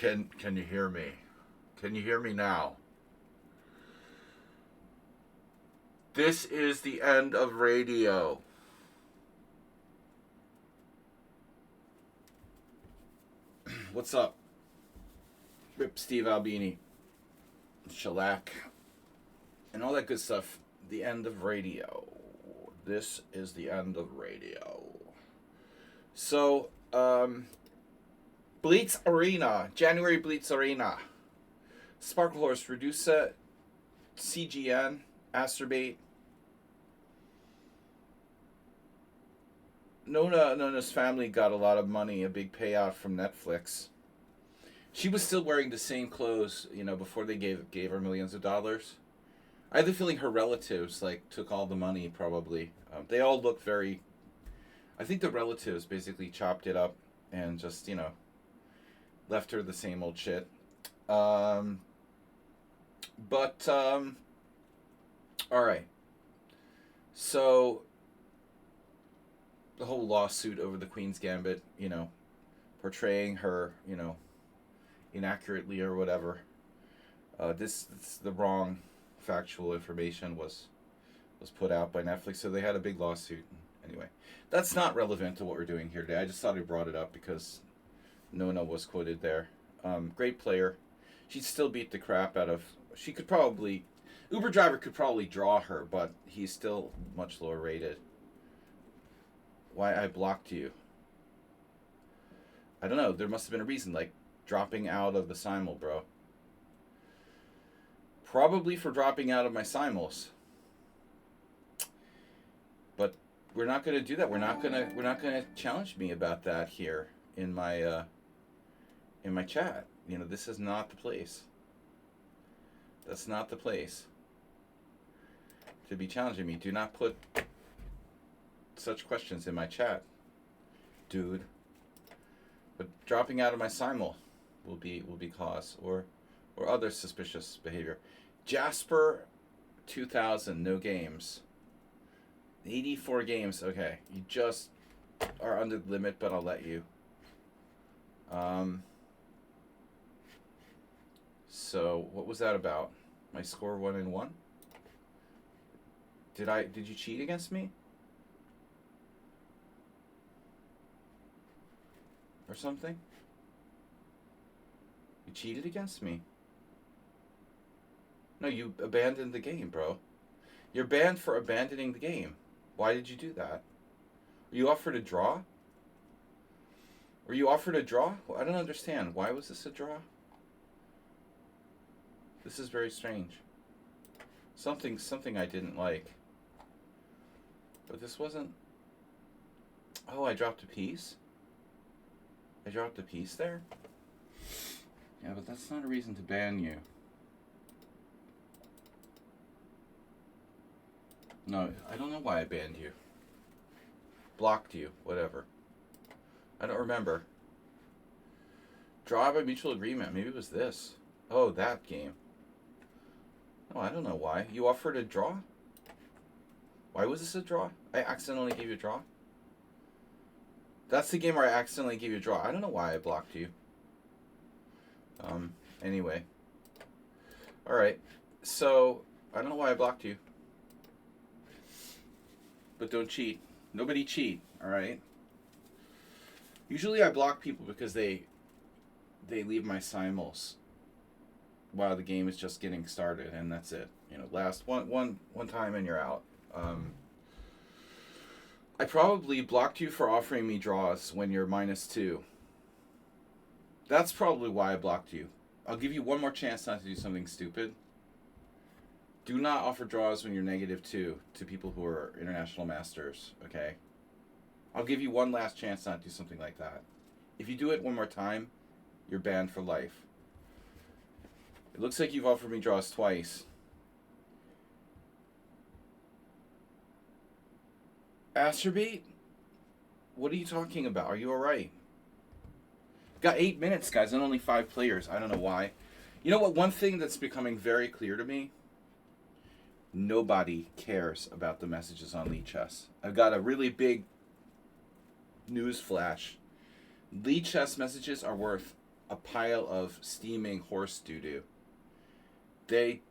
Can you hear me? Can you hear me now? This is the end of radio. What's up? Rip Steve Albini. Shellac. And all that good stuff. The end of radio. This is the end of radio. So, Blitz Arena. January Blitz Arena. Sparkle Horse, Redusa, CGN, Asterbait. Nona's family got a lot of money, a big payout from Netflix. She was still wearing the same clothes, before they gave her millions of dollars. I have the feeling her relatives took all the money probably. They all look very. I think the relatives basically chopped it up and just left her the same old shit. All right. So the whole lawsuit over the Queen's Gambit, portraying her, inaccurately or whatever. This the wrong factual information was put out by Netflix, so they had a big lawsuit. Anyway, that's not relevant to what we're doing here today. I just thought I brought it up because Nona was quoted there. Great player. She'd still beat the crap out of. She could probably. Uber driver could probably draw her, but he's still much lower rated. Why I blocked you? I don't know. There must have been a reason, like dropping out of the simul, bro. Probably for dropping out of my simuls. But we're not going to do that. We're not going to challenge me about that here in my chat. This is not the place. That's not the place to be challenging me. Do not put such questions in my chat, dude. But dropping out of my simul will be cause or other suspicious behavior. Jasper 2000, no games. 84 games. Okay, you just are under the limit, but I'll let you. So what was that about? My score 1-1? Did you cheat against me? Or something? You cheated against me? No, you abandoned the game, bro. You're banned for abandoning the game. Why did you do that? Were you offered a draw? Were you offered a draw? Well, I don't understand. Why was this a draw? This is very strange. Something I didn't like. But this wasn't. Oh, I dropped a piece? I dropped a piece there? Yeah, but that's not a reason to ban you. No, I don't know why I banned you. Blocked you, whatever. I don't remember. Draw by mutual agreement. Maybe it was this. Oh, that game. No, I don't know why. You offered a draw? Why was this a draw? I accidentally gave you a draw? That's the game where I accidentally gave you a draw. I don't know why I blocked you. Anyway. Alright. So, I don't know why I blocked you. But don't cheat. Nobody cheat, alright? Usually I block people because they leave my simuls while the game is just getting started, and that's it. Last one time and you're out. I probably blocked you for offering me draws when you're -2. That's probably why I blocked you. I'll give you one more chance not to do something stupid. Do not offer draws when you're -2 to people who are international masters, okay? I'll give you one last chance not to do something like that. If you do it one more time, you're banned for life. It looks like you've offered me draws twice. Asterbait? What are you talking about? Are you alright? Got 8 minutes, guys, and only 5 players. I don't know why. You know what? One thing that's becoming very clear to me, nobody cares about the messages on Lead Chess. I've got a really big news flash. Lead Chess messages are worth a pile of steaming horse doo-doo. They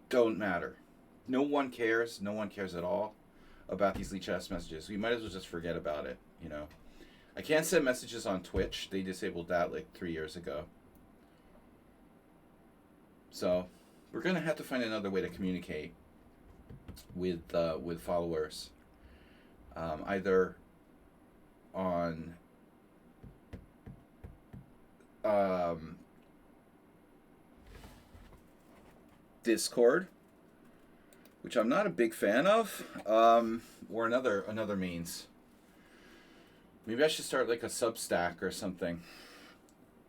don't matter. No one cares. No one cares at all about these leech ass messages. We might as well just forget about it, you know. I can't send messages on Twitch. They disabled that like 3 years ago. So we're gonna have to find another way to communicate with followers, either on Discord, which I'm not a big fan of, or another means. Maybe I should start like a Substack or something.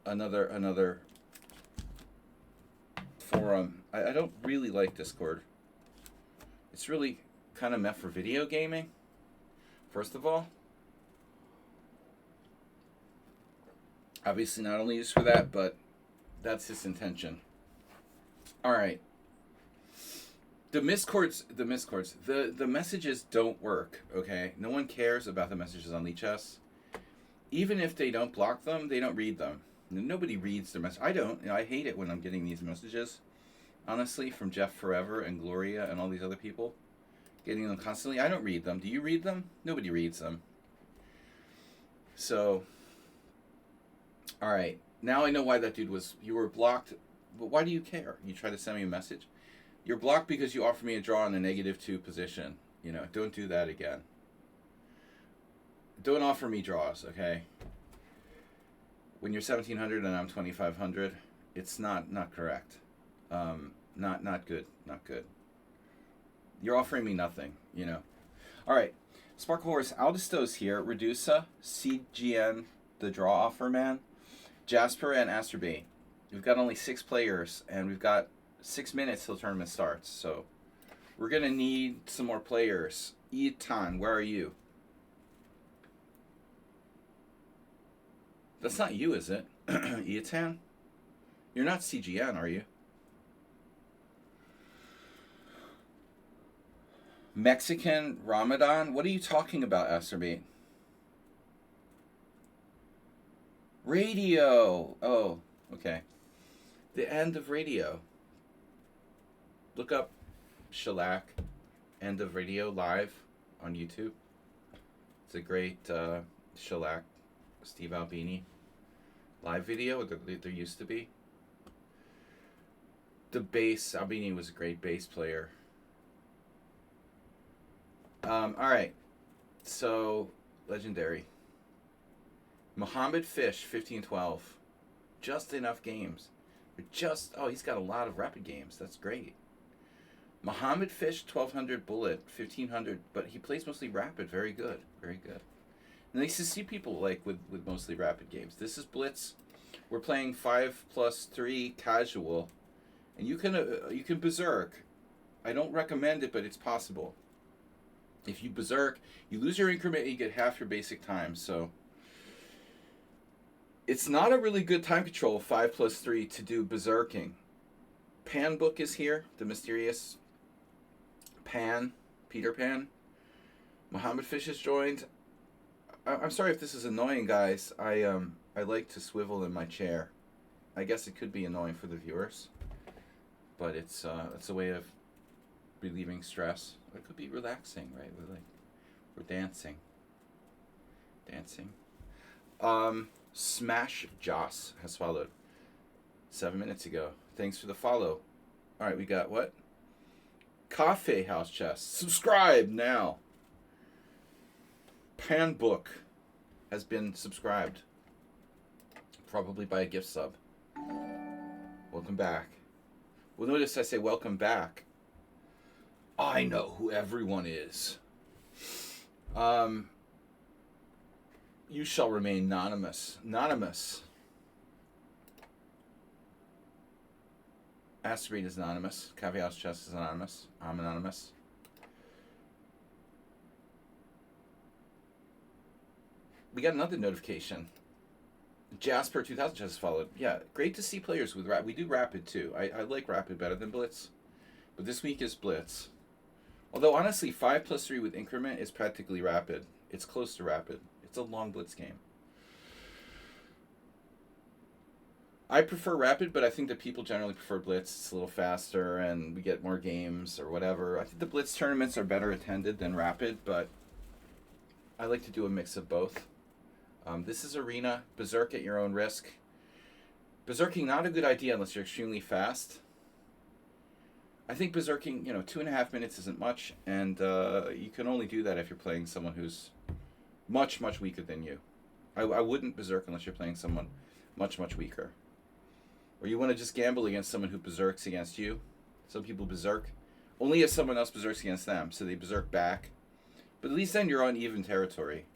Another forum. I don't really like Discord. It's really kind of meant for video gaming, first of all. Obviously not only used for that, but that's his intention. Alright. The messages don't work, okay? No one cares about the messages on Leechess. Even if they don't block them, they don't read them. Nobody reads their message. I don't. You know, I hate it when I'm getting these messages, honestly, from Jeff Forever and Gloria and all these other people. Getting them constantly. I don't read them. Do you read them? Nobody reads them. So, alright. Now I know why that dude was... You were blocked. But why do you care? You try to send me a message? You're blocked because you offered me a draw in a -2 position. You know, don't do that again. Don't offer me draws, okay? When you're 1,700 and I'm 2,500, it's not correct. Not good. Not good. You're offering me nothing, you know. All right. Sparkle Horse, Aldisto's here. Redusa, CGN, the draw offer man, Jasper, and Asterbane. We've got only 6 players, and we've got 6 minutes till the tournament starts. So we're going to need some more players. Etan, where are you? That's not you, is it? Etan? You're not CGN, are you? Mexican Ramadan? What are you talking about, Asterbane? Radio! Oh, okay. The end of radio. Look up Shellac End of Radio live on YouTube. It's a great Shellac Steve Albini live video. There used to be. The bass, Albini was a great bass player. Alright. So, legendary. Muhammad Fish, 1512. Just enough games. Oh, he's got a lot of rapid games. That's great. Muhammad Fish, 1200 bullet, 1500, but he plays mostly rapid. Very good. Very good. Nice to see people like with mostly rapid games. This is Blitz. We're playing 5+3 casual, and you can berserk. I don't recommend it, but it's possible. If you berserk, you lose your increment and you get half your basic time. So it's not a really good time control, 5+3, to do berserking. Pan Book is here, the mysterious Pan, Peter Pan. Muhammad Fish has joined. I'm sorry if this is annoying, guys. I like to swivel in my chair. I guess it could be annoying for the viewers, but it's a way of relieving stress. It could be relaxing, right? We're dancing. Smash Joss has followed 7 minutes ago. Thanks for the follow. All right, we got what? Cafe House Chess. Subscribe now. Pan Book has been subscribed. Probably by a gift sub. Welcome back. Well, notice I say welcome back. I know who everyone is. You shall remain anonymous. Anonymous. Asteroid is anonymous. Cafe House Chess is anonymous. I'm anonymous. We got another notification. Jasper 2000 just followed. Yeah, great to see players with rapid. We do rapid too. I like rapid better than blitz, but this week is blitz. Although honestly, 5+3 with increment is practically rapid. It's close to rapid. It's a long blitz game. I prefer Rapid, but I think that people generally prefer Blitz. It's a little faster, and we get more games or whatever. I think the Blitz tournaments are better attended than Rapid, but I like to do a mix of both. This is Arena. Berserk at your own risk. Berserking, not a good idea unless you're extremely fast. I think berserking, 2.5 minutes isn't much, and you can only do that if you're playing someone who's much, much weaker than you. I wouldn't berserk unless you're playing someone much, much weaker. Or you want to just gamble against someone who berserks against you. Some people berserk only if someone else berserks against them, so they berserk back. But at least then you're on even territory.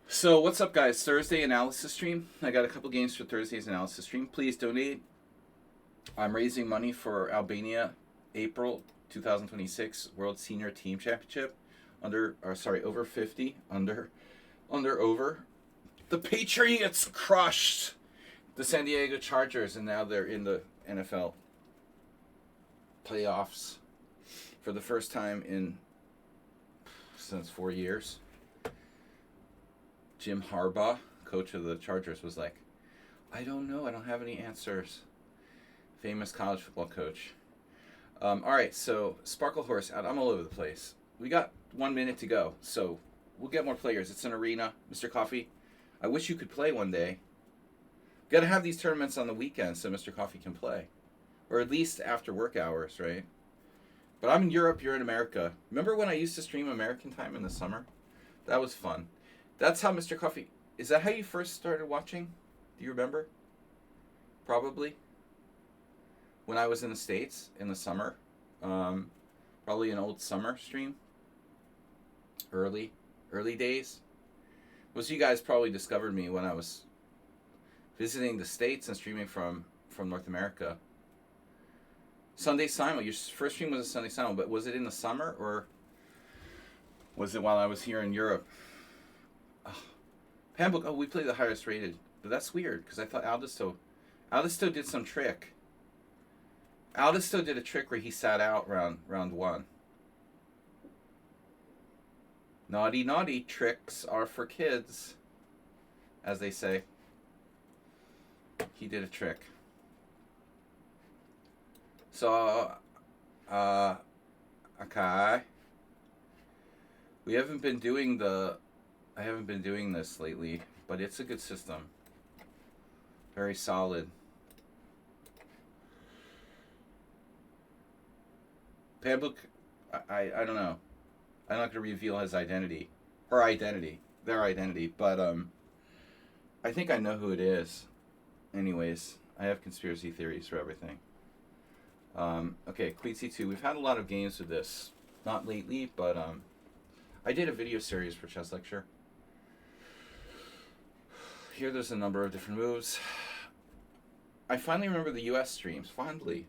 So what's up, guys? Thursday analysis stream. I got a couple games for Thursday's analysis stream. Please donate. I'm raising money for Albania, April 2026 World Senior Team Championship. Over 50. Over. The Patriots crushed the San Diego Chargers, and now they're in the NFL playoffs for the first time since 4 years. Jim Harbaugh, coach of the Chargers, was like, I don't know. I don't have any answers. Famous college football coach. All right, so Sparkle Horse out. I'm all over the place. We got 1 minute to go, so we'll get more players. It's an arena. Mr. Coffee, I wish you could play one day. Got to have these tournaments on the weekend so Mr. Coffee can play. Or at least after work hours, right? But I'm in Europe, you're in America. Remember when I used to stream American time in the summer? That was fun. That's how Mr. Coffee... Is that how you first started watching? Do you remember? Probably. When I was in the States in the summer. Probably an old summer stream. Early days. Most of you guys probably discovered me when I was visiting the States and streaming from North America. Sunday Simon. Your first stream was a Sunday Simon, but was it in the summer or was it while I was here in Europe? Pambook, we played the highest rated. But that's weird, because I thought Aldisto did some trick. Aldisto did a trick where he sat out round one. Naughty, naughty tricks are for kids, as they say. He did a trick. So, okay. I haven't been doing this lately, but it's a good system. Very solid. Pambook, I don't know. I'm not going to reveal his identity. Her identity. Their identity. But, I think I know who it is. Anyways, I have conspiracy theories for everything. Okay, Queen C2. We've had a lot of games with this. Not lately, but, I did a video series for Chess Lecture. Here there's a number of different moves. I finally remember the US streams. Fondly.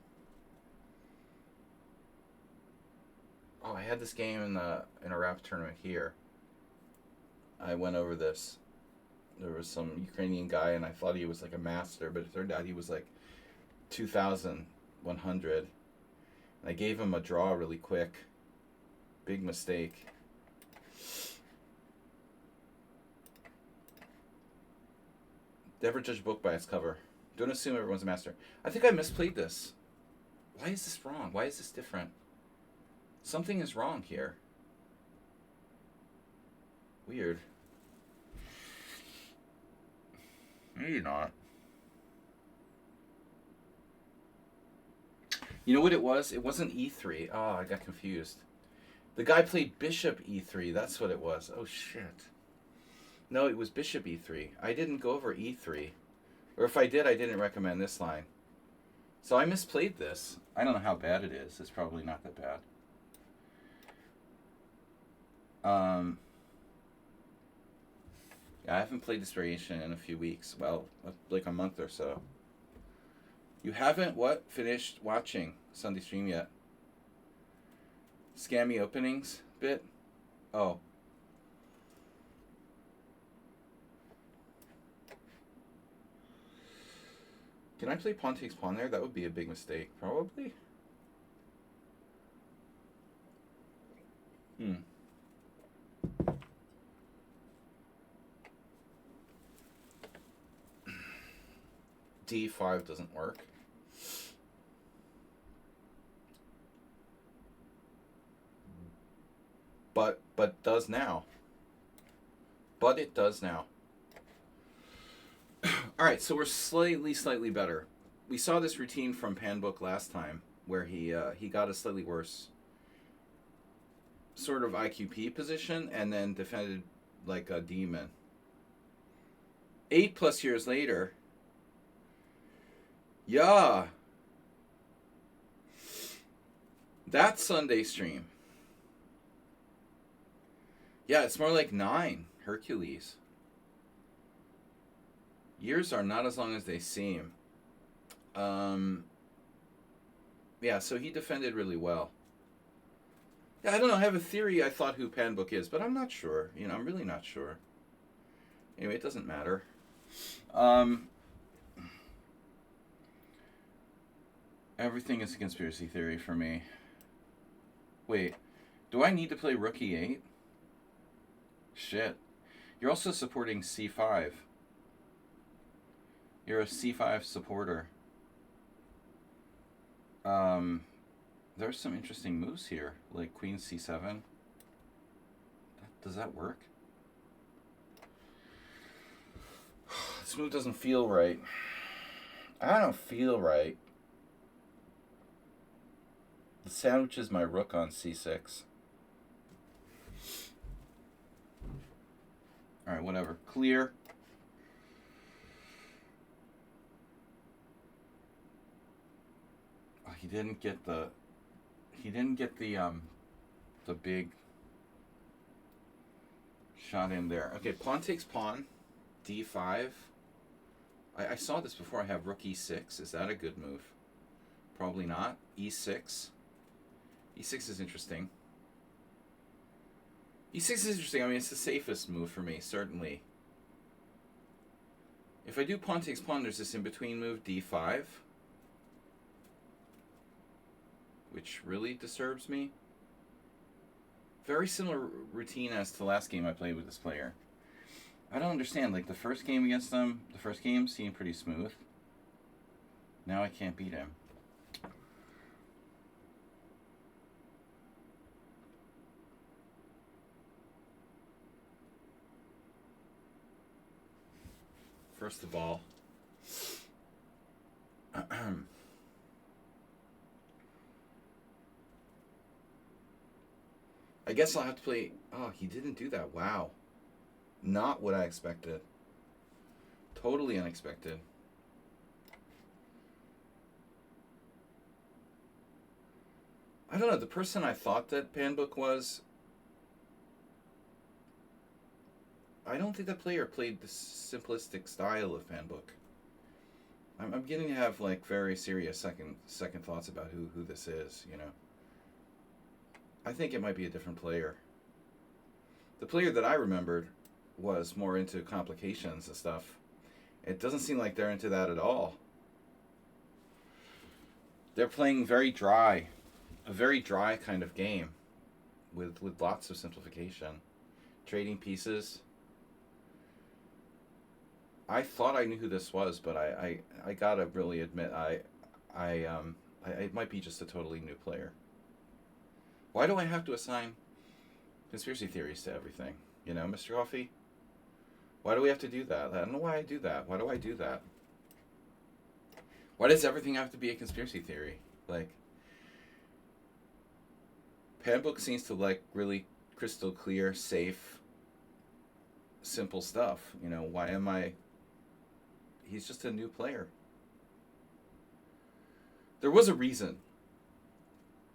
Oh, I had this game in a rap tournament here. I went over this. There was some Ukrainian guy, and I thought he was like a master, but it turned out he was like 2,100. And I gave him a draw really quick. Big mistake. Never judge a book by its cover. Don't assume everyone's a master. I think I misplayed this. Why is this wrong? Why is this different? Something is wrong here. Weird. Maybe not. You know what it was? It wasn't E3. Oh, I got confused. The guy played Bishop E3. That's what it was. Oh, shit. No, it was Bishop E3. I didn't go over E3. Or if I did, I didn't recommend this line. So I misplayed this. I don't know how bad it is. It's probably not that bad. Yeah, I haven't played this variation in a few weeks. Well, like a month or so. You haven't, finished watching Sunday stream yet? Scammy openings bit? Oh. Can I play pawn takes pawn there? That would be a big mistake. Probably. D5 doesn't work. But does now. But it does now. All right, so we're slightly better. We saw this routine from Panbook last time, where he got a slightly worse sort of IQP position and then defended like a demon. 8+ years later, yeah, that Sunday stream. Yeah, it's more like 9, Hercules. Years are not as long as they seem. Yeah, so he defended really well. Yeah, I don't know. I have a theory. I thought who Panbook is, but I'm not sure. You know, I'm really not sure. Anyway, it doesn't matter. Everything is a conspiracy theory for me. Wait, do I need to play Rook E8? Shit. You're also supporting C5. You're a C5 supporter. There's some interesting moves here, like Queen C7. Does that work? This move doesn't feel right. I don't feel right. It sandwiches my rook on C6. Alright, whatever. Clear. Oh, he didn't get the big shot in there. Okay, pawn takes pawn. D5. I saw this before. I have rook E6. Is that a good move? Probably not. E6. E6 is interesting. E6 is interesting. I mean, it's the safest move for me, certainly. If I do pawn takes pawn, there's this in-between move, D5. Which really disturbs me. Very similar routine as to the last game I played with this player. I don't understand. Like, the first game against them, the first game seemed pretty smooth. Now I can't beat him. First of all, I guess I'll have to play... Oh, he didn't do that. Wow. Not what I expected. Totally unexpected. I don't know. The person I thought that Panbook was... I don't think that player played the simplistic style of Panbook. I'm beginning to have like very serious second thoughts about who this is, you know. I think it might be a different player. The player that I remembered was more into complications and stuff. It doesn't seem like they're into that at all. They're playing very dry, a very dry kind of game with lots of simplification. Trading pieces. I thought I knew who this was, but I gotta really admit it might be just a totally new player. Why do I have to assign conspiracy theories to everything? You know, Mr. Coffee? Why do we have to do that? I don't know why I do that. Why do I do that? Why does everything have to be a conspiracy theory? Like, Panbook seems to like really crystal clear, safe, simple stuff. You know, why am I... He's just a new player. There was a reason.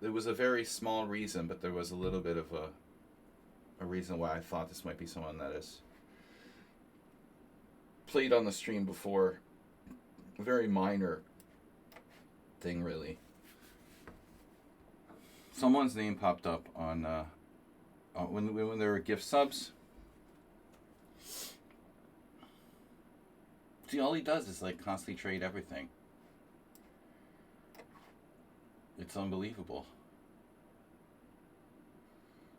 There was a very small reason, but there was a little bit of a reason why I thought this might be someone that has played on the stream before. A very minor thing, really. Someone's name popped up on when there were gift subs. See, all he does is like constantly trade everything. It's unbelievable.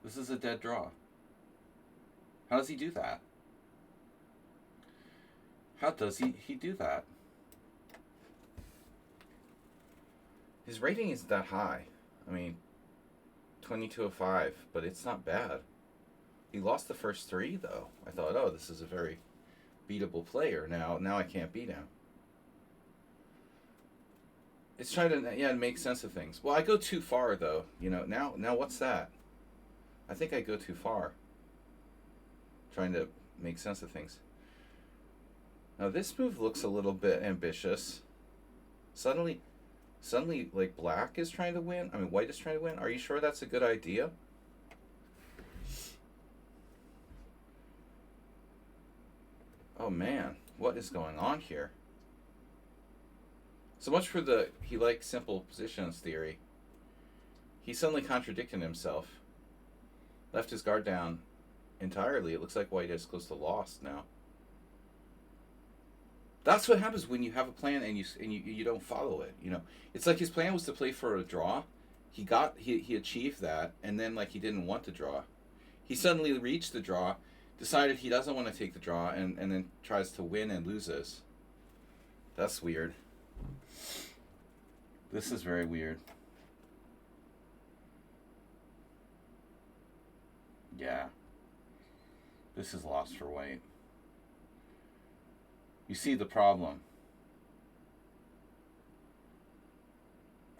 This is a dead draw. How does he do that? How does he do that? His rating isn't that high. I mean, 2205, but it's not bad. He lost the first three, though. I thought, oh, this is a very beatable player. Now I can't beat him. It's trying to make sense of things. Well, I go too far, though. Now what's that? I think I go too far. Trying to make sense of things. Now this move looks a little bit ambitious. Suddenly, like black is trying to win. I mean, white is trying to win. Are you sure that's a good idea? Oh man, what is going on here? So much for he likes simple positions theory. He suddenly contradicted himself. Left his guard down entirely. It looks like white is close to lost now. That's what happens when you have a plan and you don't follow it. It's like his plan was to play for a draw. He achieved that, and then like he didn't want to draw. He suddenly reached the draw, decided he doesn't want to take the draw, and then tries to win and loses. That's weird. This is very weird. Yeah. This is lost for white. You see the problem.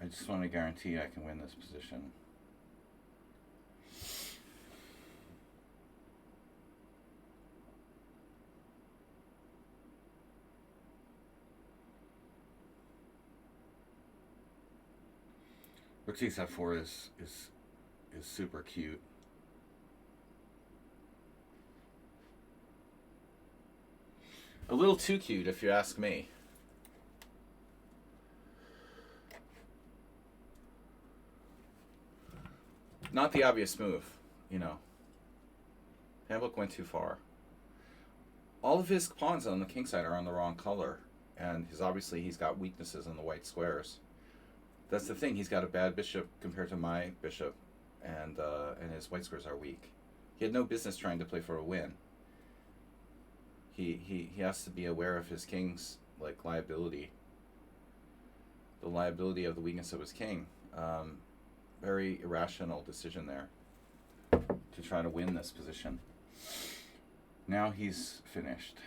I just want to guarantee I can win this position. Rook takes f4 is super cute. A little too cute, if you ask me. Not the obvious move, Handbook went too far. All of his pawns on the king side are on the wrong color, and obviously he's got weaknesses in the white squares. That's the thing. He's got a bad bishop compared to my bishop, and his white squares are weak. He had no business trying to play for a win. He has to be aware of his king's liability. The liability of the weakness of his king. Very irrational decision there to try to win this position. Now he's finished.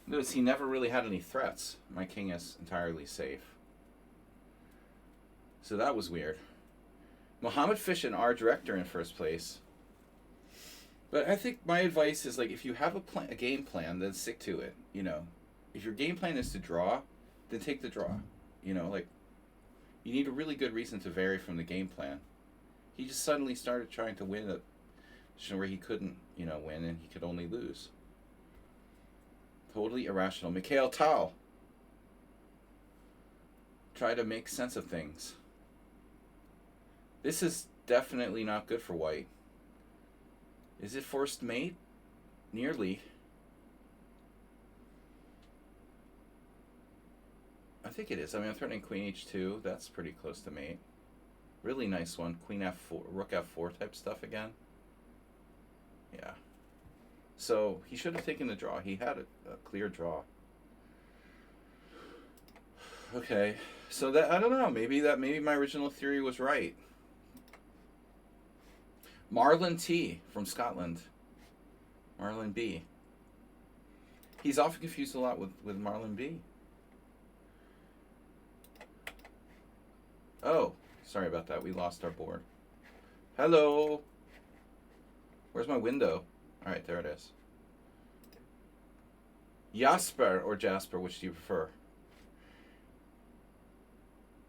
Notice he never really had any threats. My king is entirely safe. So that was weird. Mohammed Fishin, our director, in first place. But I think my advice is if you have a game plan, then stick to it. If your game plan is to draw, then take the draw. You need a really good reason to vary from the game plan. He just suddenly started trying to win a position where he couldn't, win, and he could only lose. Totally irrational. Mikhail Tal. Try to make sense of things. This is definitely not good for white. Is it forced mate? Nearly. I think it is. I mean, I'm threatening queen h2. That's pretty close to mate. Really nice one. Queen f4, rook f4 type stuff again. Yeah. So he should have taken the draw. He had a clear draw. Okay. So that, I don't know. Maybe my original theory was right. Marlon T from Scotland. Marlon B. He's often confused a lot with Marlon B. Oh, sorry about that. We lost our board. Hello. Where's my window? All right, there it is. Jasper or Jasper, which do you prefer?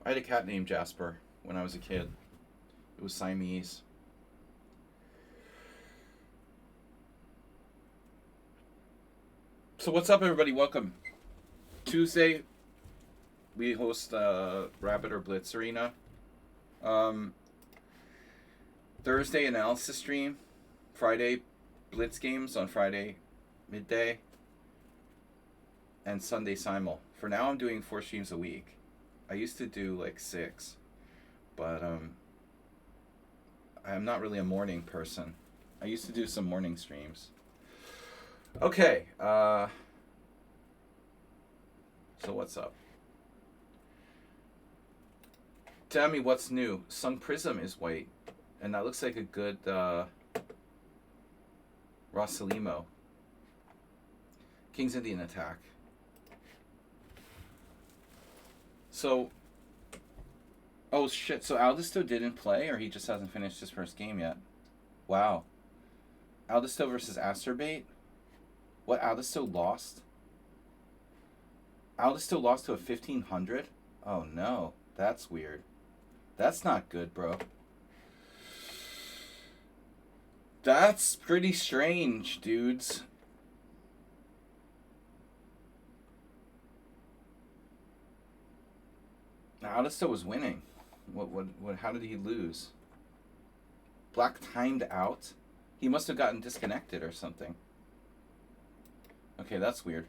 I had a cat named Jasper when I was a kid. It was Siamese. So what's up, everybody? Welcome. Tuesday, we host Rabbit or Blitz Arena. Thursday, analysis stream. Friday, Blitz games on Friday midday. And Sunday simul. For now, I'm doing 4 streams a week. I used to do 6, but I'm not really a morning person. I used to do some morning streams. Okay. So what's up? Tell me what's new. Sun Prism is white, and that looks like a good Rosalimo. King's Indian attack. So, oh shit. So Aldisto didn't play, or he just hasn't finished his first game yet. Wow. Aldisto versus Asterbait. What, Aldisto lost? Aldisto lost to a 1500? Oh no, that's weird. That's not good, bro. That's pretty strange, dudes. Aldisto was winning. What, how did he lose? Black timed out? He must have gotten disconnected or something. Okay, that's weird.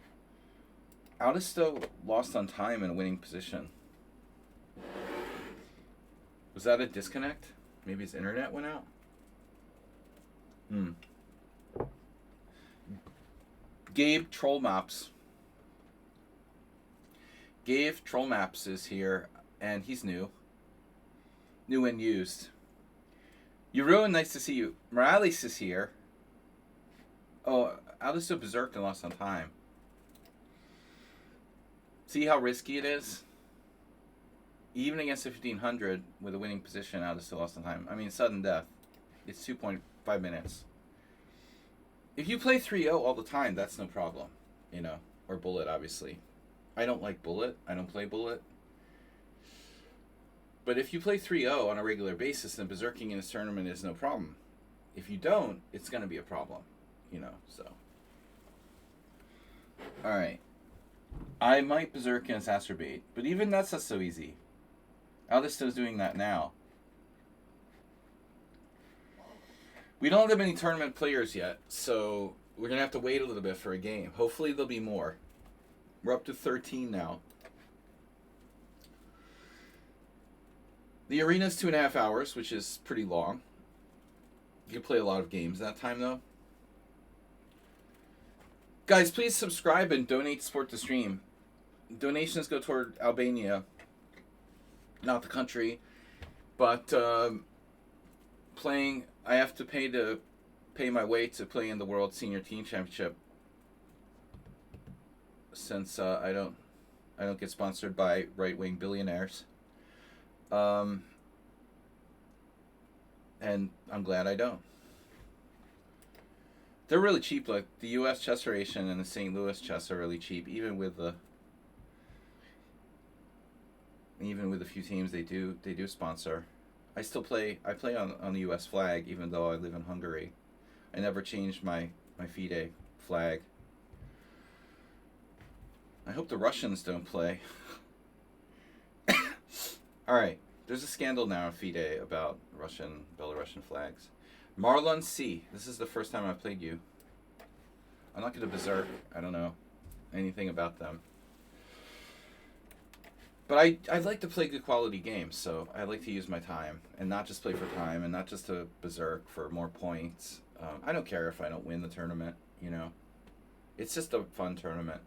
Aldisto lost on time in a winning position. Was that a disconnect? Maybe his internet went out? Gabe Troll Maps. Gabe Troll Maps is here, and he's new. New and used. Euruin, nice to see you. Morales is here. Oh, Aldisto berserked and lost on time. See how risky it is? Even against a 1500 with a winning position, Aldisto lost on time. I mean, sudden death. It's 2.5 minutes. If you play 3-0 all the time, that's no problem. You know, or Bullet, obviously. I don't like Bullet. I don't play Bullet. But if you play 3-0 on a regular basis, then berserking in this tournament is no problem. If you don't, it's going to be a problem. You know, so. Alright. I might berserk against Asterbait, but even that's not so easy. Aldisto's doing that now. We don't have any tournament players yet, so we're going to have to wait a little bit for a game. Hopefully there'll be more. We're up to 13 now. The arena's 2.5 hours, which is pretty long. You can play a lot of games that time, though. Guys, please subscribe and donate to support the stream. Donations go toward Albania, not the country, but playing. I have to pay my way to play in the World Senior Team Championship, since I don't get sponsored by right-wing billionaires. And I'm glad I don't. They're really cheap. Like the U.S. Chess Federation and the St. Louis Chess are really cheap, even with a few teams they do sponsor. I play on the U.S. flag, even though I live in Hungary. I never changed my FIDE flag. I hope the Russians don't play. All right. There's a scandal now in FIDE about Belarusian flags. Marlon C. This is the first time I've played you. I'm not going to berserk. I don't know anything about them. But I like to play good quality games, so I like to use my time and not just play for time and not just to berserk for more points. I don't care if I don't win the tournament, you know. It's just a fun tournament.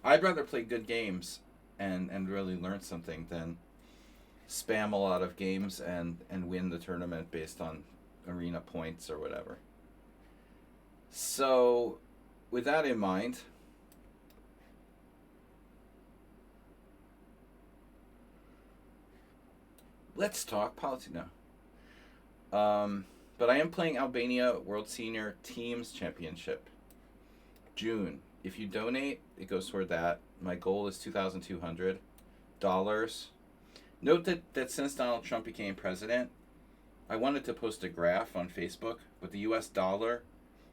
I'd rather play good games and really learn something than spam a lot of games and win the tournament based on arena points or whatever. So, with that in mind, let's talk politics now. But I am playing Albania World Senior Teams Championship. June. If you donate, it goes toward that. My goal is $2,200. Note that since Donald Trump became president, I wanted to post a graph on Facebook, but the US dollar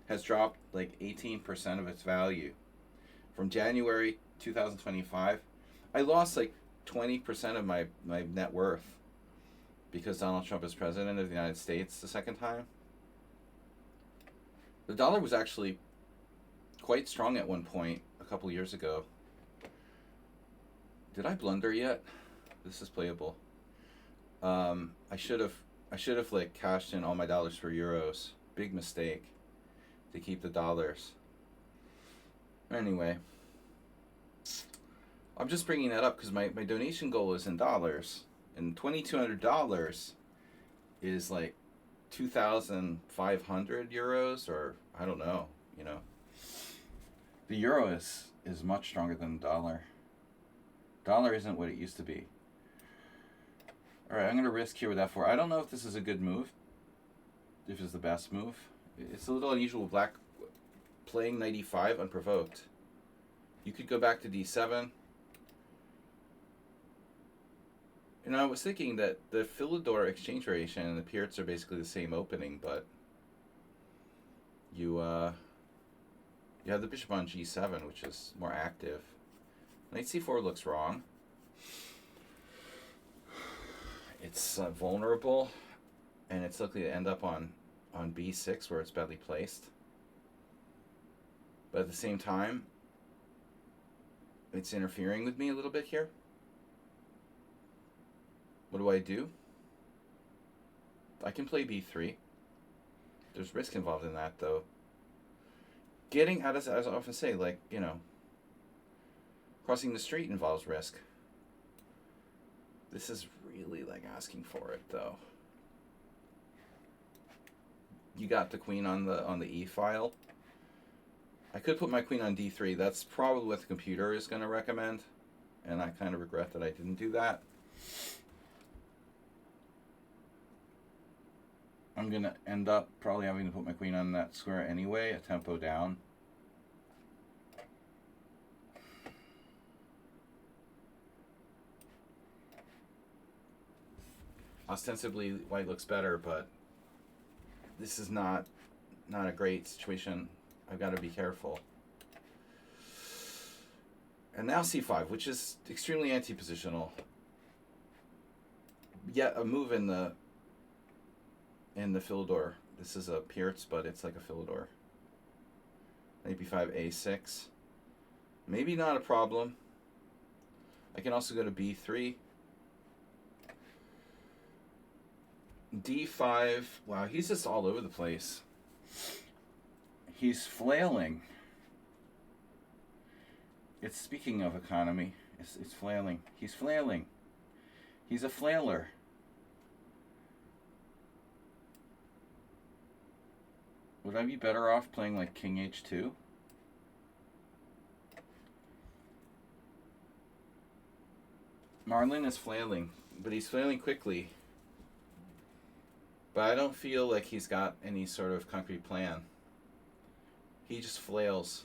has dropped like 18% of its value. From January 2025, I lost like 20% of my net worth because Donald Trump is president of the United States the second time. The dollar was actually quite strong at one point a couple years ago. Did I blunder yet? This is playable. I should have like cashed in all my dollars for euros. Big mistake to keep the dollars. Anyway, I'm just bringing that up because my donation goal is in dollars, and $2,200 is like 2,500 euros, or I don't know. You know, the euro is much stronger than the dollar. Dollar isn't what it used to be. All right, I'm going to risk here with F4. I don't know if this is a good move, if it's the best move. It's a little unusual. Black playing knight e5 unprovoked. You could go back to d7. And I was thinking that the Philidor exchange variation and the Pierts are basically the same opening, but you have the bishop on g7, which is more active. Knight c4 looks wrong. It's vulnerable, and it's likely to end up on b6 where it's badly placed. But at the same time, it's interfering with me a little bit here. What do I do? I can play b3. There's risk involved in that, though. Getting out, as I often say, like, you know, crossing the street involves risk. This is really like asking for it, though. You got the queen on the e file. I could put my queen on d3. That's probably what the computer is going to recommend, and I kind of regret that I didn't do that. I'm going to end up probably having to put my queen on that square anyway, a tempo down. Ostensibly, white looks better, but this is not a great situation. I've got to be careful. And now c5, which is extremely anti-positional. Yet a move in the Philidor. This is a Pierts, but it's like a Philidor. Knight b5, a6. Maybe not a problem. I can also go to b3. d5. Wow, he's just all over the place. He's flailing. It's, speaking of economy, it's flailing. He's flailing. He's a flailer. Would I be better off playing like king h2? Marlin is flailing, but he's flailing quickly. But I don't feel like he's got any sort of concrete plan. He just flails.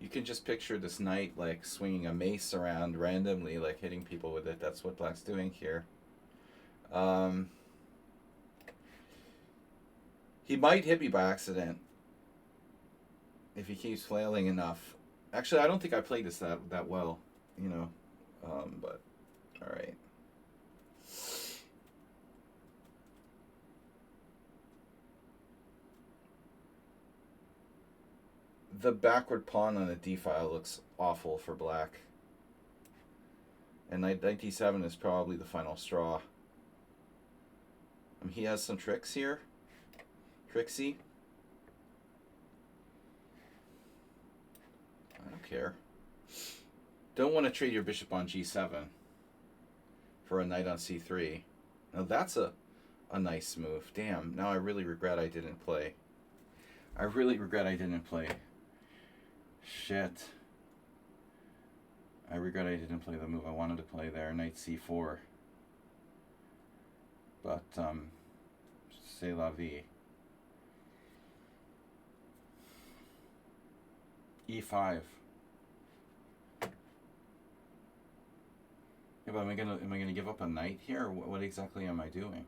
You can just picture this knight like swinging a mace around randomly, like hitting people with it. That's what Black's doing here. He might hit me by accident if he keeps flailing enough. Actually, I don't think I played this that well, you know. But all right. The backward pawn on the d file looks awful for Black. And knight d7 is probably the final straw. He has some tricks here. Tricksy. I don't care. Don't want to trade your bishop on g7 for a knight on c3. Now that's a nice move. Damn, now I really regret I didn't play. I really regret I didn't play. Shit. I regret I didn't play the move I wanted to play there, knight c4. But, c'est la vie. e5. Yeah, but am I gonna give up a knight here? Or what exactly am I doing?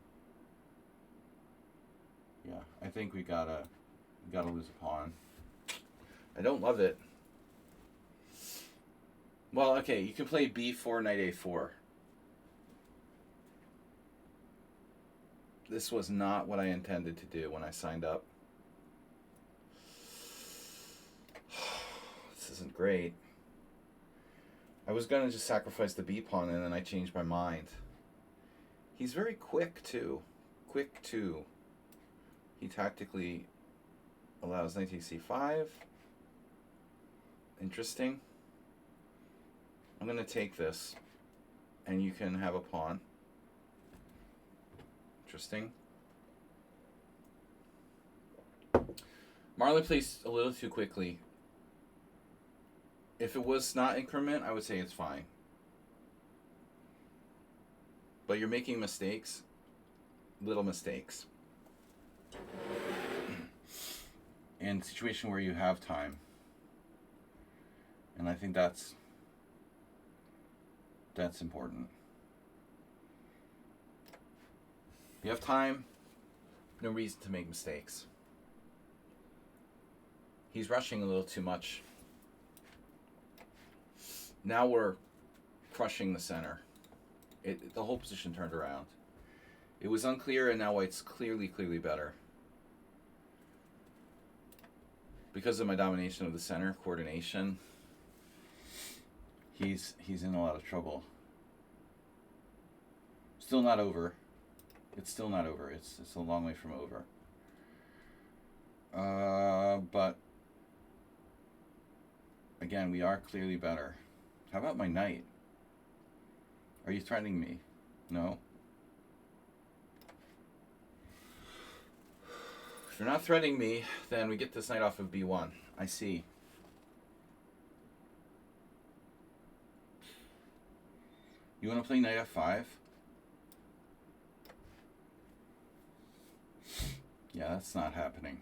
Yeah, I think we gotta lose a pawn. I don't love it. Well, okay, you can play b4, knight a4. This was not what I intended to do when I signed up. This isn't great. I was going to just sacrifice the b pawn, and then I changed my mind. He's very quick, too. Quick, too. He tactically allows knight takes c5. Interesting. I'm going to take this, and you can have a pawn. Interesting. Marley plays a little too quickly. If it was not increment, I would say it's fine. But you're making mistakes. Little mistakes. In a situation where you have time. And I think that's important. If you have time, no reason to make mistakes. He's rushing a little too much. Now we're crushing the center. The whole position turned around. It was unclear, and now white's clearly better. Because of my domination of the center, coordination, he's in a lot of trouble. Still not over. It's still not over. It's a long way from over. But again, we are clearly better. How about my knight? Are you threatening me? No. If you're not threatening me, then we get this knight off of b1. I see. You want to play knight f5? Yeah, that's not happening.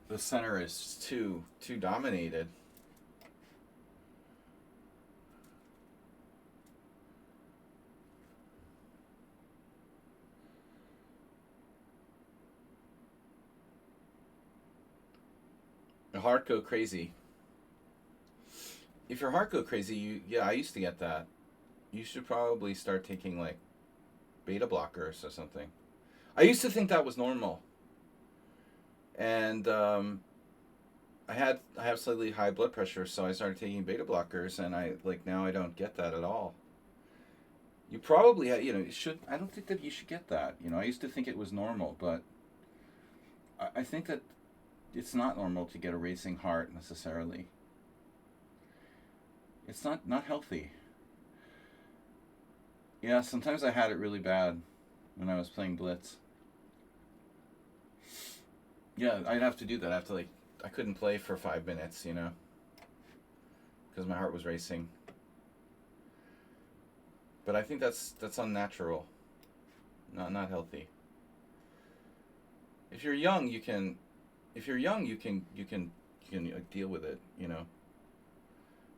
The center is too dominated. The heart go crazy. If your heart go crazy, I used to get that. You should probably start taking like beta blockers or something. I used to think that was normal. And I have slightly high blood pressure, so I started taking beta blockers, and now I don't get that at all. You probably should. I don't think that you should get that. I used to think it was normal, but I think that it's not normal to get a racing heart necessarily. It's not healthy. Yeah, sometimes I had it really bad when I was playing Blitz. Yeah, I'd have to do that. I couldn't play for 5 minutes, because my heart was racing. But I think that's unnatural, not healthy. If you're young, you can deal with it,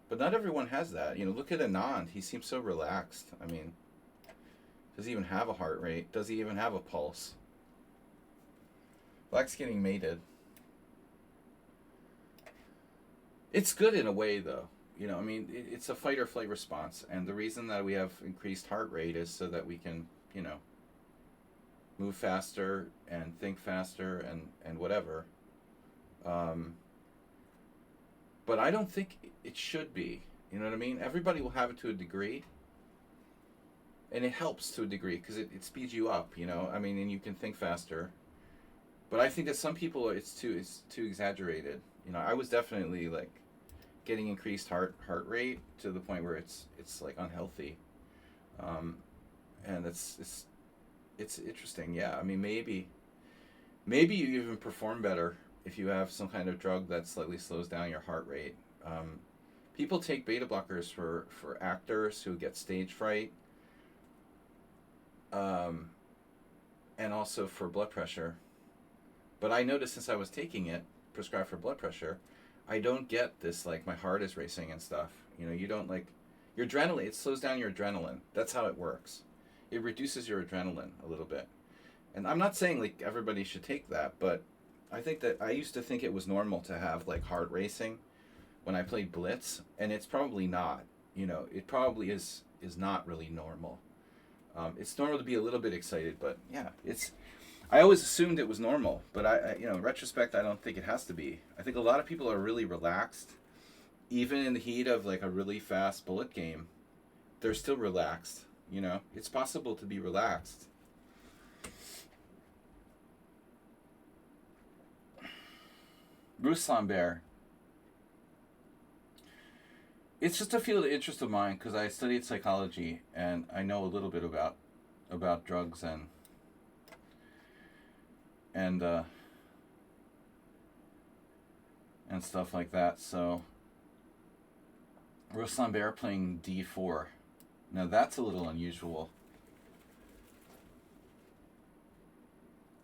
But not everyone has that. Look at Anand. He seems so relaxed. I mean, does he even have a heart rate? Does he even have a pulse? Black's getting mated. It's good in a way, though. It's a fight or flight response. And the reason that we have increased heart rate is so that we can, move faster and think faster and whatever. But I don't think it should be. You know what I mean? Everybody will have it to a degree. And it helps to a degree because it speeds you up, and you can think faster. But I think that some people, it's too exaggerated. I was definitely getting increased heart rate to the point where it's unhealthy. And it's interesting. Yeah, maybe you even perform better if you have some kind of drug that slightly slows down your heart rate. People take beta blockers for actors who get stage fright, and also for blood pressure. But I noticed since I was taking it, prescribed for blood pressure, I don't get this, my heart is racing and stuff. You don't, your adrenaline, it slows down your adrenaline. That's how it works. It reduces your adrenaline a little bit. And I'm not saying, everybody should take that, but I think that I used to think it was normal to have, heart racing when I played Blitz, and it's probably not. It probably is not really normal. It's normal to be a little bit excited, but yeah, I always assumed it was normal, but in retrospect, I don't think it has to be. I think a lot of people are really relaxed, even in the heat of a really fast bullet game. They're still relaxed. You know, it's possible to be relaxed. Ruslan Bear. It's just a field of interest of mine because I studied psychology and I know a little bit about drugs and and stuff like that. So Ruslan Bear playing d4. Now that's a little unusual.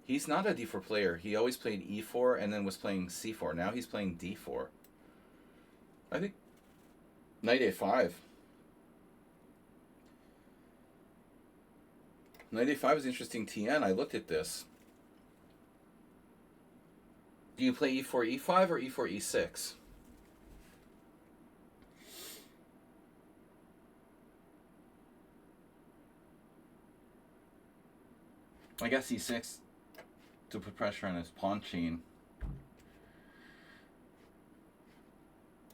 He's not a d4 player. He always played e4 and then was playing c4. Now he's playing d4. I think knight a5. Knight a5 is interesting TN. I looked at this. Do you play e4 e5 or e4 e6? I guess e6 to put pressure on his pawn chain.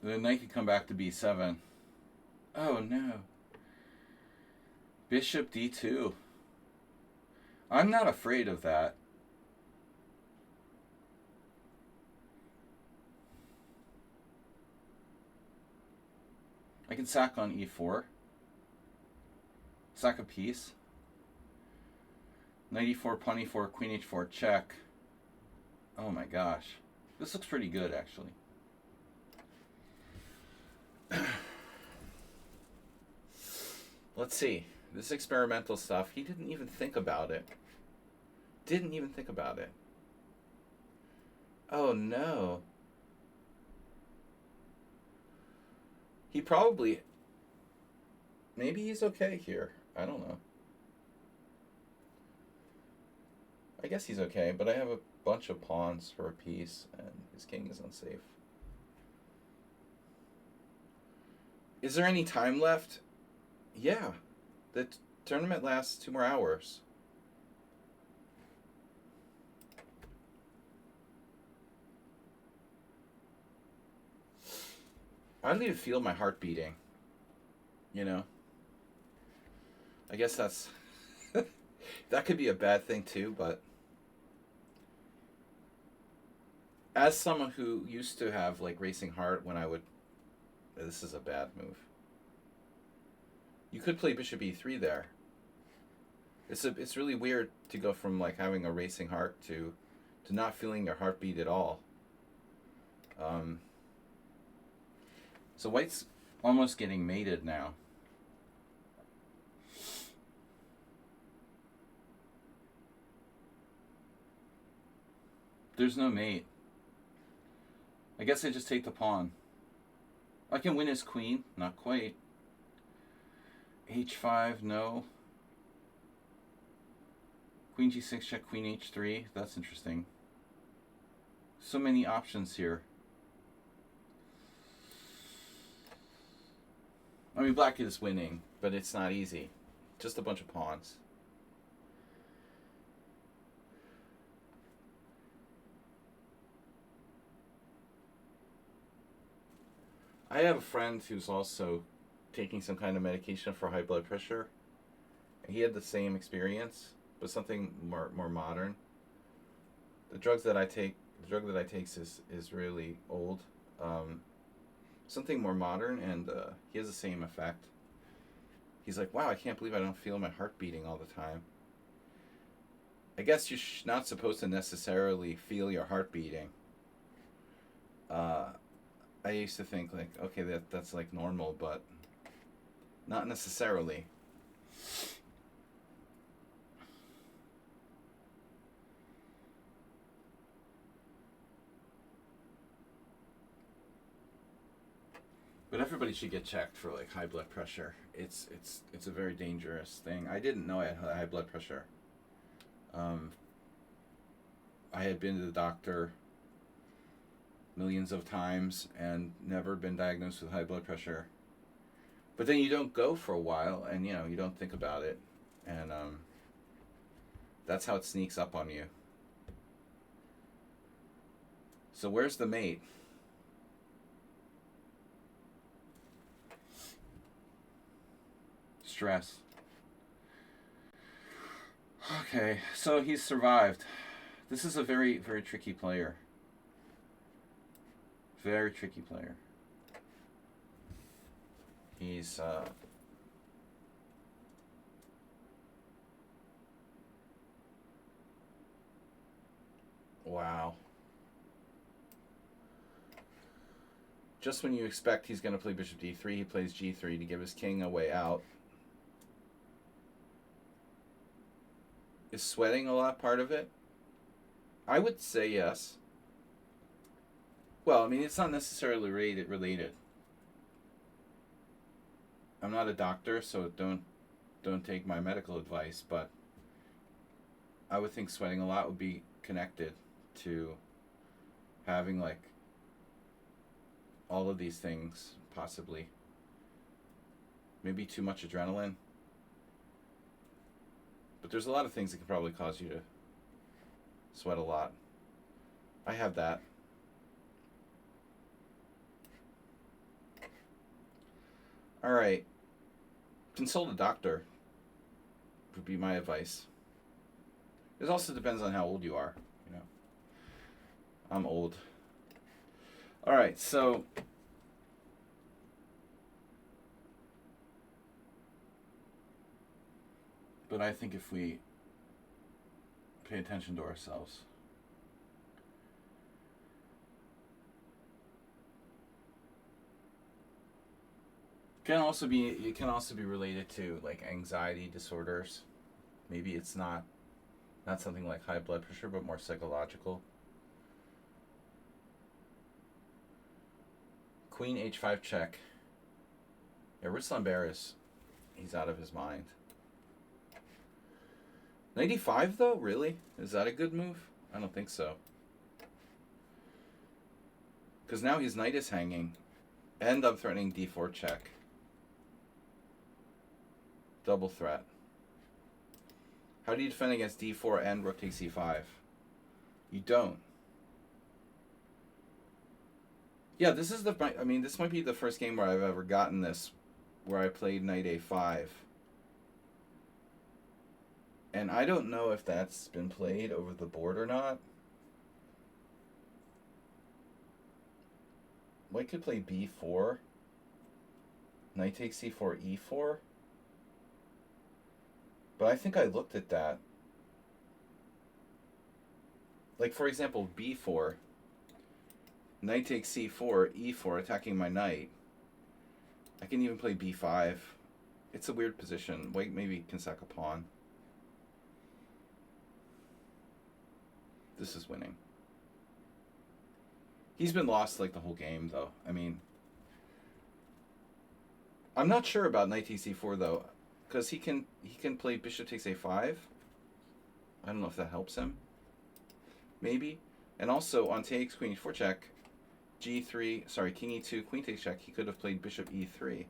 The knight could come back to b7. Oh no. Bishop d2. I'm not afraid of that. I can sack on e4. Sack a piece. Knight e4, pawn e4, queen h4, check. Oh my gosh. This looks pretty good, actually. Let's see. This experimental stuff, he didn't even think about it. Didn't even think about it. Oh no. He probably... Maybe he's okay here. I don't know. I guess he's okay, but I have a bunch of pawns for a piece, and his king is unsafe. Is there any time left? Yeah. The tournament lasts 2 more hours. I don't even feel my heart beating. You know? I guess that's... that could be a bad thing too, but... As someone who used to have, like, racing heart when I would... This is a bad move. You could play bishop e3 there. It's really weird to go from, like, having a racing heart to not feeling your heartbeat at all. So white's almost getting mated now. There's no mate. I guess I just take the pawn. I can win his queen. Not quite. h5, no. Queen g6, check queen h3. That's interesting. So many options here. I mean, black is winning, but it's not easy. Just a bunch of pawns. I have a friend who's also taking some kind of medication for high blood pressure. He had the same experience, but something more modern. The drug that I take is really old. Something more modern, and he has the same effect. He's like, wow, I can't believe I don't feel my heart beating all the time. I guess you're not supposed to necessarily feel your heart beating. I used to think, like, okay, that's like normal, but not necessarily. But everybody should get checked for, like, high blood pressure. It's a very dangerous thing. I didn't know I had high blood pressure. I had been to the doctor millions of times and never been diagnosed with high blood pressure. But then you don't go for a while, and you don't think about it, and that's how it sneaks up on you. So where's the mate? Stress. Okay, so he's survived. This is a very, very tricky player. Very tricky player. He's, wow. Just when you expect he's going to play bishop d3, he plays g3 to give his king a way out. Is sweating a lot part of it? I would say yes. Well, I mean, it's not necessarily related. I'm not a doctor, so don't take my medical advice, but I would think sweating a lot would be connected to having like all of these things, possibly. Maybe too much adrenaline. But there's a lot of things that can probably cause you to sweat a lot. I have that. All right. Consult a doctor would be my advice. It also depends on how old you are, you know. I'm old. All right, so but I think if we pay attention to ourselves, it can also be related to like anxiety disorders. Maybe it's not something like high blood pressure, but more psychological. Queen h5 check. Yeah, Ruslan Barris, he's out of his mind. 95 though, really? Is that a good move? I don't think so. Because now his knight is hanging, and I'm threatening d4 check. Double threat. How do you defend against d4 and rook takes e5? You don't. Yeah, this is this might be the first game where I've ever gotten this, where I played knight a5. And I don't know if that's been played over the board or not. White could play b4. Knight takes c4, e4. But I think I looked at that. Like, for example, b4. Knight takes c4, e4, attacking my knight. I can even play b5. It's a weird position. White maybe can sack a pawn. This is winning. He's been lost like the whole game, though. I mean, I'm not sure about knight takes c4 though, because he can play bishop takes a5. I don't know if that helps him. Maybe. And also on takes queen e4 check, g3. Sorry, king e2, queen takes check. He could have played bishop e3.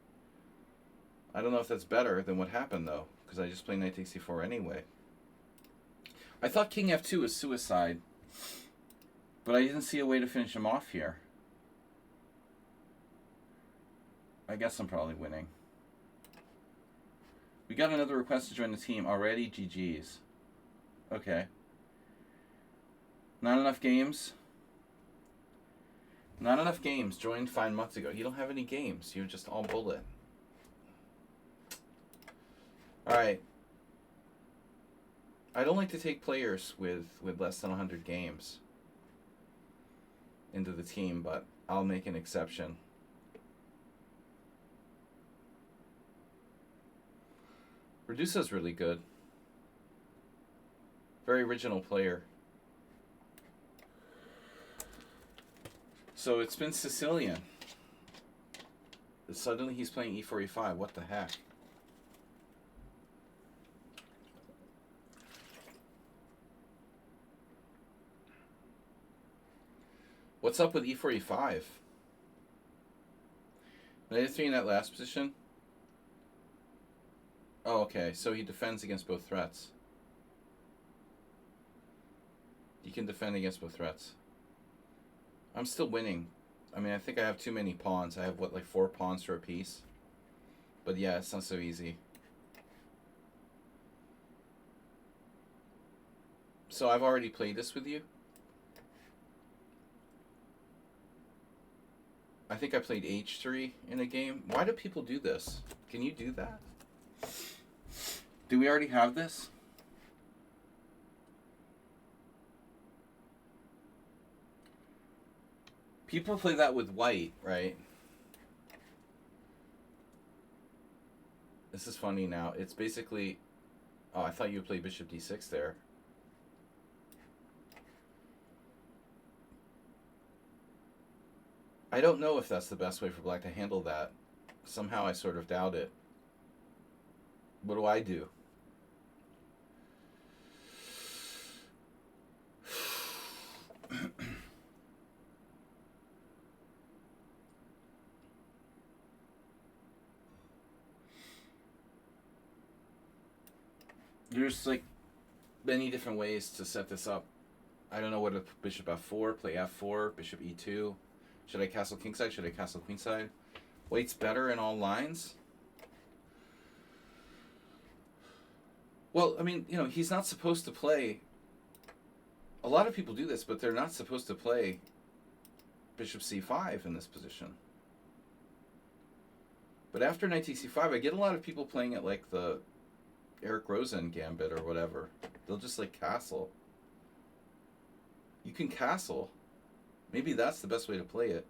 I don't know if that's better than what happened though, because I just played knight takes c4 anyway. I thought king f2 was suicide, but I didn't see a way to finish him off here. I guess I'm probably winning. We got another request to join the team already. GG's. Okay. Not enough games. Not enough games. Joined 5 months ago. You don't have any games. You're just all bullet. Alright. I don't like to take players with less than 100 games into the team, but I'll make an exception. Redusa's really good. Very original player. So it's been Sicilian. Suddenly he's playing e4, e5. What the heck? What's up with e4, e5? Knight a3 in that last position? Oh, okay. So he defends against both threats. You can defend against both threats. I'm still winning. I mean, I think I have too many pawns. I have, what, like 4 pawns for a piece? But yeah, it's not so easy. So I've already played this with you. I think I played H3 in a game. Why do people do this? Can you do that? Do we already have this? People play that with white, right? This is funny now. It's basically... Oh, I thought you would play bishop d6 there. I don't know if that's the best way for black to handle that. Somehow I sort of doubt it. What do I do? There's like many different ways to set this up. I don't know what a bishop f4, play f4, bishop e2. Should I castle kingside? Should I castle queenside? White's better in all lines. Well, I mean, you know, he's not supposed to play. A lot of people do this, but they're not supposed to play bishop c5 in this position. But after knight takes c5, I get a lot of people playing it like the Eric Rosen gambit or whatever. They'll just like castle. You can castle. Maybe that's the best way to play it.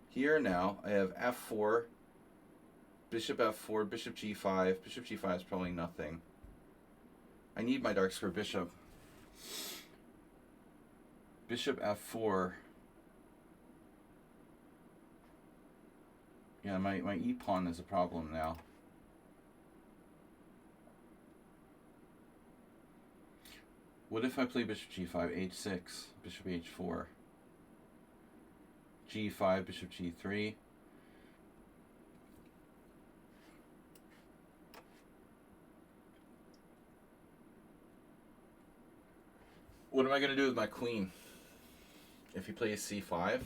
Here now, I have f4, bishop f4, bishop g5. Bishop g5 is probably nothing. I need my dark square bishop. Bishop f4. Yeah, my e-pawn is a problem now. What if I play bishop g5, h6, bishop h4, g5, bishop g3? What am I going to do with my queen? If he plays c5?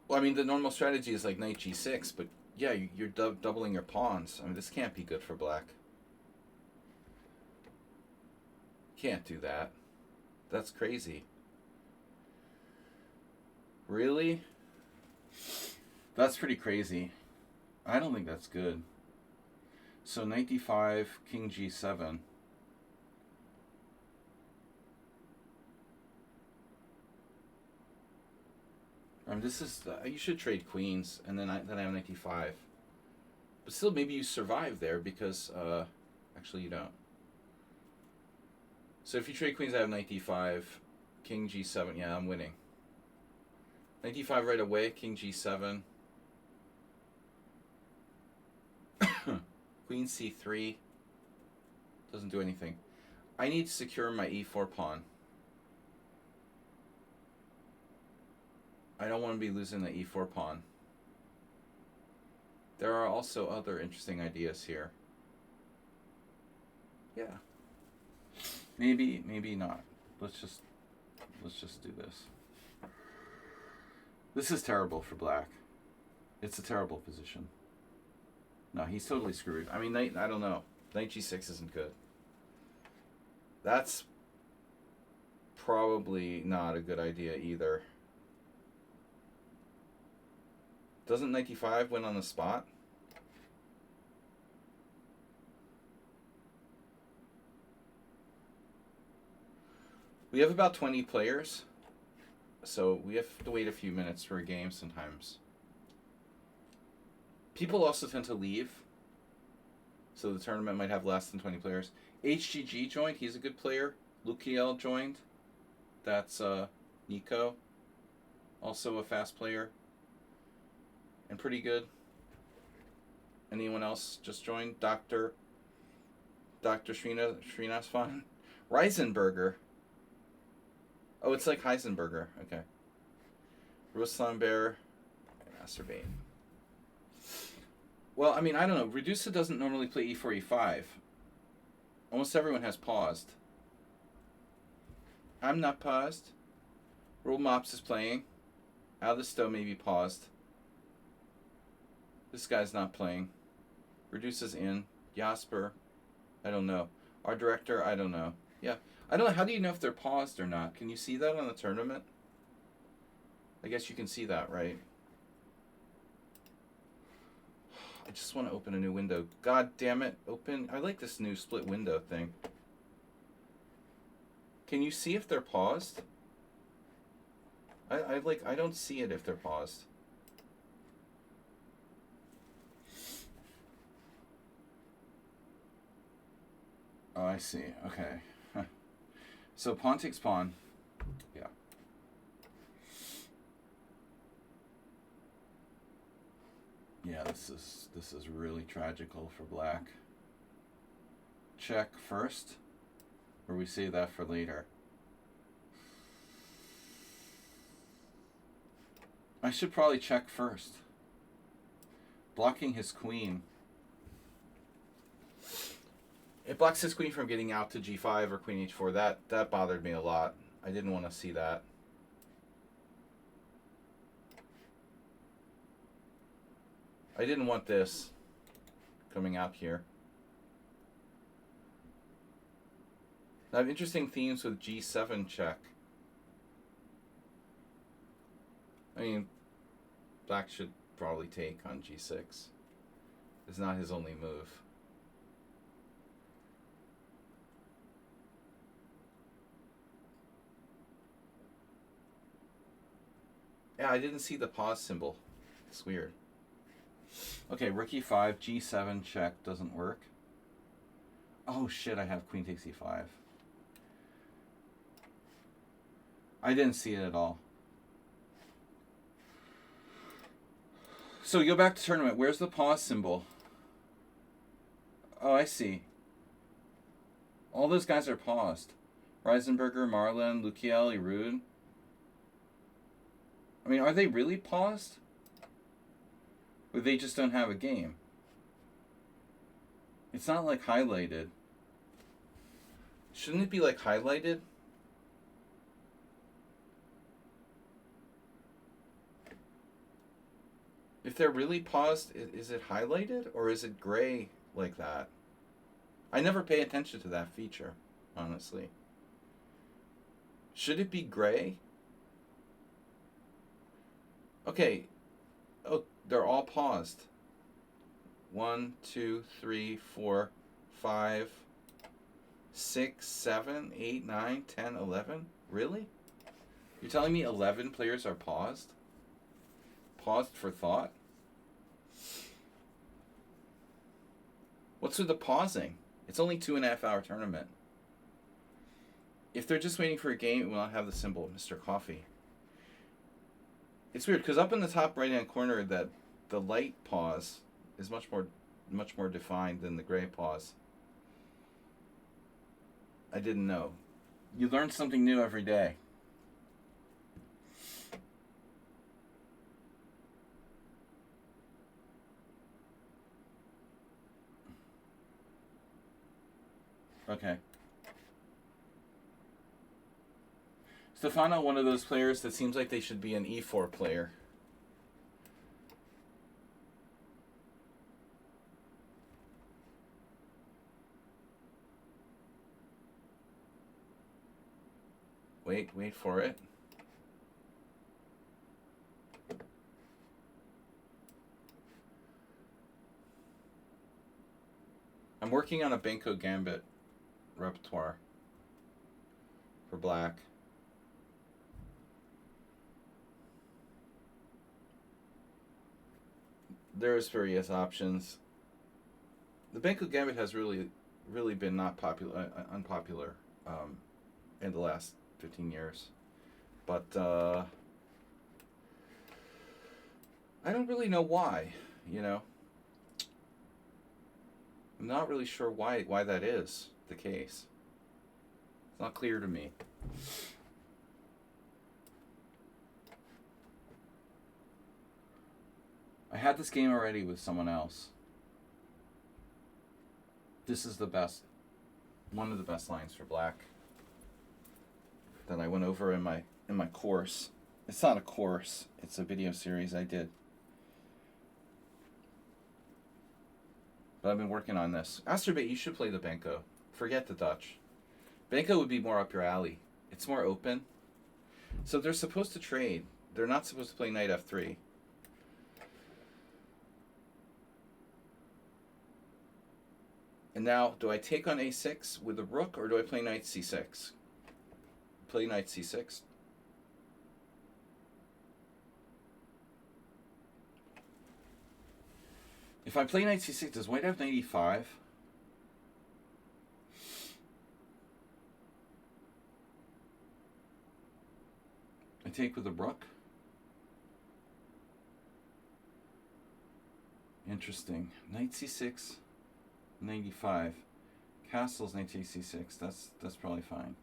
Well, I mean, the normal strategy is like knight g6, but yeah, you're doubling your pawns. I mean, this can't be good for black. Can't do that. That's crazy. Really? That's pretty crazy. I don't think that's good. So knight d5, king g7. This is you should trade queens, and then I have knight d5. But still, maybe you survive there because actually you don't. So if you trade queens, I have knight d5, king g7. Yeah, I'm winning. Knight d5 right away, king g7. Queen c3 doesn't do anything. I need to secure my e4 pawn. I don't want to be losing the e4 pawn. There are also other interesting ideas here. Yeah. Maybe not. Let's just do this. This is terrible for black. It's a terrible position. No, he's totally screwed. I mean, I don't know. Knight g6 isn't good. That's probably not a good idea either. Doesn't knight d5 win on the spot? We have about 20 players, so we have to wait a few minutes for a game sometimes. People also tend to leave, so the tournament might have less than 20 players. HGG joined, he's a good player. Lukiel joined, that's Nico, also a fast player. And pretty good. Anyone else just joined? Dr. Srinasvan? Reisenberger. Oh, it's like Heisenberger. Okay. Ruslan Bear and Azerbaijan. Well, I mean, I don't know. Redusa doesn't normally play e4, e5. Almost everyone has paused. I'm not paused. Rule Mops is playing. Alisto may be paused. This guy's not playing. Reduces in. Jasper, I don't know. Our director, I don't know. Yeah, I don't know. How do you know if they're paused or not? Can you see that on the tournament? I guess you can see that, right? I just want to open a new window. God damn it. Open. I like this new split window thing. Can you see if they're paused? I don't see it if they're paused. Oh, I see. Okay. So pawn takes pawn. Yeah. Yeah, this is really tragical for black. Check first, or we save that for later. I should probably check first. Blocking his queen. It blocks his queen from getting out to g5 or queen h4. That bothered me a lot. I didn't want to see that. I didn't want this coming out here. I have interesting themes with g7 check. I mean, black should probably take on g6. It's not his only move. Yeah, I didn't see the pause symbol. It's weird. Okay, rook e5, g7 check doesn't work. Oh shit, I have queen takes e5. I didn't see it at all. So we go back to tournament. Where's the pause symbol? Oh, I see. All those guys are paused. Reisenberger, Marlin, Lukiel, Irud. I mean, are they really paused? Or they just don't have a game? It's not like highlighted. Shouldn't it be like highlighted? If they're really paused, is it highlighted or is it gray like that? I never pay attention to that feature, honestly. Should it be gray? Okay. Oh, they're all paused. 1, 2, 3, 4, 5, 6, 7, 8, 9, 10, 11? Really? You're telling me 11 players are paused? Paused for thought? What's with the pausing? It's only 2.5 hour tournament. If they're just waiting for a game, it will not have the symbol Mr. Coffee. It's weird because up in the top right hand corner, that the light pause is much more defined than the gray pause. I didn't know. You learn something new every day. Okay. Stefano, one of those players that seems like they should be an e4 player. Wait for it. I'm working on a Benko Gambit repertoire for black. There's various options. The Benko Gambit has really been not popular, unpopular in the last 15 years. But I don't really know why, you know. I'm not really sure why that is the case. It's not clear to me. I had this game already with someone else. This is the best, one of the best lines for black that I went over in my course. It's not a course, it's a video series I did. But I've been working on this. Asterbait, you should play the Benko. Forget the Dutch. Benko would be more up your alley. It's more open. So they're supposed to trade. They're not supposed to play knight f3. And now, do I take on a6 with the rook, or do I play knight c6? Play knight c6. If I play knight c6, does white have knight e5? I take with the rook. Interesting. Knight c6, knight e5. Castles, knight takes c6. That's probably fine.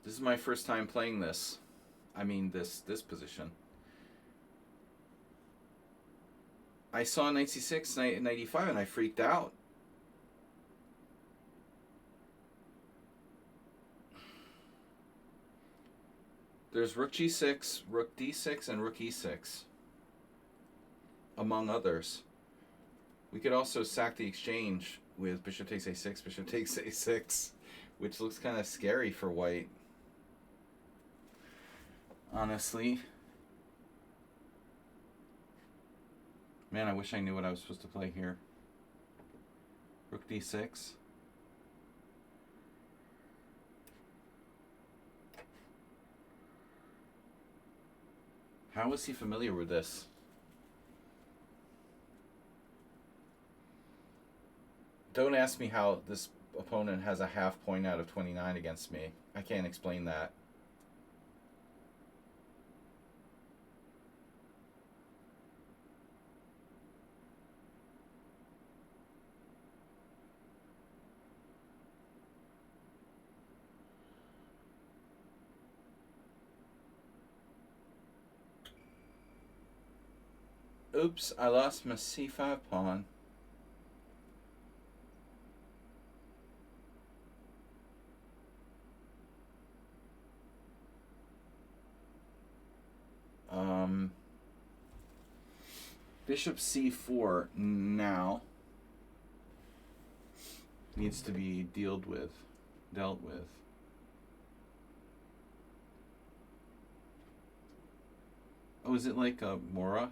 This is my first time playing this. I mean, this position. I saw knight c6, knight e5, and I freaked out. There's rook g6, rook d6, and rook e6, among others. We could also sack the exchange with bishop takes a6, bishop takes a6, which looks kind of scary for white. Honestly. Man, I wish I knew what I was supposed to play here. Rook d6. How is he familiar with this? Don't ask me how this opponent has a half point out of 29 against me. I can't explain that. Oops, I lost my c5 pawn. Bishop c4 now needs to be dealt with. Oh, is it like a Mora?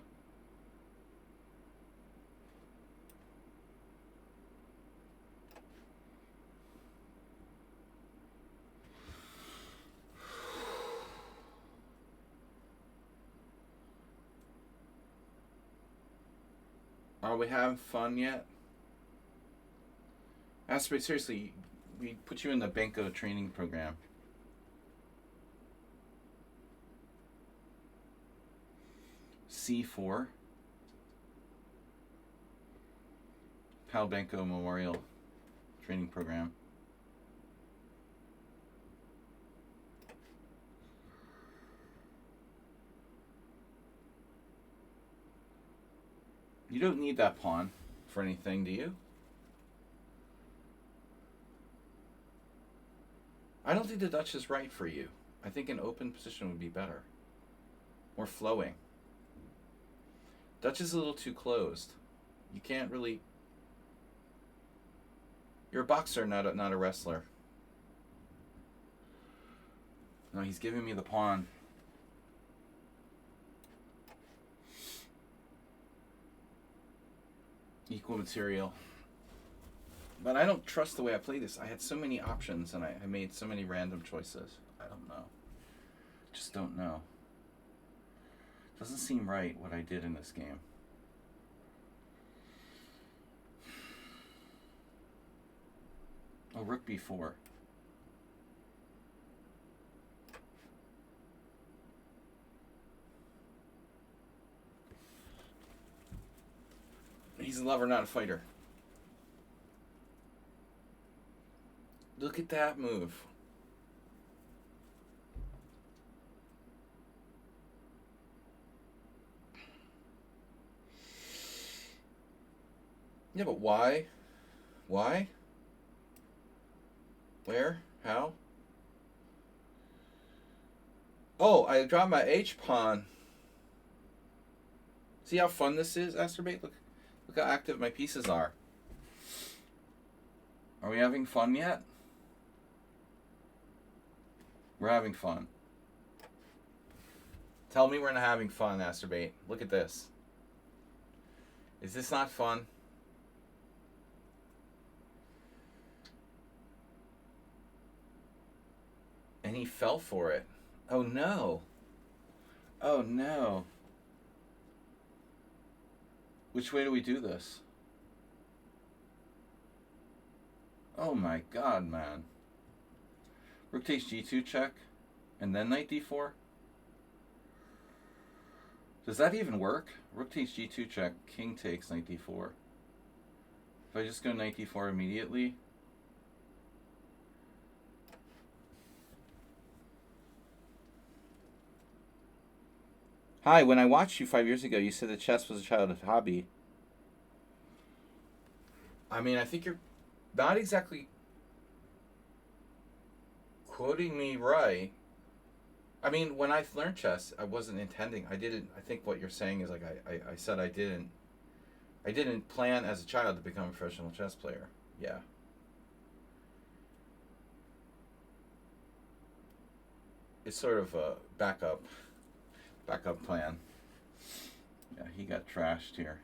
Are we having fun yet? Aspirate, seriously, we put you in the Benko training program. C4. Pal Benko Memorial Training Program. You don't need that pawn for anything, do you? I don't think the Dutch is right for you. I think an open position would be better. More flowing. Dutch is a little too closed. You can't really... You're a boxer, not a wrestler. No, he's giving me the pawn. Equal material. But I don't trust the way I play this. I had so many options and I made so many random choices. I don't know. Just don't know. Doesn't seem right what I did in this game. Oh, rook b4. He's a lover, not a fighter. Look at that move. Yeah, but why? Why? Where? How? Oh, I dropped my H pawn. See how fun this is, Asterbate? Look how active my pieces are. Are we having fun yet? We're having fun. Tell me we're not having fun, Asterbate. Look at this. Is this not fun? And he fell for it. Oh no. Oh no. Which way do we do this? Oh my god, man. Rook takes g2 check, and then knight d4? Does that even work? Rook takes g2 check, king takes knight d4. If I just go knight d4 immediately... Hi, when I watched you 5 years ago, you said that chess was a childhood hobby. I mean, I think you're not exactly quoting me right. I mean, when I learned chess, I wasn't intending. I think what you're saying is like I said I didn't plan as a child to become a professional chess player. Yeah. It's sort of a backup plan. Yeah, he got trashed here.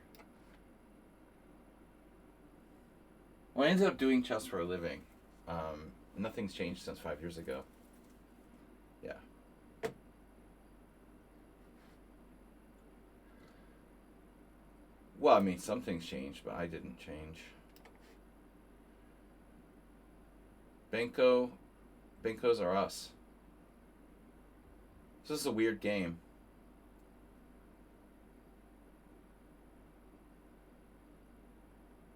Well, I ended up doing chess for a living. Nothing's changed since 5 years ago. Yeah. Well, I mean, some things changed, but I didn't change. Benkos are us. This is a weird game.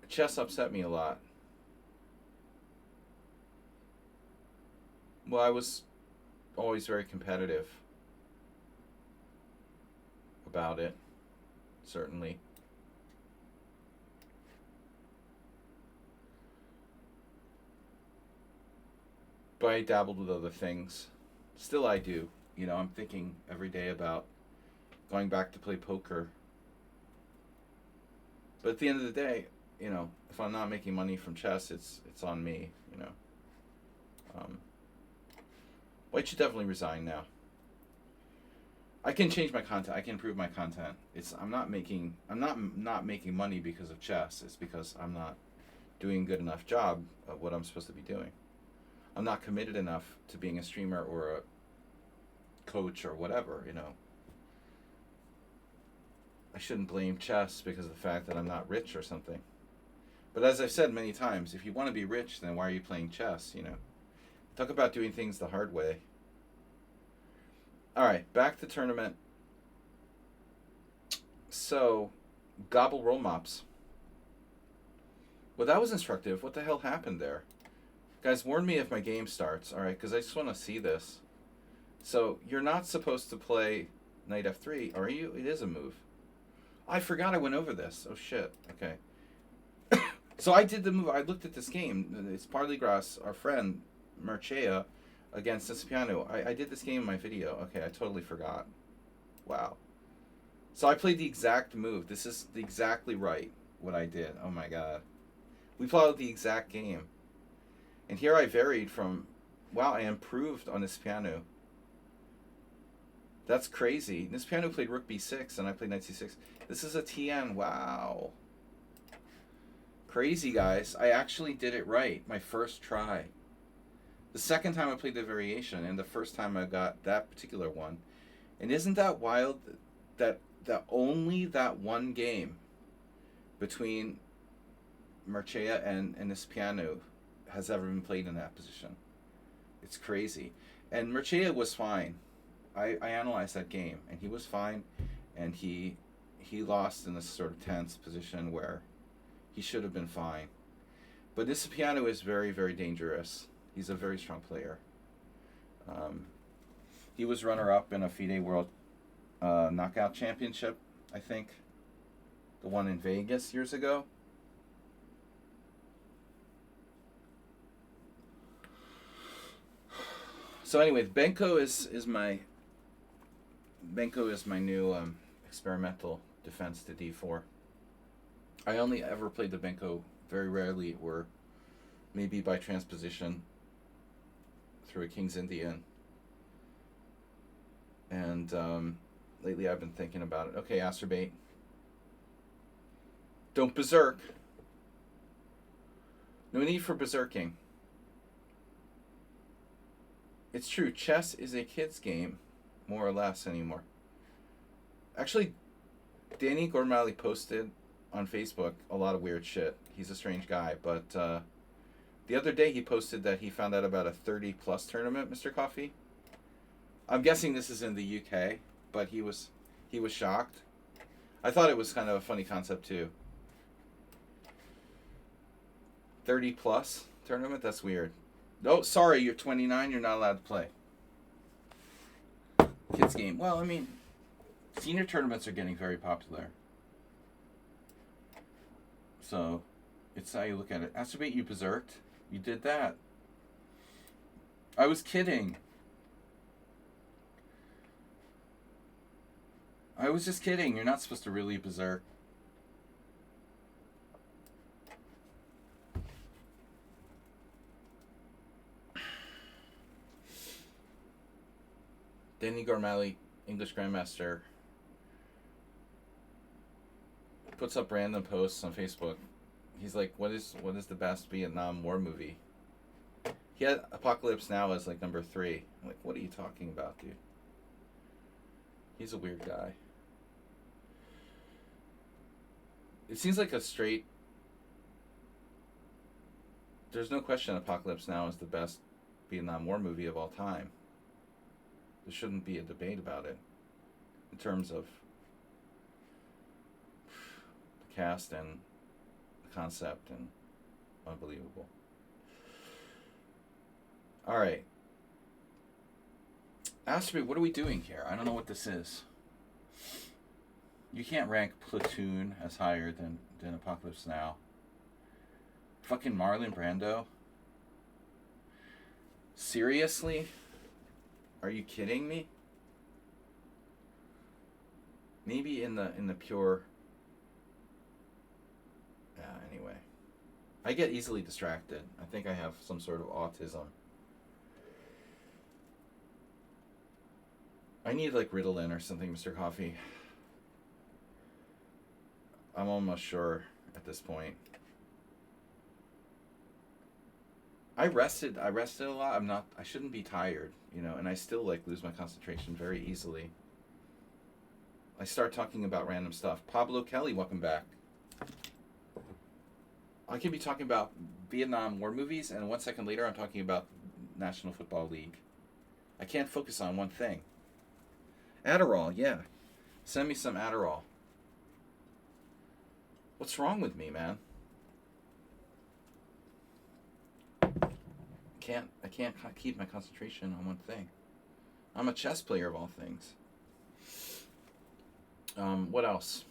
Chess upset me a lot. Well, I was always very competitive about it, certainly. But I dabbled with other things. Still I do. You know, I'm thinking every day about going back to play poker. But at the end of the day, you know, if I'm not making money from chess, it's on me, you know. Well, I should definitely resign now. I can change my content. I can improve my content. I'm not making money because of chess. It's because I'm not doing a good enough job of what I'm supposed to be doing. I'm not committed enough to being a streamer or a coach or whatever, you know. I shouldn't blame chess because of the fact that I'm not rich or something. But as I've said many times, if you want to be rich, then why are you playing chess, you know? Talk about doing things the hard way. All right, back to tournament. So, gobble roll mops. Well, that was instructive. What the hell happened there? Guys, warn me if my game starts, all right? Because I just want to see this. So, you're not supposed to play knight f3, are you? It is a move. I forgot I went over this. Oh, shit. Okay. So I did the move. I looked at this game. It's Parligras, our friend, Merchea, against Cipriano. I did this game in my video. Okay, I totally forgot. Wow. So I played the exact move. This is exactly right, what I did. Oh, my God. We followed the exact game. And here I varied from, wow, I improved on Cipriano. That's crazy. Cipriano played rook b6, and I played knight c6. This is a TN. Wow. Crazy, guys. I actually did it right. My first try. The second time I played the variation, and the first time I got that particular one. And isn't that wild that only that one game between Merchea and Cipriano has ever been played in that position? It's crazy. And Merchea was fine. I analyzed that game, and he was fine, and he lost in this sort of tense position where he should have been fine. But this piano is very, very dangerous. He's a very strong player. He was runner-up in a FIDE World Knockout Championship, I think. The one in Vegas years ago. So anyway, Benko is my new experimental defense to d4. I only ever played the Benko very rarely, or maybe by transposition through a King's Indian. And lately I've been thinking about it. Okay, acerbate. Don't berserk. No need for berserking. It's true, chess is a kid's game, more or less, anymore. Actually, Danny Gormley posted on Facebook a lot of weird shit. He's a strange guy, but the other day he posted that he found out about a 30-plus tournament, Mr. Coffee. I'm guessing this is in the UK, but he was shocked. I thought it was kind of a funny concept too. 30-plus tournament? That's weird. Oh, sorry, you're 29, you're not allowed to play. Kids game. Well, I mean, senior tournaments are getting very popular. So, it's how you look at it. Acerbate, you berserked. You did that. I was kidding. I was just kidding. You're not supposed to really berserk. Danny Gormley, English Grandmaster, puts up random posts on Facebook. He's like, what is the best Vietnam War movie? He had Apocalypse Now as like number 3. I'm like, what are you talking about, dude? He's a weird guy. It seems like a straight... There's no question Apocalypse Now is the best Vietnam War movie of all time. There shouldn't be a debate about it in terms of the cast and the concept, and unbelievable. All right. Ask me, what are we doing here? I don't know what this is. You can't rank Platoon as higher than Apocalypse Now. Fucking Marlon Brando? Seriously? Are you kidding me? Maybe in the pure... Yeah, anyway. I get easily distracted. I think I have some sort of autism. I need like Ritalin or something, Mr. Coffee. I'm almost sure at this point. I rested a lot. I shouldn't be tired, and I still like lose my concentration very easily. I start talking about random stuff. Pablo Kelly, welcome back. I could be talking about Vietnam War movies, and 1 second later I'm talking about National Football League. I can't focus on one thing. Adderall, yeah. Send me some Adderall. What's wrong with me, man? I can't keep my concentration on one thing. I'm a chess player of all things. What else?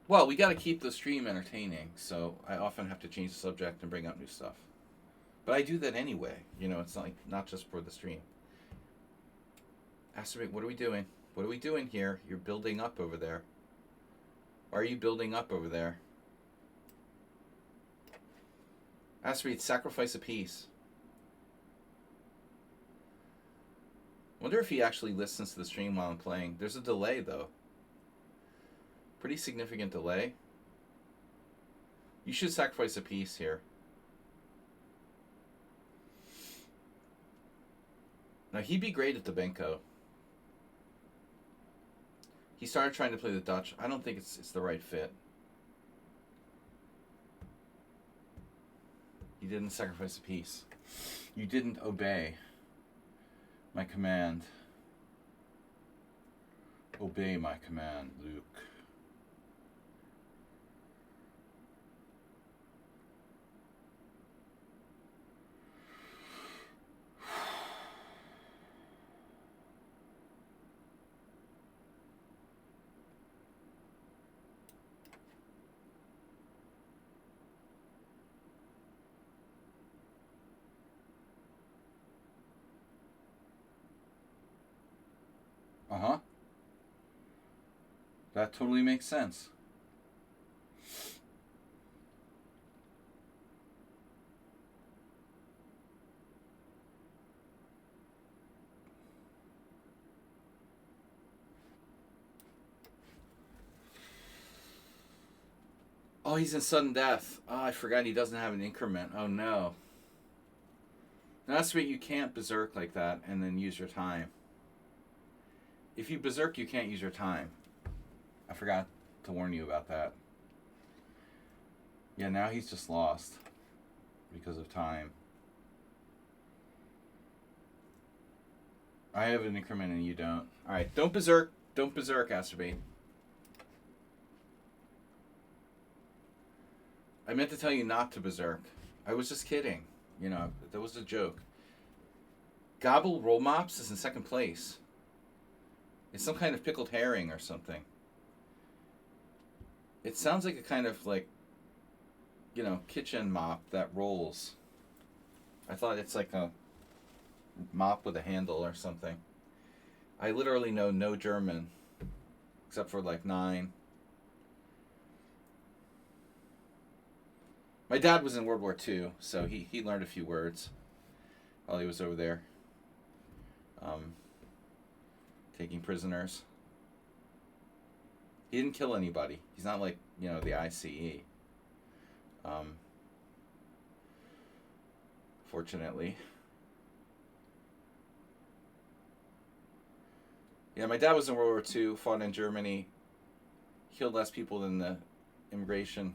Well, we got to keep the stream entertaining, so I often have to change the subject and bring up new stuff. But I do that anyway. It's not just for the stream. Acerbate, what are we doing? What are we doing here? You're building up over there. Why are you building up over there? Acerbate, sacrifice a piece. Wonder if he actually listens to the stream while I'm playing. There's a delay, though. Pretty significant delay. You should sacrifice a piece here. Now, he'd be great at the Benko. He started trying to play the Dutch. I don't think it's the right fit. You didn't sacrifice a piece. You didn't obey my command. Obey my command, Luke. Uh-huh. That totally makes sense. Oh, he's in sudden death. Oh, I forgot he doesn't have an increment. Oh, no. That's right, you can't berserk like that and then use your time. If you berserk, you can't use your time. I forgot to warn you about that. Yeah, now he's just lost because of time. I have an increment and you don't. Alright, don't berserk. Don't berserk, Asterbait. I meant to tell you not to berserk. I was just kidding. You know, that was a joke. Gobble Roll Mops is in second place. It's some kind of pickled herring or something. It sounds like a kind of like, you know, kitchen mop that rolls. I thought it's like a mop with a handle or something. I literally know no German, except for like 9. My dad was in World War II, so he learned a few words while he was over there, taking prisoners. He didn't kill anybody. He's not like, you know, the ICE. Fortunately. Yeah, my dad was in World War II, fought in Germany, killed less people than the immigration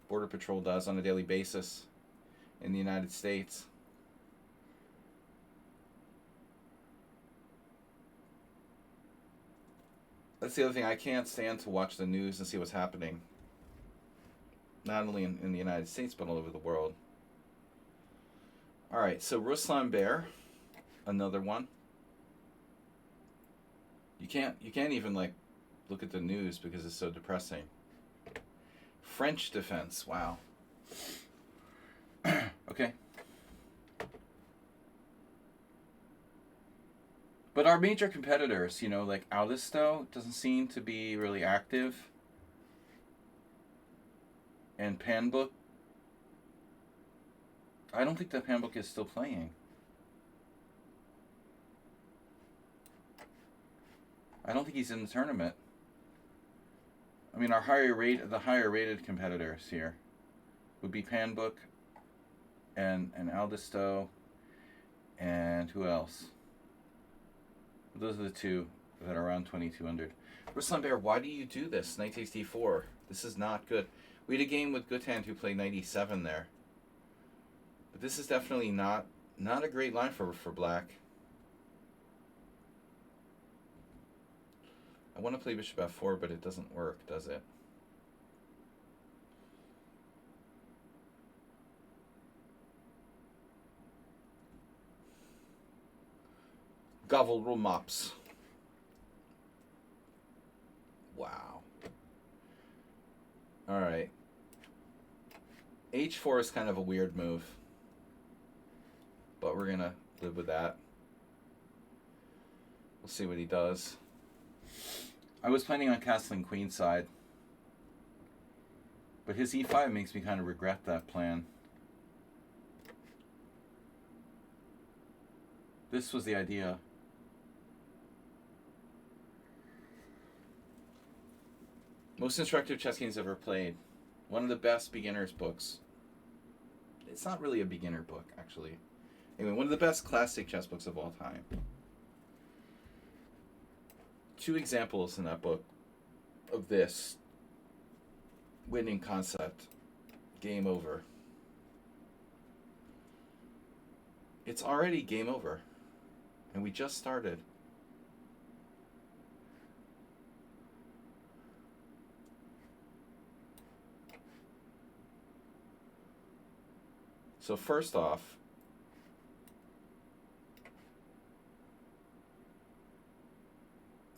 border patrol does on a daily basis in the United States. That's the other thing. I can't stand to watch the news and see what's happening, not only in the United States, but all over the world. All right, so Ruslan Bear, another one. You can't even like look at the news because it's so depressing. French defense, wow. Okay. But our major competitors, you know, like Aldisto doesn't seem to be really active. And Panbook, I don't think the Panbook is still playing. I don't think he's in the tournament. I mean, the higher rated competitors here would be Panbook and Aldisto, and who else? Those are the two that are around 2200. Ruslan Bear, why do you do this? Knight takes d4. This is not good. We had a game with Guthand who played 97 there. But this is definitely not a great line for black. I want to play bishop f4, but it doesn't work, does it? Gobble roll mops. Wow. All right. H4 is kind of a weird move, but we're gonna live with that. We'll see what he does. I was planning on castling queenside, but his e5 makes me kind of regret that plan. This was the idea. Most instructive chess games ever played. One of the best beginner's books. It's not really a beginner book, actually. Anyway, one of the best classic chess books of all time. 2 examples in that book of this winning concept. Game over. It's already game over. And we just started. So first off,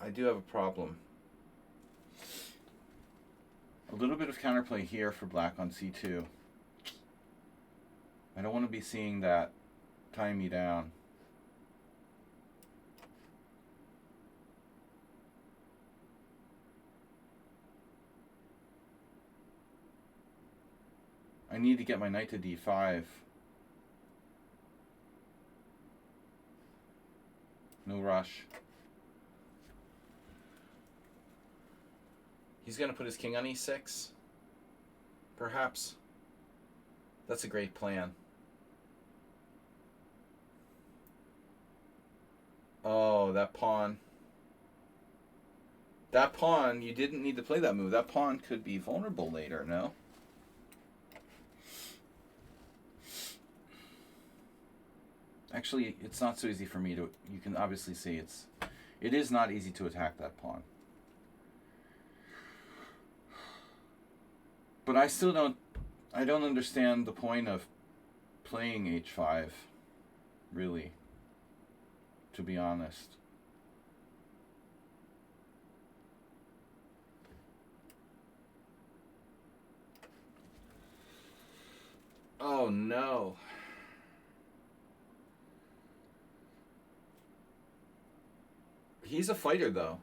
I do have a problem. A little bit of counterplay here for black on c2. I don't want to be seeing that tie me down. I need to get my knight to d5. No rush. He's going to put his king on e6. Perhaps. That's a great plan. Oh, that pawn. That pawn, you didn't need to play that move. That pawn could be vulnerable later, no? Actually, it's not so easy for me to... You can obviously see it is not easy to attack that pawn. But I still don't... I don't understand the point of playing h5, really, to be honest. Oh, no. He's a fighter, though.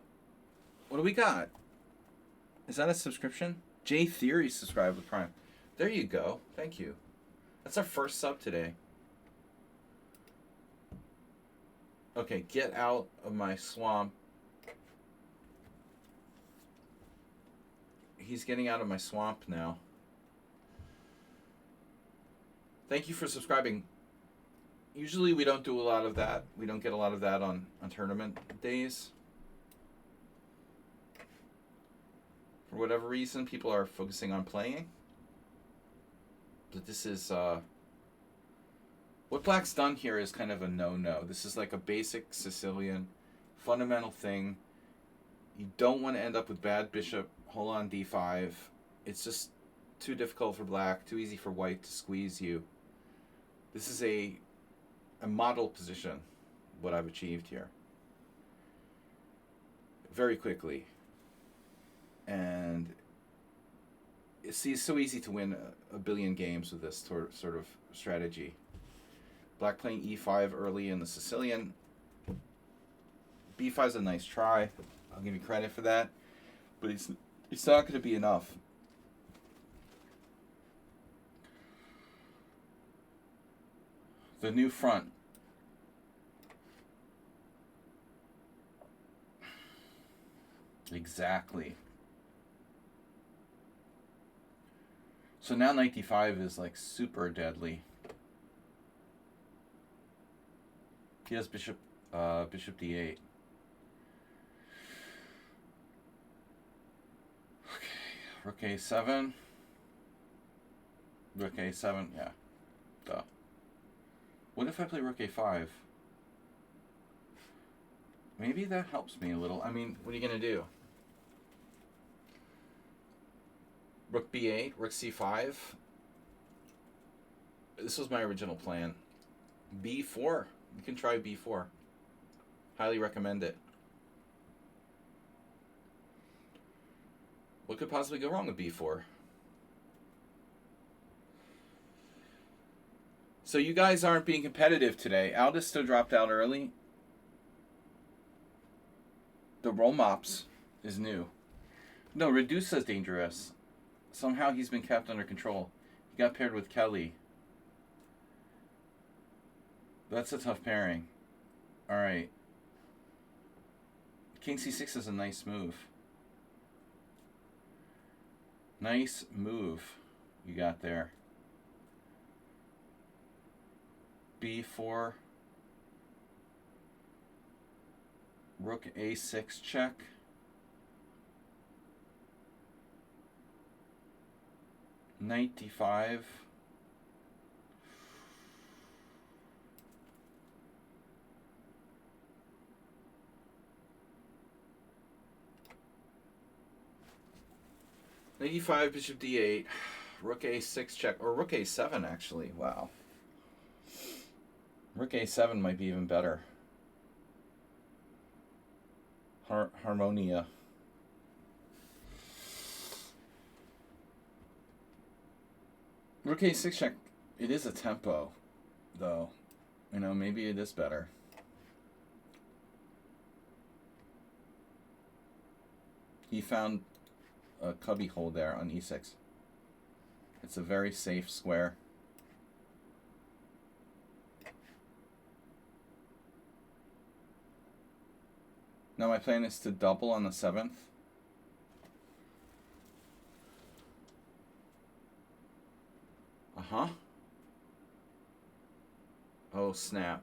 What do we got? Is that a subscription? J Theory subscribed with Prime. There you go. Thank you. That's our first sub today. Okay, get out of my swamp. He's getting out of my swamp now. Thank you for subscribing. Usually we don't do a lot of that. We don't get a lot of that on tournament days. For whatever reason, people are focusing on playing. But this is... what Black's done here is kind of a no-no. This is like a basic Sicilian fundamental thing. You don't want to end up with bad bishop, hold on d5. It's just too difficult for Black, too easy for White to squeeze you. This is a model position, what I've achieved here. Very quickly. And it's so easy to win a billion games with this sort of strategy. Black playing e5 early in the Sicilian. b5 is a nice try. I'll give you credit for that. But it's not going to be enough. The new front. Exactly. So now knight d5 is like super deadly. He has bishop d8. Okay, rook a7. Rook a7, yeah. Duh. What if I play rook a5? Maybe that helps me a little. I mean, what are you going to do? Rook b8, rook c5. This was my original plan. b4. You can try b4. Highly recommend it. What could possibly go wrong with b4? So you guys aren't being competitive today. Aldous still dropped out early. The roll mops is new. No, Reduce is dangerous. Somehow he's been kept under control. He got paired with Kelly. That's a tough pairing. Alright. King c6 is a nice move. Nice move you got there. b4. Rook a6 check. Knight d5. Knight e5, bishop d8, rook a6 check, or rook a7 actually, wow. Rook a7 might be even better. Harmonia. Rook a6 check, it is a tempo, though. You know, maybe it is better. He found a cubby hole there on e6. It's a very safe square. Now my plan is to double on the 7th. Uh-huh. Oh, snap.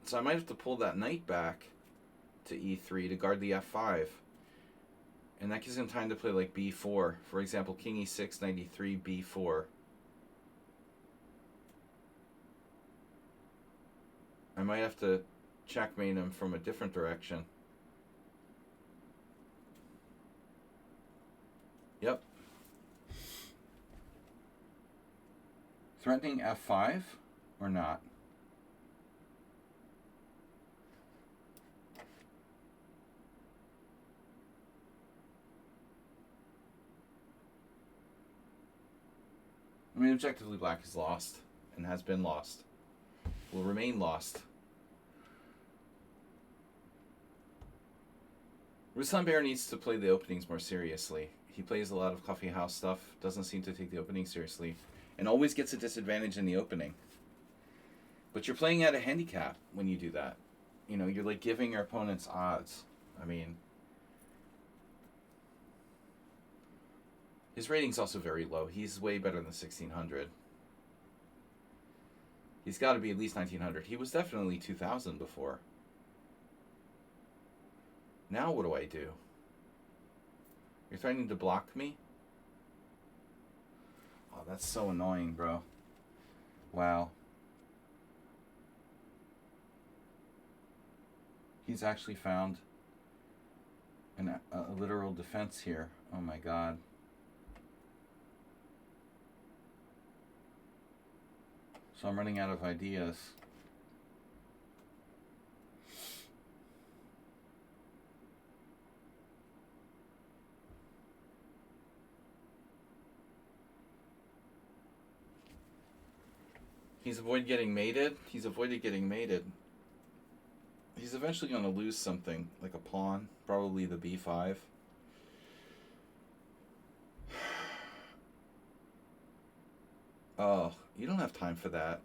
So I might have to pull that knight back to e3 to guard the f5. And that gives him time to play like b4. For example, king e6, knight e3, b4. I might have to checkmate him from a different direction. Yep. Threatening f5 or not? I mean, objectively, black is lost and has been lost. Will remain lost. Ruslan Bear needs to play the openings more seriously. He plays a lot of coffee house stuff, doesn't seem to take the opening seriously, and always gets a disadvantage in the opening. But you're playing at a handicap when you do that. You know, you're like giving your opponents odds. I mean, his rating's also very low. He's way better than 1600. He's got to be at least 1900. He was definitely 2000 before. Now what do I do? You're threatening to block me? Oh, that's so annoying, bro. Wow. He's actually found a literal defense here. Oh my god. So I'm running out of ideas. He's avoided getting mated. He's avoided getting mated. He's eventually going to lose something, like a pawn, probably the b5. Oh, you don't have time for that.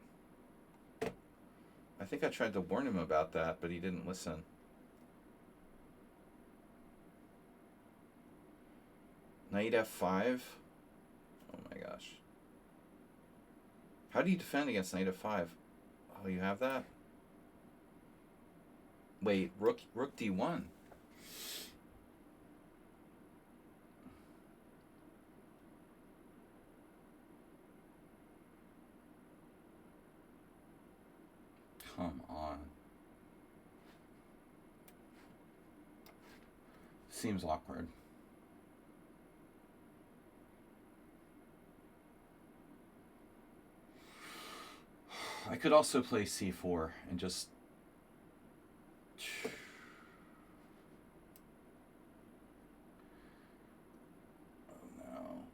I think I tried to warn him about that, but he didn't listen. Knight f5. Oh my gosh. How do you defend against knight f5? Oh, you have that? Wait, rook d1. Come on. Seems awkward. I could also play c4 and just... Oh no.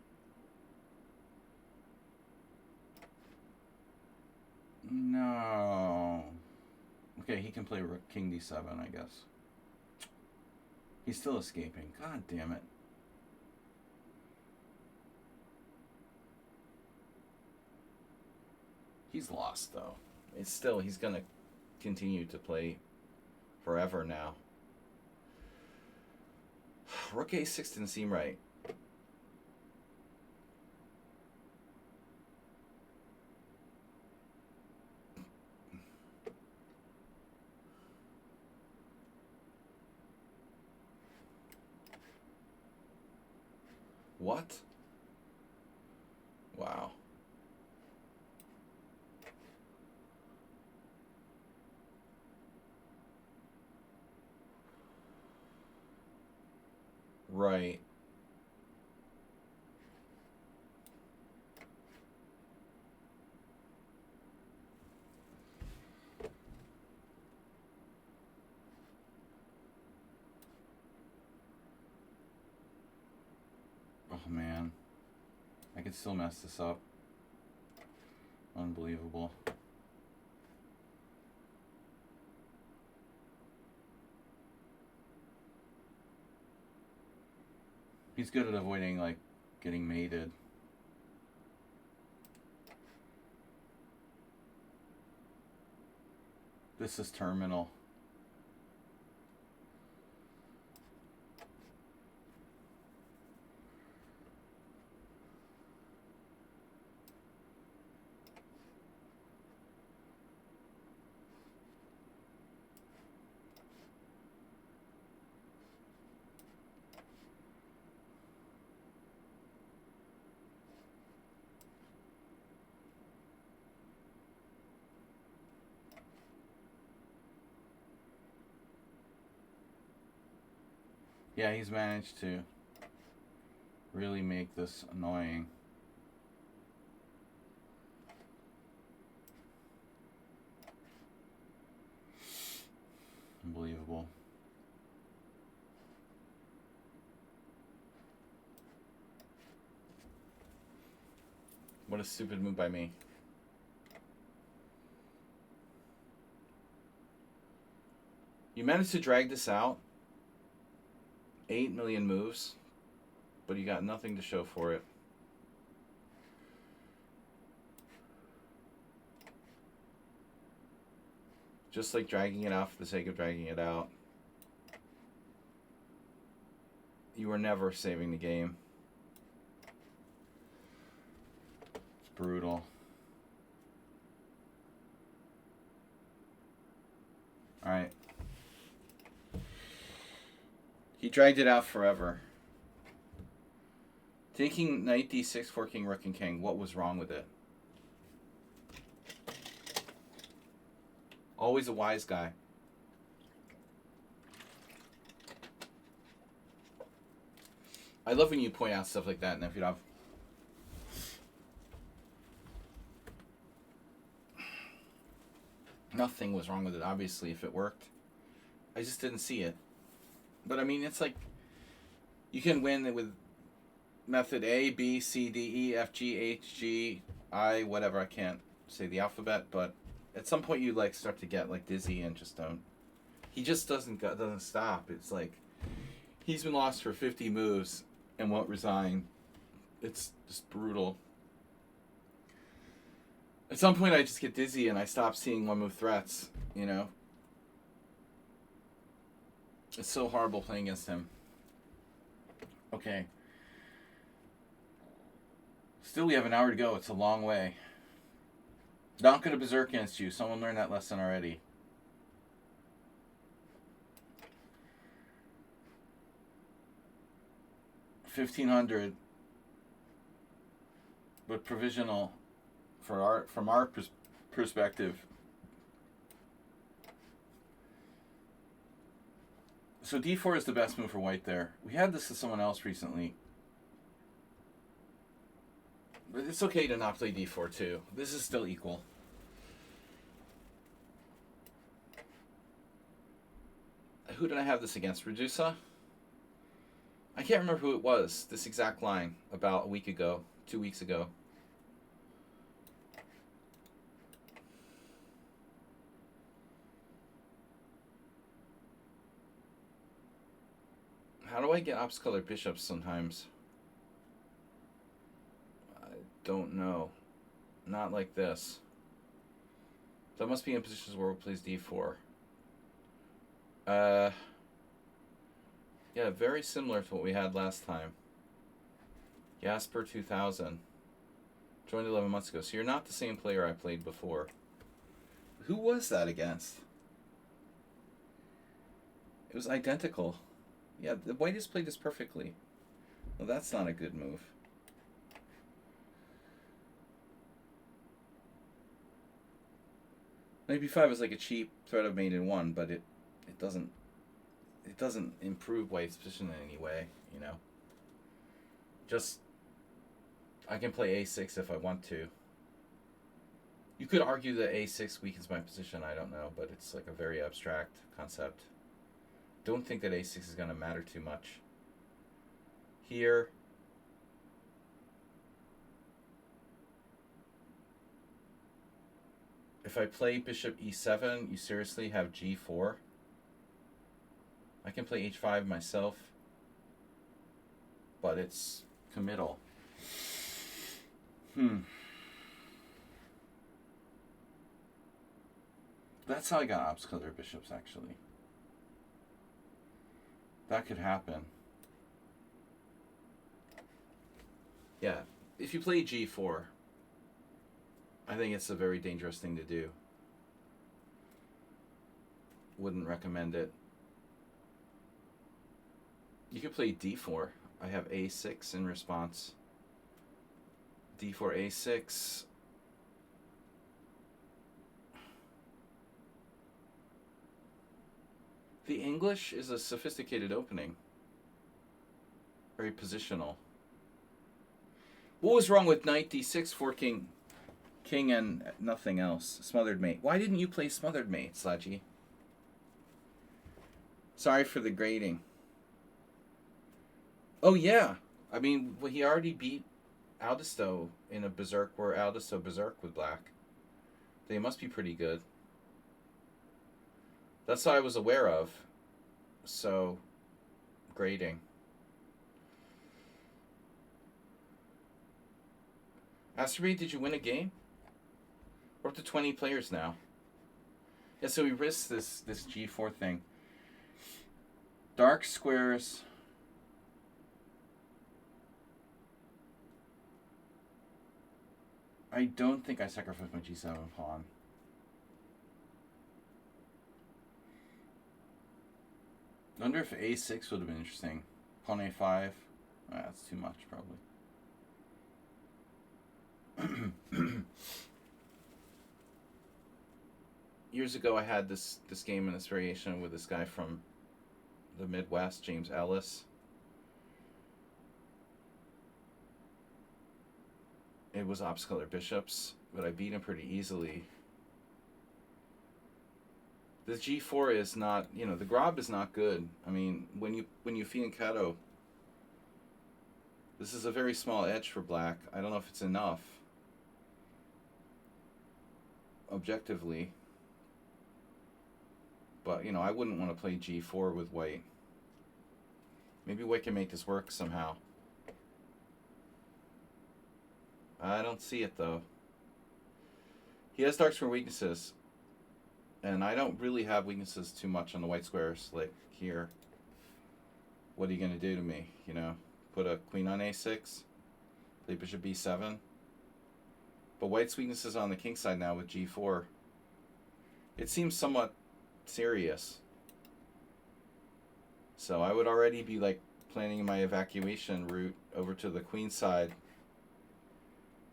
No. Okay, he can play rook king d7, I guess. He's still escaping. God damn it. He's lost, though. It's still, he's going to continue to play forever now. Rook a6 didn't seem right. What? Wow. Right. Oh man. I could still mess this up. Unbelievable. He's good at avoiding, like, getting mated. This is terminal. Yeah, he's managed to really make this annoying. Unbelievable. What a stupid move by me. You managed to drag this out. 8 million moves, but you got nothing to show for it. Just like dragging it out for the sake of dragging it out. You were never saving the game. It's brutal. Alright. He dragged it out forever. Taking knight d6 for king, rook, and king. What was wrong with it? Always a wise guy. I love when you point out stuff like that, Nefidov. Nothing was wrong with it, obviously, if it worked. I just didn't see it. But I mean, it's like you can win with method A, B, C, D, E, F, G, H, G, I, whatever. I can't say the alphabet, but at some point you like start to get like dizzy and just don't. He just doesn't stop. It's like he's been lost for 50 moves and won't resign. It's just brutal. At some point I just get dizzy and I stop seeing one move threats, you know. It's so horrible playing against him. Okay. Still, we have an hour to go. It's a long way. Not going to berserk against you. Someone learned that lesson already. $1,500, but provisional from our perspective. So d4 is the best move for white there. We had this with someone else recently. But it's okay to not play d4 too. This is still equal. Who did I have this against? Redusa? I can't remember who it was. This exact line about a week ago, 2 weeks ago. How do I get ops-colored bishops sometimes? I don't know. Not like this. That must be in positions where we'll plays d4. Yeah, very similar to what we had last time. Jasper 2000. Joined 11 months ago. So you're not the same player I played before. Who was that against? It was identical. Yeah, the white has played this perfectly. Well, that's not a good move. Knight b5 is like a cheap threat of mate in one, but it doesn't improve white's position in any way, you know. Just I can play a6 if I want to. You could argue that a6 weakens my position, I don't know, but it's like a very abstract concept. Don't think that a6 is going to matter too much. Here, if I play bishop e7, you seriously have g4. I can play h5 myself, but it's committal. That's how I got obscure bishops, actually. That could happen. Yeah. If you play g4, I think it's a very dangerous thing to do. Wouldn't recommend it. You could play d4. I have a6 in response. d4, a6. The English is a sophisticated opening. Very positional. What was wrong with knight d6 forking king and nothing else? Smothered mate. Why didn't you play smothered mate, Sludgy? Sorry for the grading. Oh, yeah. I mean, well, he already beat Aldisto in a berserk where Aldisto berserk with black. They must be pretty good. That's what I was aware of. So, grading. Asteroid, did you win a game? We're up to 20 players now. Yeah, so we risked this G4 thing. Dark squares. I don't think I sacrificed my G7 pawn. I wonder if a6 would have been interesting. Pawn a5. That's too much, probably. Years ago, I had this game in this variation with this guy from the Midwest, James Ellis. It was obscure bishops, but I beat him pretty easily. The g4 is not, the Grob is not good. I mean, when you fianchetto, this is a very small edge for black. I don't know if it's enough, objectively. But, I wouldn't want to play g4 with white. Maybe white can make this work somehow. I don't see it, though. He has dark square weaknesses. And I don't really have weaknesses too much on the white squares, like here. What are you going to do to me, Put a queen on a6, play bishop b7. But white's weaknesses on the king side now with g4. It seems somewhat serious. So I would already be, planning my evacuation route over to the queen side.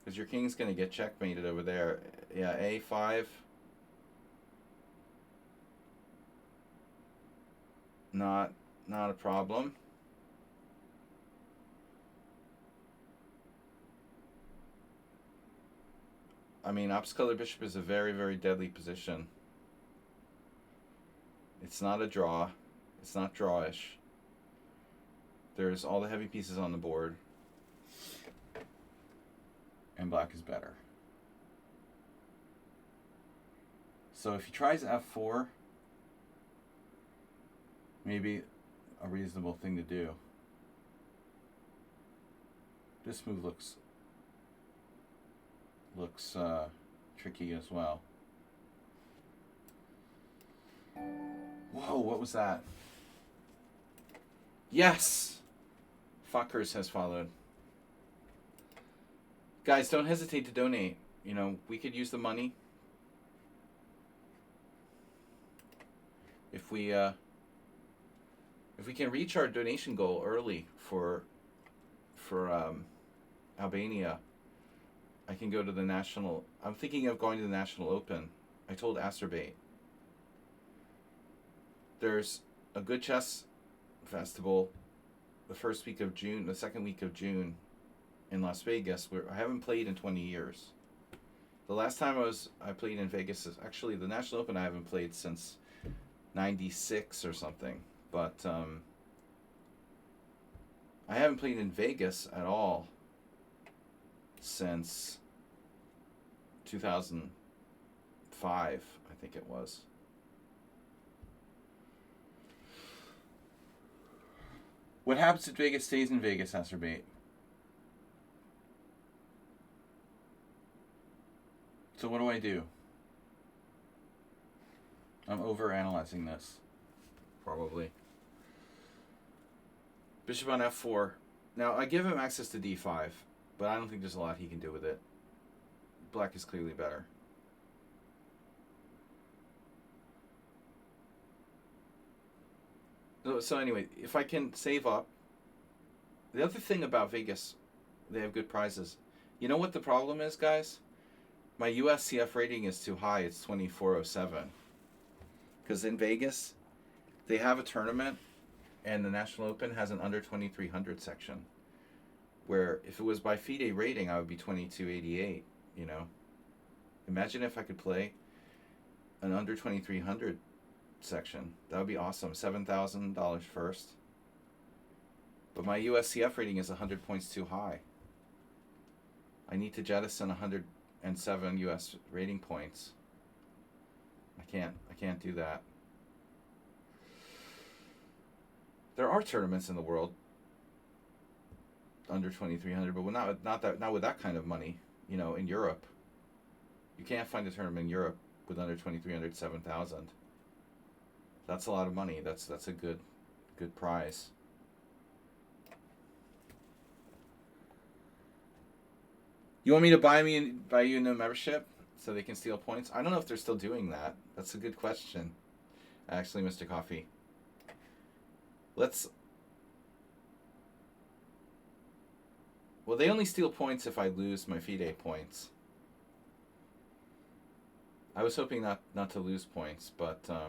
Because your king's going to get checkmated over there. Yeah, a5. Not a problem. I mean, obscure bishop is a very, very deadly position. It's not a draw. It's not drawish. There's all the heavy pieces on the board. And black is better. So if he tries f4, maybe a reasonable thing to do. This move looks tricky as well. Whoa, what was that? Yes! Fuckers has followed. Guys, don't hesitate to donate. We could use the money. If we can reach our donation goal early for Albania, I can go to the national. I'm thinking of going to the National Open. I told Acerbate. There's a good chess festival the first week of June, the second week of June in Las Vegas, where I haven't played in 20 years. The last time I played in Vegas is actually the National Open. I haven't played since 96 or something. But I haven't played in Vegas at all since 2005, I think it was. What happens in Vegas stays in Vegas, Acerbate. So what do I do? I'm over analyzing this. Probably. Bishop on f4. Now, I give him access to d5, but I don't think there's a lot he can do with it. Black is clearly better. So anyway, if I can save up. The other thing about Vegas, they have good prizes. You know what the problem is, guys? My USCF rating is too high. It's 2407. Because in Vegas, they have a tournament, and the National Open has an under 2300 section. Where if it was by FIDE rating, I would be 2288, you know? Imagine if I could play an under 2300 section. That would be awesome. $7,000 first. But my USCF rating is 100 points too high. I need to jettison 107 US rating points. I can't do that. There are tournaments in the world under 2300, but not with that kind of money, you know, in Europe. You can't find a tournament in Europe with under 2300 7,000. That's a lot of money. That's a good prize. You want me to buy you a new membership so they can steal points? I don't know if they're still doing that. That's a good question. Actually, Mr. Coffee. Well, they only steal points if I lose my FIDE points. I was hoping not to lose points, but I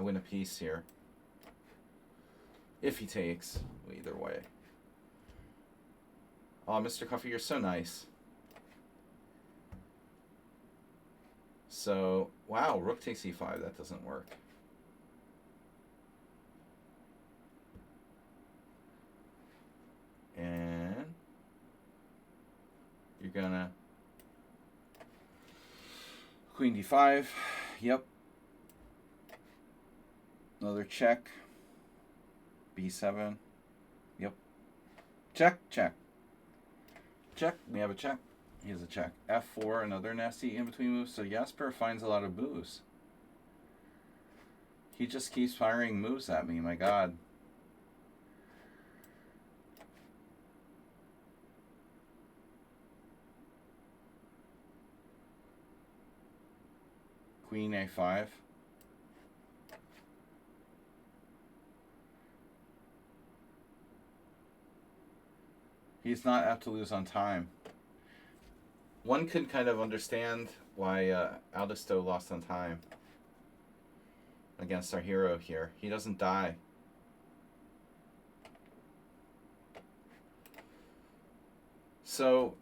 win a piece here. If he takes, either way. Oh, Mr. Coffee, you're so nice. So, wow, rook takes e5. That doesn't work. And you're gonna queen d5. Yep. Another check. b7. Yep. Check, check. Check. We have a check. He has a check. f4, another nasty in-between move. So Jasper finds a lot of moves. He just keeps firing moves at me. My God. Queen a5. He's not apt to lose on time. One could kind of understand why Aldisto lost on time against our hero here. He doesn't die. So,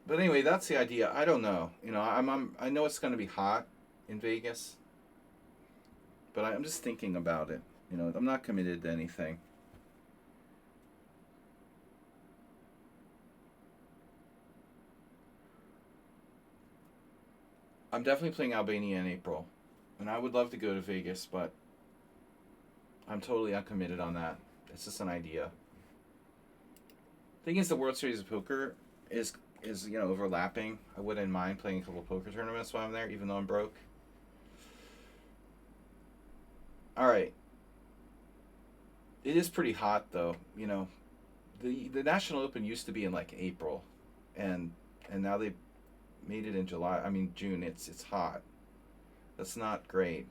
but anyway, that's the idea. I don't know. You know, I know it's going to be hot in Vegas, but I'm just thinking about it. You know, I'm not committed to anything. I'm definitely playing Albania in April, and I would love to go to Vegas, but I'm totally uncommitted on that. It's just an idea. Thing is, the World Series of Poker is you know, overlapping. I wouldn't mind playing a couple poker tournaments while I'm there, even though I'm broke. All right. It is pretty hot, though. You know, the National Open used to be in like April, and now they made it in July. I mean June. It's hot. That's not great.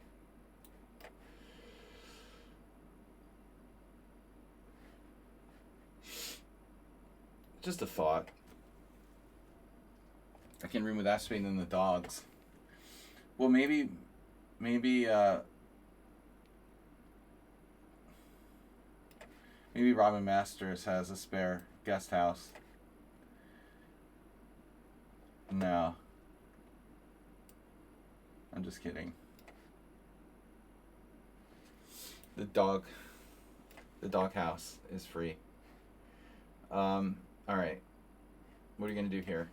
Just a thought. I can room with Aspane and the dogs. Well, maybe Robin Masters has a spare guest house. No. I'm just kidding. The dog house is free. All right. What are you going to do here?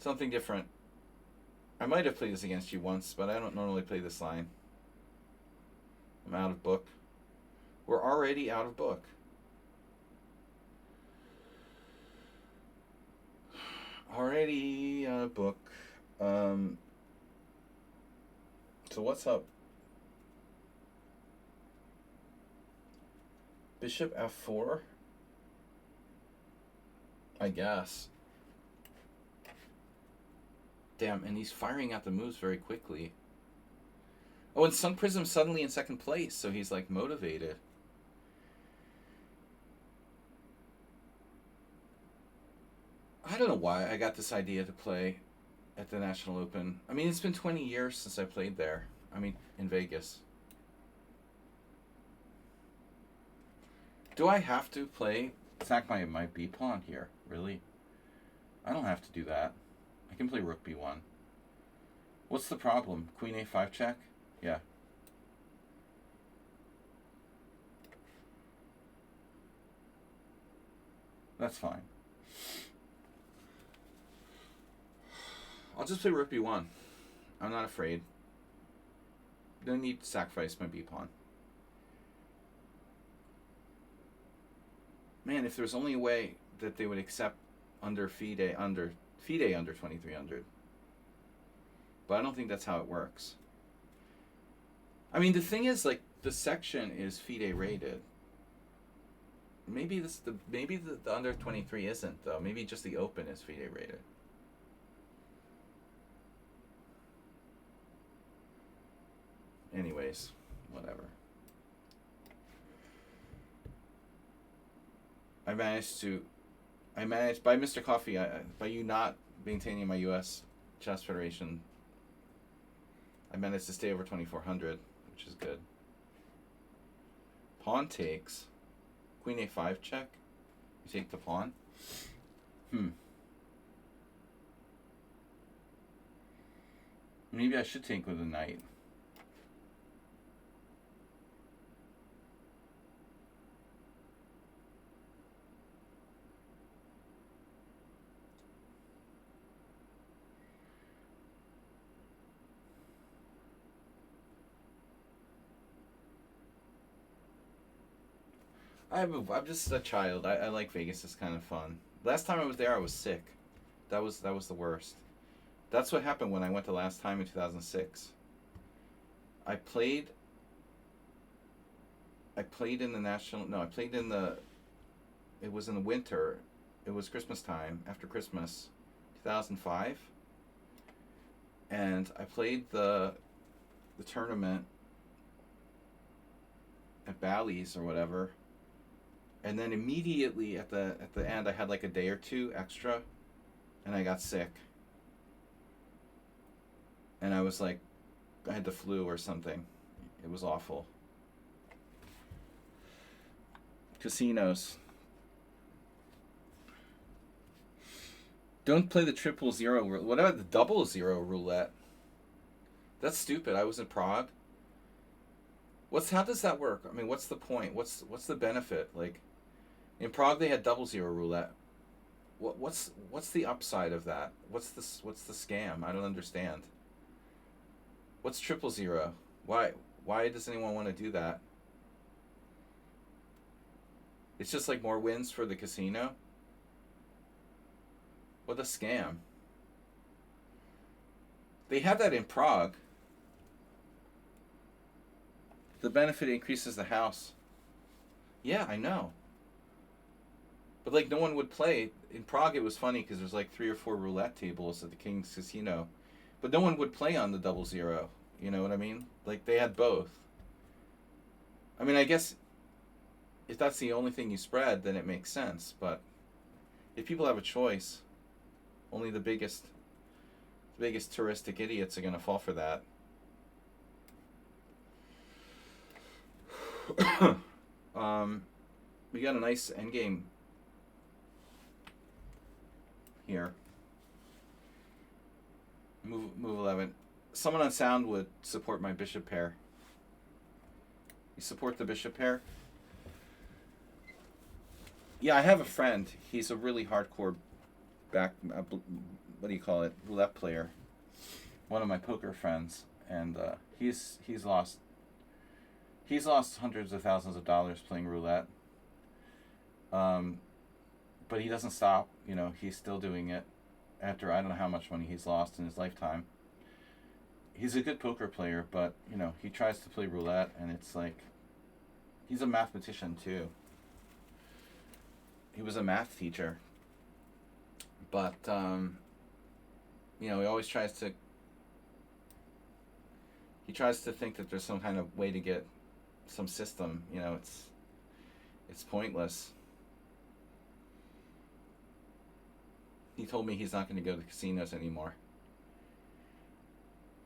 Something different. I might have played this against you once, but I don't normally play this line. I'm out of book. We're already out of book. Already book. Um, so what's up? Bishop f4? I guess. Damn, and he's firing out the moves very quickly. Oh, and Sun Prism's suddenly in second place, so he's like motivated. I don't know why I got this idea to play at the National Open. I mean, it's been 20 years since I played there. I mean, in Vegas. Do I have to play sack my B pawn here? Really? I don't have to do that. I can play rook b1. What's the problem? Queen a5 check? Yeah. That's fine. I'll just play rook b1. I'm not afraid. Don't need to sacrifice my b pawn. Man, if there's only a way that they would accept under FIDE under 2300. But I don't think that's how it works. I mean, the thing is, like, the section is FIDE rated. Maybe the under 23 isn't, though. Maybe just the open is FIDE rated. Anyways, whatever. I managed by Mr. Coffee, by you not maintaining my U.S. Chess Federation, I managed to stay over 2400, which is good. Pawn takes. Queen a5 check. You take the pawn. Maybe I should take with a knight. I'm just a child. I like Vegas. It's kind of fun. Last time I was there, I was sick. That was the worst. That's what happened when I went the last time in 2006. I played in the national. No, I played in the. It was in the winter. It was Christmas time, after Christmas, 2005. And I played the tournament at Bally's or whatever. And then immediately at the end, I had like a day or two extra, and I got sick. And I was like, I had the flu or something. It was awful. Casinos. Don't play the 000. What about the 00 roulette? That's stupid. I was in Prague. How does that work? I mean, what's the point? What's the benefit? Like, in Prague they had 00 roulette. What's the upside of that? What's the scam? I don't understand. What's 000? Why does anyone want to do that? It's just like more wins for the casino. What a scam. They had that in Prague. The benefit increases the house. Yeah, I know. But like no one would play. In Prague it was funny because there's like 3 or 4 roulette tables at the King's Casino. But no one would play on the 00. You know what I mean? Like they had both. I mean, I guess if that's the only thing you spread, then it makes sense. But if people have a choice, only the biggest touristic idiots are going to fall for that. We got a nice endgame here. Move 11. Someone on sound would support my bishop pair. You support the bishop pair? Yeah, I have a friend. He's a really hardcore what do you call it? Roulette player. One of my poker friends, and he's lost hundreds of thousands of dollars playing roulette. But he doesn't stop. You know, he's still doing it. after I don't know how much money he's lost in his lifetime. He's a good poker player, but you know, he tries to play roulette, and it's like he's a mathematician too. He was a math teacher, but you know, he tries to think that there's some kind of way to get some system. You know, it's pointless. He told me he's not going to go to casinos anymore.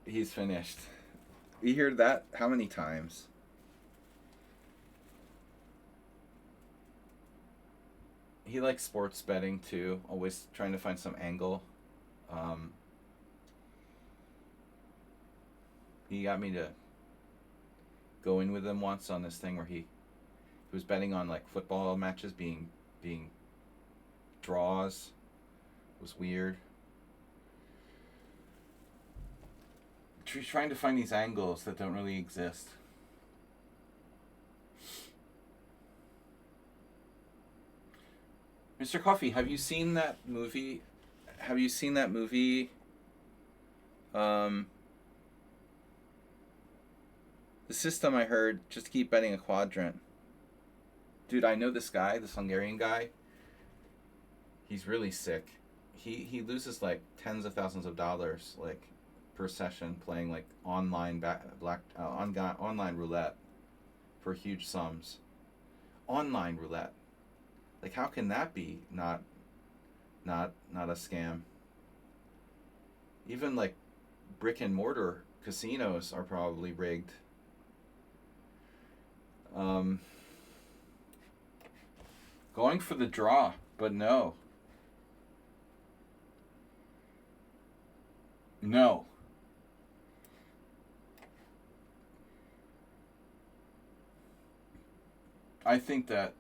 He's finished. We hear that how many times? He likes sports betting too, always trying to find some angle. Um, he got me to go in with him once on this thing where he was betting on like football matches being draws. It was weird. He's trying to find these angles that don't really exist. Mr. Coffee, have you seen that movie? Have you seen that movie? The system, I heard, just keep betting a quadrant. Dude, I know this guy, this Hungarian guy. He's really sick. He loses like tens of thousands of dollars like per session playing like online online roulette for huge sums. Online roulette. Like, how can that be not a scam? Even like brick and mortar casinos are probably rigged. Going for the draw, but no. No. I think that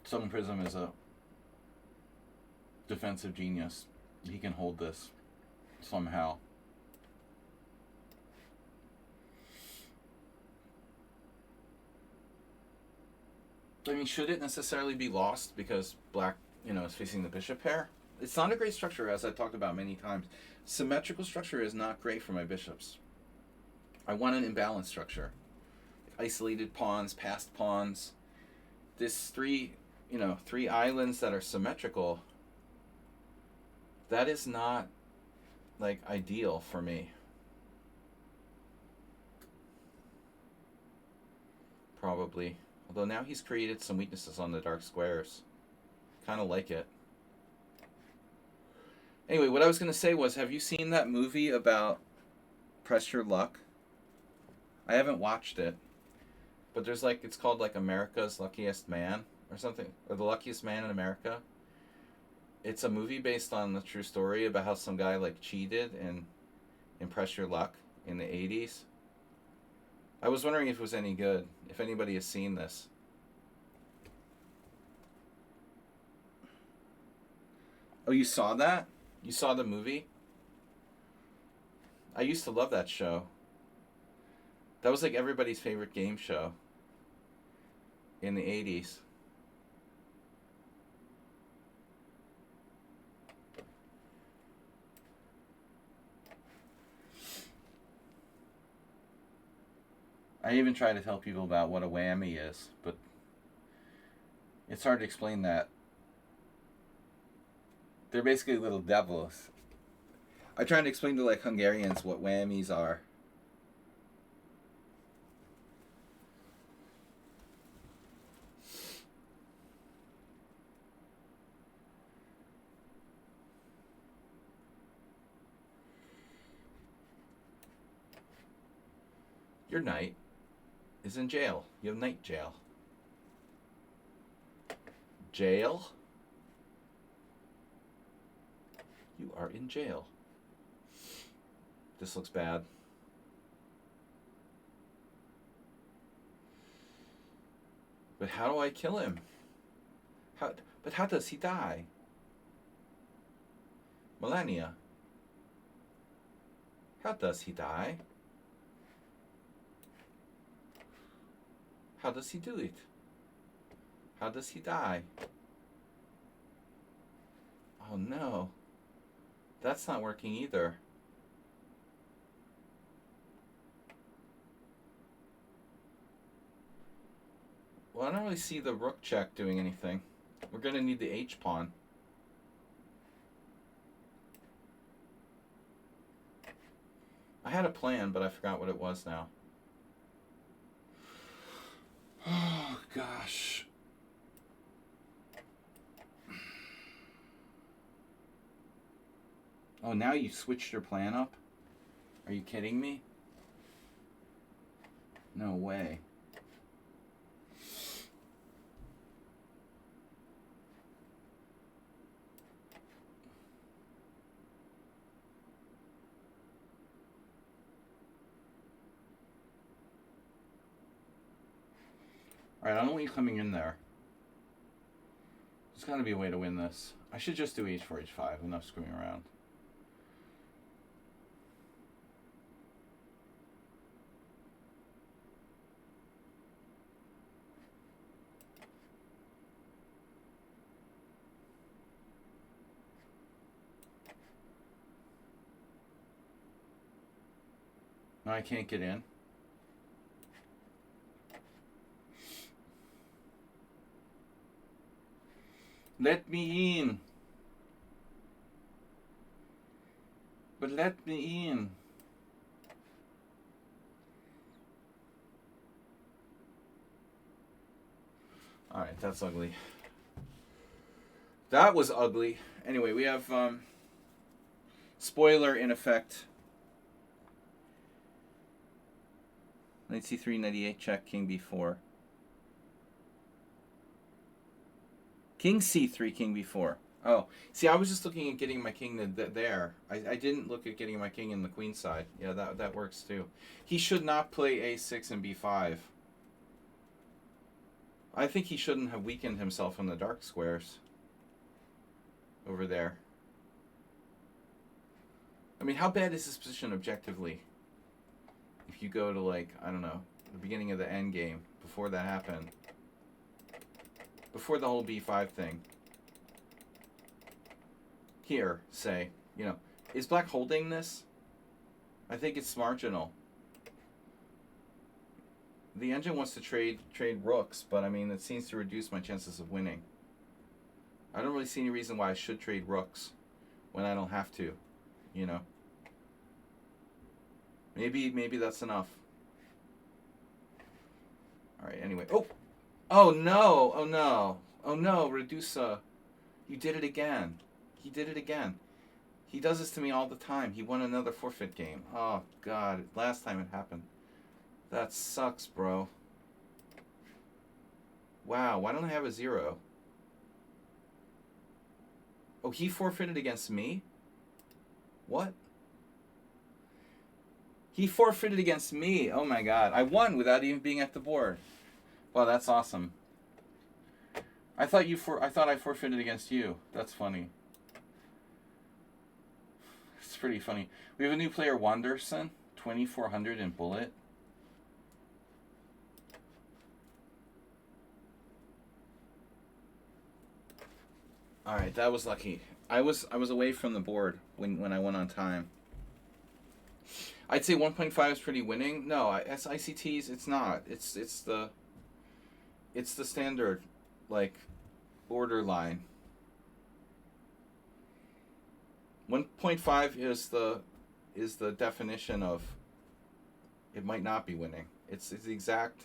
Southern Prism is a defensive genius. He can hold this somehow. I mean, should it necessarily be lost because black, you know, is facing the bishop pair? It's not a great structure, as I've talked about many times. Symmetrical structure is not great for my bishops. I want an imbalanced structure. Isolated pawns, passed pawns. This three islands that are symmetrical, that is not, like, ideal for me. Probably. Although now he's created some weaknesses on the dark squares. Kind of like it. Anyway, what I was going to say was, have you seen that movie about Press Your Luck? I haven't watched it. But there's like, it's called like America's Luckiest Man or something. Or The Luckiest Man in America. It's a movie based on the true story about how some guy like cheated in Press Your Luck in the 80s. I was wondering if it was any good. If anybody has seen this. Oh, you saw that? You saw the movie? I used to love that show. That was like everybody's favorite game show in the 80s. I even try to tell people about what a whammy is, but it's hard to explain that. They're basically little devils. I try to explain to like Hungarians what whammies are. Your knight is in jail. You have knight jail. Jail? You are in jail. This looks bad. But how do I kill him? But how does he die? Melania. How does he die? How does he do it? How does he die? Oh no. That's not working either. Well, I don't really see the rook check doing anything. We're going to need the h-pawn. I had a plan, but I forgot what it was now. Oh, gosh. Oh, now you switched your plan up? Are you kidding me? No way. Alright, I don't want you coming in there. There's got to be a way to win this. I should just do h4, h5. Enough screwing around. No, I can't get in. Let me in. But let me in. Alright, that's ugly. That was ugly. Anyway, we have spoiler in effect. Knight c3, knight e8, check, king b4. King c3, king b4. Oh, see, I was just looking at getting my king there. I didn't look at getting my king in the queen side. Yeah, that works too. He should not play a6 and b5. I think he shouldn't have weakened himself in the dark squares. Over there. I mean, how bad is this position objectively? If you go to, like, I don't know, the beginning of the end game, before that happened. Before the whole b5 thing. Here, say, you know, is black holding this? I think it's marginal. The engine wants to trade rooks, but I mean, it seems to reduce my chances of winning. I don't really see any reason why I should trade rooks when I don't have to, you know. Maybe that's enough. All right, anyway. Oh no, oh no, oh no, Redusa. You did it again. He did it again. He does this to me all the time. He won another forfeit game. Oh, God. Last time it happened. That sucks, bro. Wow, why don't I have a 0? Oh, he forfeited against me? What? He forfeited against me. Oh, my God. I won without even being at the board. Wow, that's awesome. I thought I forfeited against you. That's funny. It's pretty funny. We have a new player, Wanderson, 2400 in Bullet. All right, that was lucky. I was away from the board when I went on time. I'd say 1.5 is pretty winning. No, as ICTs, it's not. It's the standard, like, borderline. 1.5 is the definition of it might not be winning. It's the exact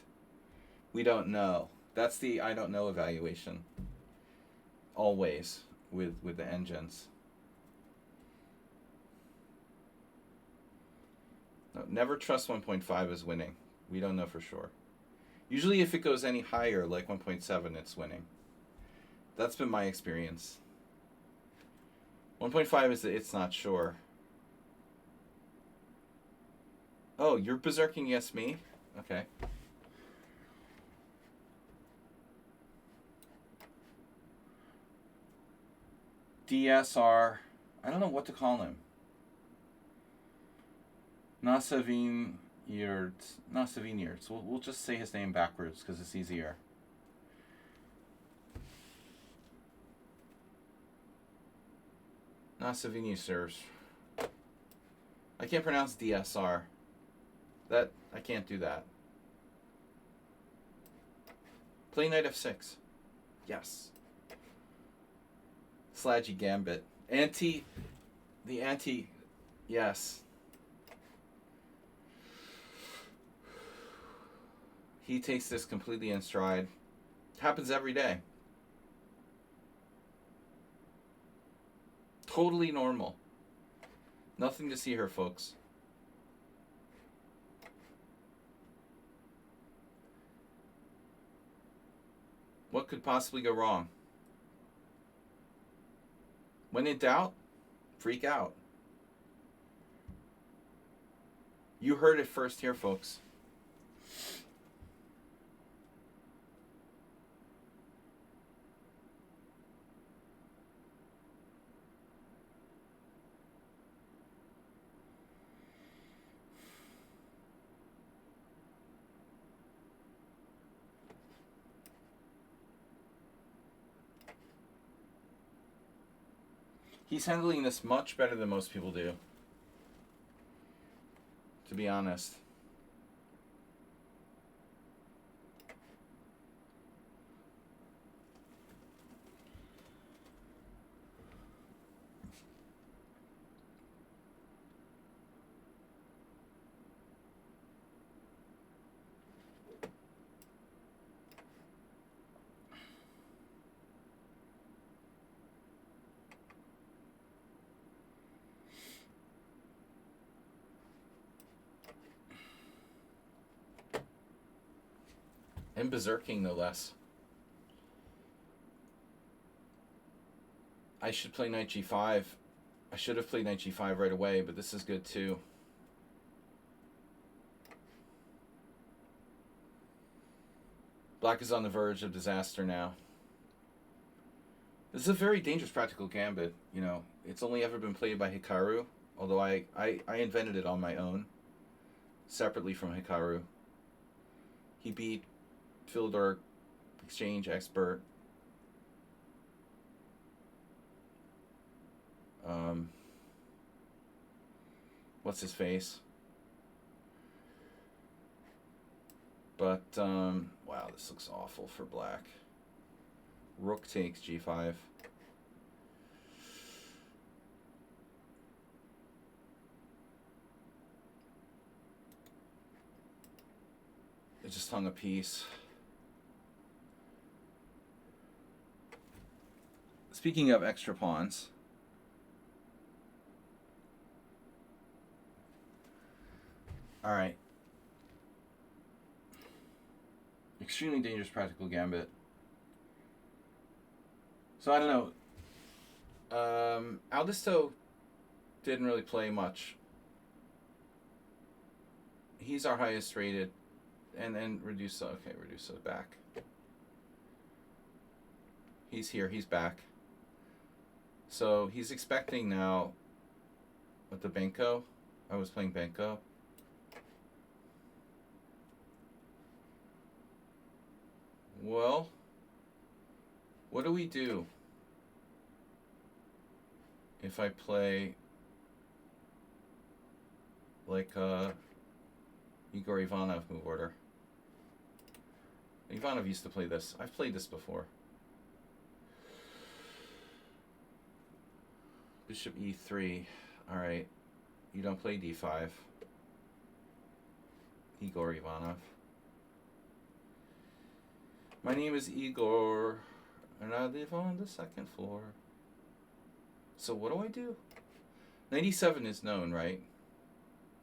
we don't know. That's the I don't know evaluation. Always with the engines. No, never trust 1.5 as winning. We don't know for sure. Usually if it goes any higher, like 1.7, it's winning. That's been my experience. 1.5 is that it's not sure. Oh, you're berserking against me? Okay. DSR. I don't know what to call him. Nasavin Yurts. We'll just say his name backwards because it's easier. Savigny serves. I can't pronounce DSR. That I can't do that. Play knight f6. Yes. Slaggy gambit. The anti. Yes. He takes this completely in stride. Happens every day. Totally normal. Nothing to see here, folks. What could possibly go wrong? When in doubt, freak out. You heard it first here, folks. He's handling this much better than most people do, to be honest. And berserking, no less. I should play knight g5. I should have played knight g5 right away, but this is good too. Black is on the verge of disaster now. This is a very dangerous practical gambit. You know, it's only ever been played by Hikaru, although I invented it on my own, separately from Hikaru. He beat Philidor exchange expert. What's his face? But wow, this looks awful for black. Rook takes g5. It just hung a piece. Speaking of extra pawns, all right. Extremely dangerous practical gambit. So I don't know. Aldisto didn't really play much. He's our highest rated, and Redusa. Okay, Redusa back. He's here. He's back. So he's expecting now. With the Benko, I was playing Benko. Well, what do we do if I play like Igor Ivanov move order? Ivanov used to play this. I've played this before. Bishop e3. All right. You don't play d5. Igor Ivanov. My name is Igor, and I live on the second floor. So what do I do? 97 is known, right?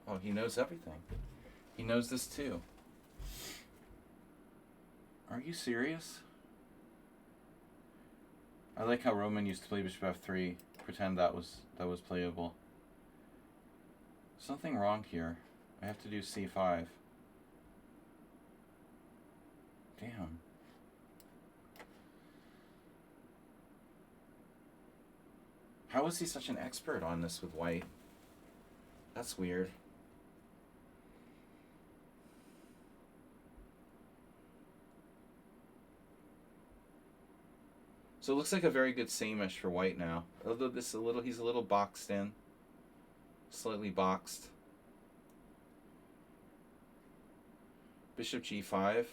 Oh, he knows everything. He knows this too. Are you serious? I like how Roman used to play bishop f3. Pretend that was playable. Something wrong here. I have to do c5. Damn. How is he such an expert on this with white? That's weird. So it looks like a very good same-ish for white now. Although this he's a little boxed in. Slightly boxed. Bishop g5.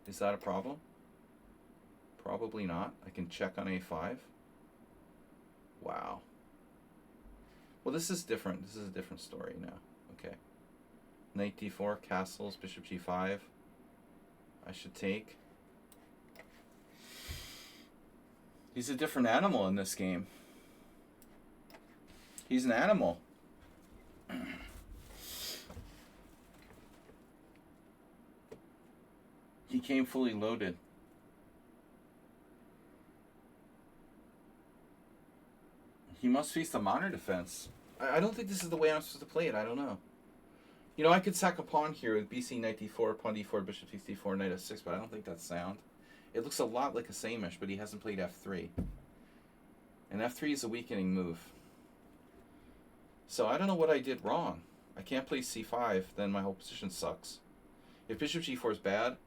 Is that a problem? Probably not. I can check on a5. Wow. Well, this is different. This is a different story now. Okay. Knight d4, castles, bishop g5. I should take. He's a different animal in this game. He's an animal. He came fully loaded. He must face the modern defense. I don't think this is the way I'm supposed to play it. I don't know. You know, I could sack a pawn here with BC knight d4, pawn d4, bishop takes d4, knight f6, but I don't think that's sound. It looks a lot like a same-ish, but he hasn't played f3. And f3 is a weakening move. So I don't know what I did wrong. I can't play c5, then my whole position sucks. If bishop g4 is bad,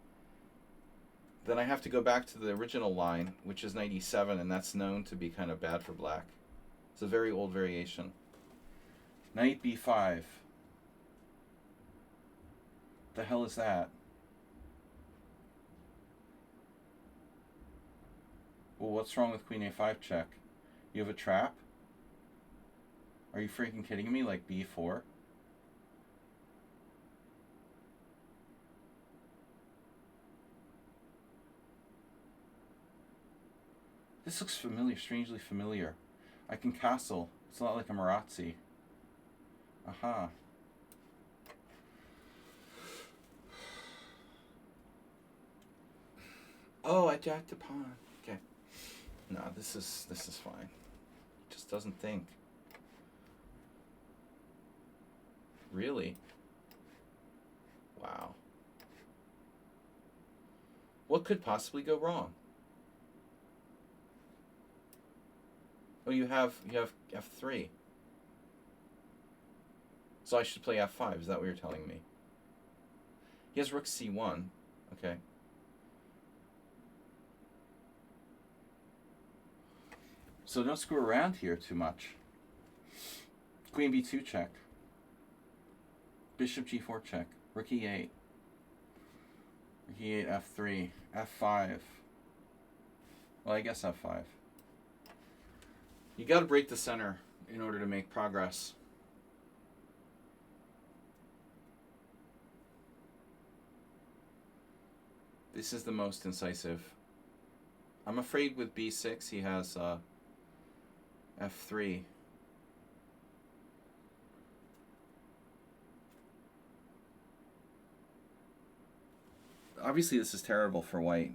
then I have to go back to the original line, which is knight e7, and that's known to be kind of bad for black. It's a very old variation. Knight b5. The hell is that? Well, what's wrong with queen a5 check? You have a trap? Are you freaking kidding me? Like b4? This looks familiar, strangely familiar. I can castle. It's not like a Marazzi. Aha. Oh, I jacked a pawn. Okay. No, this is fine. He just doesn't think. Really? Wow. What could possibly go wrong? Oh, you have f3. So I should play f5. Is that what you're telling me? He has rook c1. Okay. So don't screw around here too much. Queen b2 check. Bishop g4 check. Rook e8. Rook e8, f3. f5. Well, I guess f5. You got to break the center in order to make progress. This is the most incisive. I'm afraid with b6 he has f3. Obviously this is terrible for white.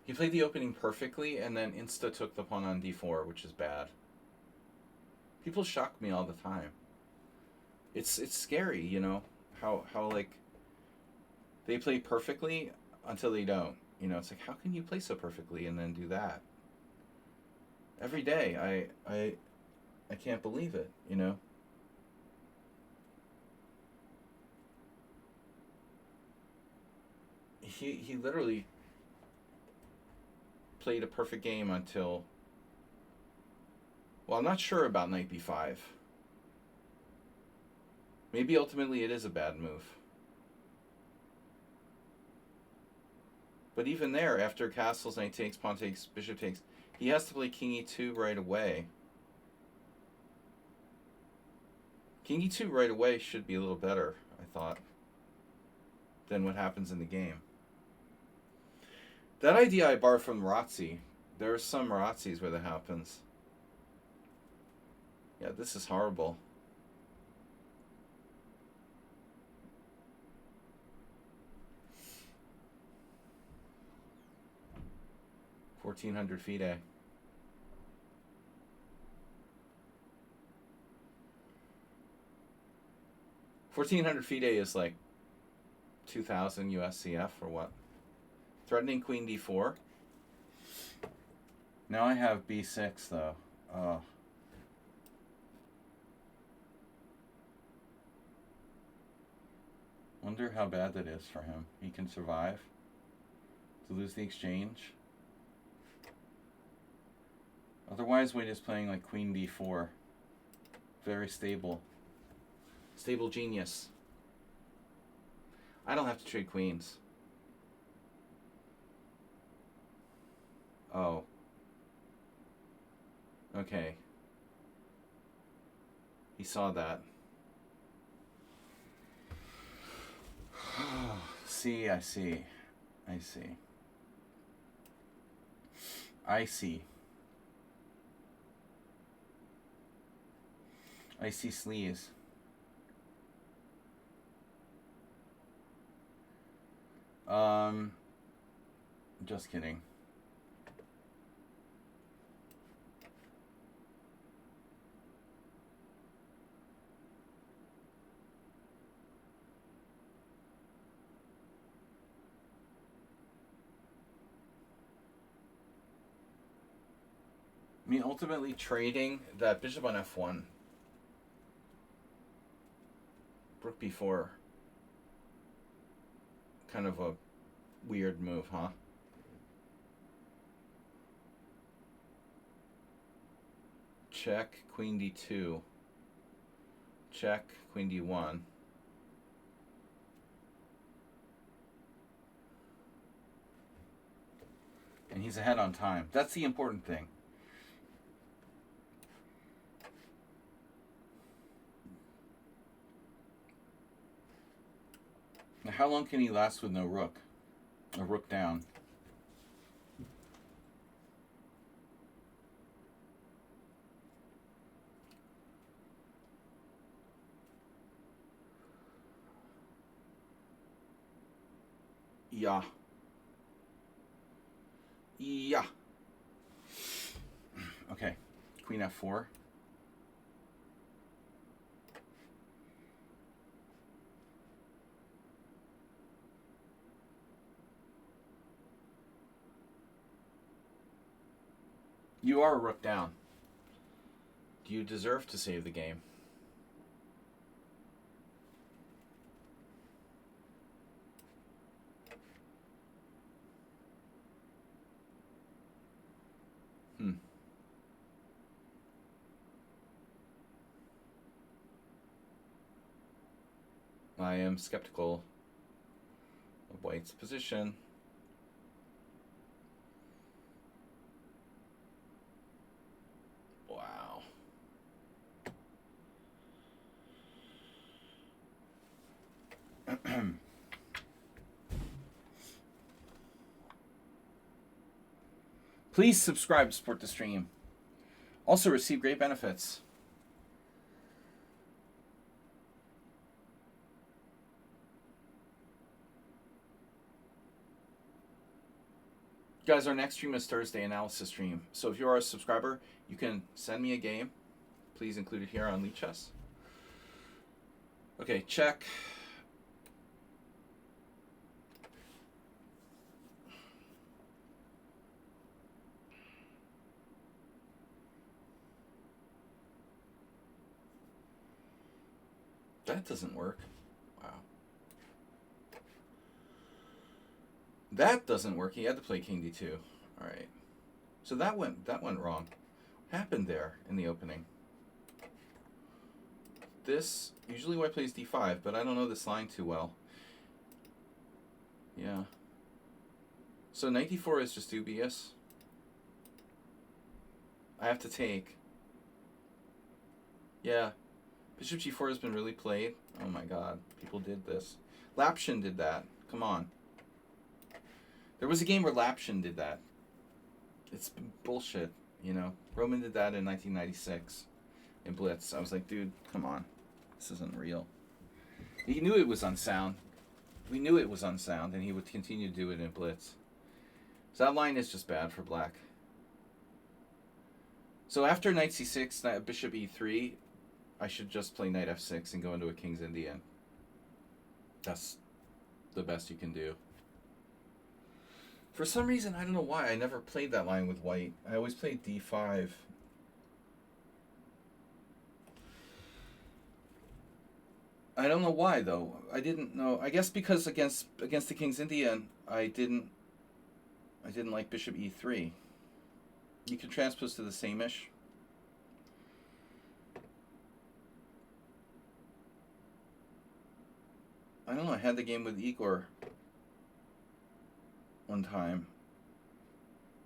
He played the opening perfectly and then insta took the pawn on d4, which is bad. People shock me all the time. It's scary, you know, how like they play perfectly until they don't. You know, it's like, how can you play so perfectly and then do that? Every day, I can't believe it, you know. He literally played a perfect game until, well, I'm not sure about knight b5. Maybe ultimately it is a bad move. But even there, after castles, knight takes, pawn takes, bishop takes, he has to play king e2 right away. King e2 right away should be a little better, I thought, than what happens in the game. That idea I borrowed from Marazzi. There are some Marazzis where that happens. Yeah, this is horrible. $1,400 FIDE. $1,400 FIDE is like 2,000 USCF or what? Threatening queen d4. Now I have b6 though. Wonder how bad that is for him. He can survive to lose the exchange. Otherwise, Wade is playing like Queen D4. Very stable. Stable genius. I don't have to trade queens. Oh. Okay. He saw that. See, I see. I see. I see. I see sleaze. Just kidding. I mean, ultimately trading that bishop on f1, rook b4, kind of a weird move, huh? Check, queen d2. Check, queen d1. And he's ahead on time. That's the important thing. Now, how long can he last with no rook? A rook down. Yeah. Yeah. Okay. Queen f4. You are a rook down. Do you deserve to save the game? I am skeptical of White's position. Wow. Please subscribe to support the stream. Also receive great benefits. Guys, our next stream is Thursday, analysis stream. So if you are a subscriber, you can send me a game. Please include it here on Lead Chess. Okay, check. That doesn't work. Wow. That doesn't work. He had to play king d2. All right. So that went wrong. What happened there in the opening? This usually White plays d5, but I don't know this line too well. Yeah. So knight d4 is just dubious. I have to take. Yeah. Bishop g4 has been really played. Oh my god. People did this. Lapshin did that. Come on. There was a game where Lapshin did that. It's bullshit, you know. Roman did that in 1996 in Blitz. I was like, dude, come on. This isn't real. He knew it was unsound. We knew it was unsound, and he would continue to do it in Blitz. So that line is just bad for black. So after knight c6, bishop e3, I should just play knight f6 and go into a king's Indian. That's the best you can do. For some reason, I don't know why, I never played that line with white. I always played d5. I don't know why though. I didn't know. I guess because against the King's Indian, I didn't like bishop e3. You can transpose to the same-ish. I don't know. I had the game with Igor one time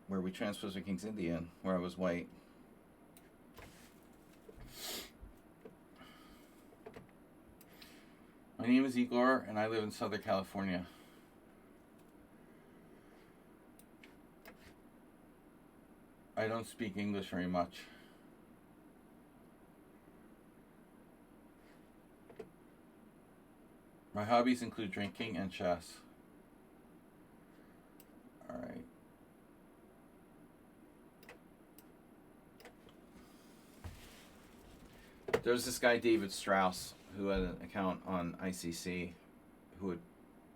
where we transposed to King's Indian, where I was white. My name is Igor, and I live in Southern California. I don't speak English very much. My hobbies include drinking and chess. Alright. There's this guy, David Strauss, who had an account on ICC, who would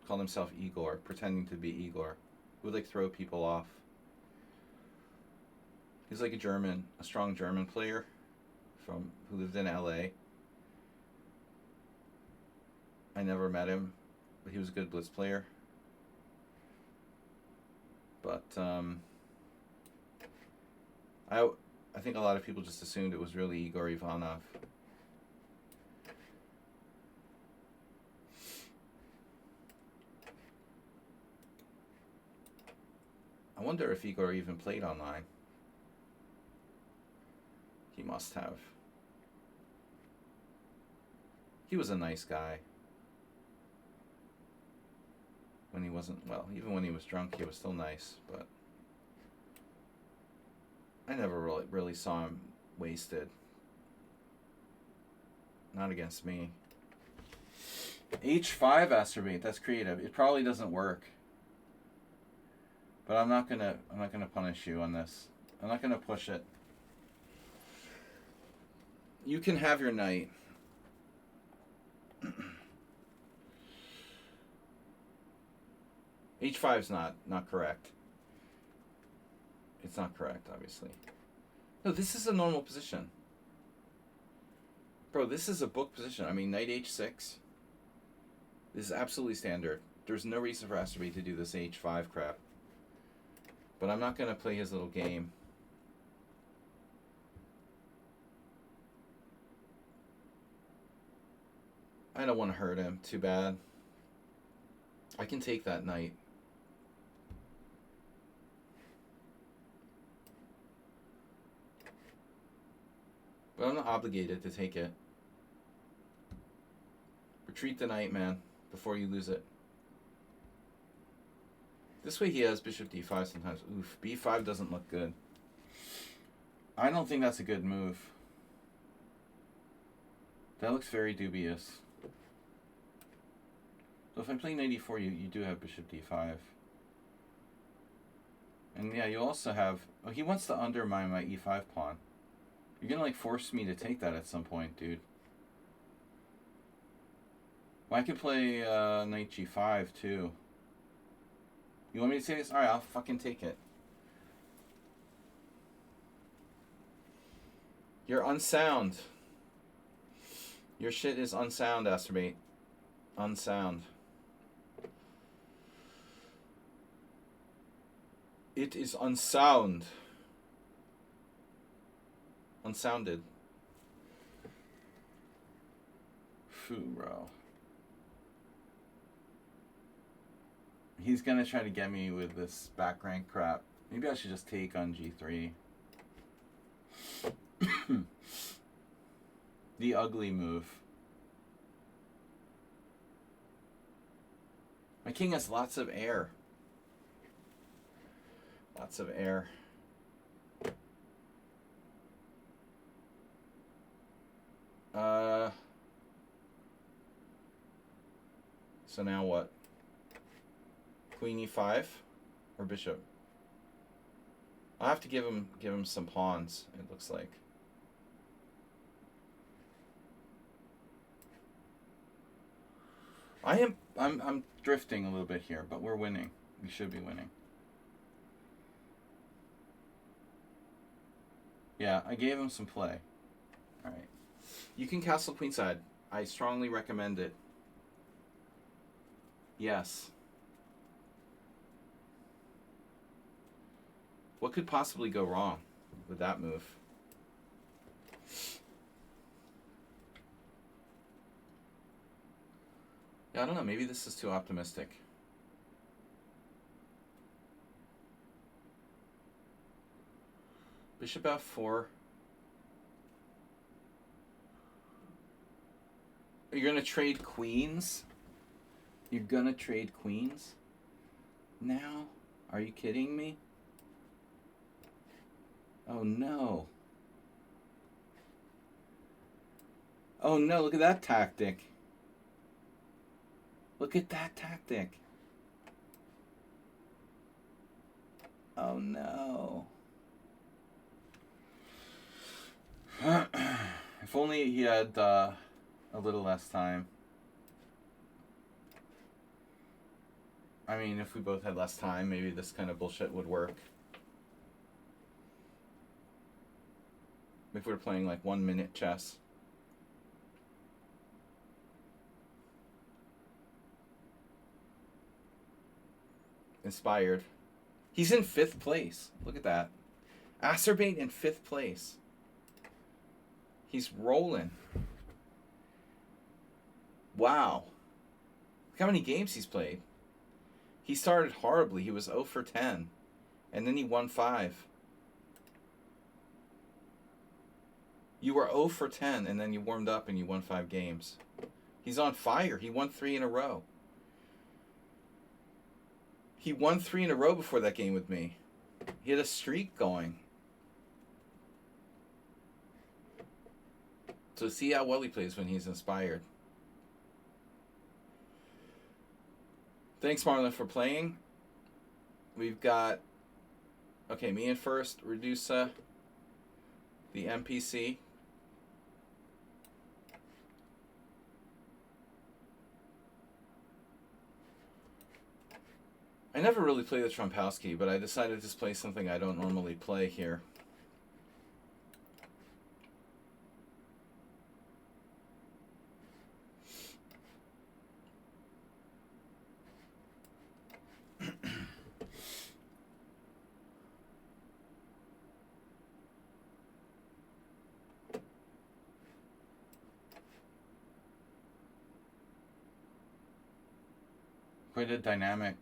call himself Igor, pretending to be Igor, who would like throw people off. He's like a strong German player who lived in LA. I never met him, but he was a good blitz player. But I think a lot of people just assumed it was really Igor Ivanov. I wonder if Igor even played online. He must have. He was a nice guy. When he wasn't, well, even when he was drunk, he was still nice, but I never really saw him wasted. Not against me. H5 Astrobate, that's creative. It probably doesn't work. But I'm not gonna punish you on this. I'm not gonna push it. You can have your knight. H5's not correct. It's not correct, obviously. No, this is a normal position. Bro, this is a book position. I mean, knight H6. This is absolutely standard. There's no reason for Astrobate to do this H5 crap. But I'm not going to play his little game. I don't want to hurt him too bad. I can take that knight. But I'm not obligated to take it. Retreat the knight, man, before you lose it. This way he has bishop d5 sometimes. Oof, b5 doesn't look good. I don't think that's a good move. That looks very dubious. So if I play knight e4, you do have bishop d5. And yeah, you also have... Oh, he wants to undermine my e5 pawn. You're gonna, like, force me to take that at some point, dude. Well, I could play knight g5, too. You want me to say this? Alright, I'll fucking take it. You're unsound. Your shit is unsound, Astrobate. Unsound. It is unsound. Unsounded. Phew, bro. He's gonna try to get me with this back rank crap. Maybe I should just take on g3. The ugly move. My king has lots of air. Lots of air. So now what? Queen e5 or bishop? I'll have to give him some pawns, it looks like. I'm drifting a little bit here, but we're winning. We should be winning. Yeah, I gave him some play. Alright. You can castle queenside. I strongly recommend it. Yes. What could possibly go wrong with that move? Yeah, I don't know. Maybe this is too optimistic. Bishop f4. You're going to trade queens? You're going to trade queens? Now? Are you kidding me? Oh, no. Oh, no. Look at that tactic. Look at that tactic. Oh, no. If only he had a little less time. I mean, if we both had less time, maybe this kind of bullshit would work. If we were playing like 1 minute chess. Inspired. He's in 5th place. Look at that. Acerbate in 5th place. He's rolling. Wow. Look how many games he's played. He started horribly. He was 0 for 10. And then he won 5. You were 0 for 10 and then you warmed up and you won 5 games. He's on fire. He won 3 in a row. He won 3 in a row before that game with me. He had a streak going. So see how well he plays when he's inspired. Thanks, Marlon, for playing. We've got, okay, me in first, Redusa, the MPC. I never really play the Trompowsky, but I decided to play something I don't normally play here. Quite a dynamic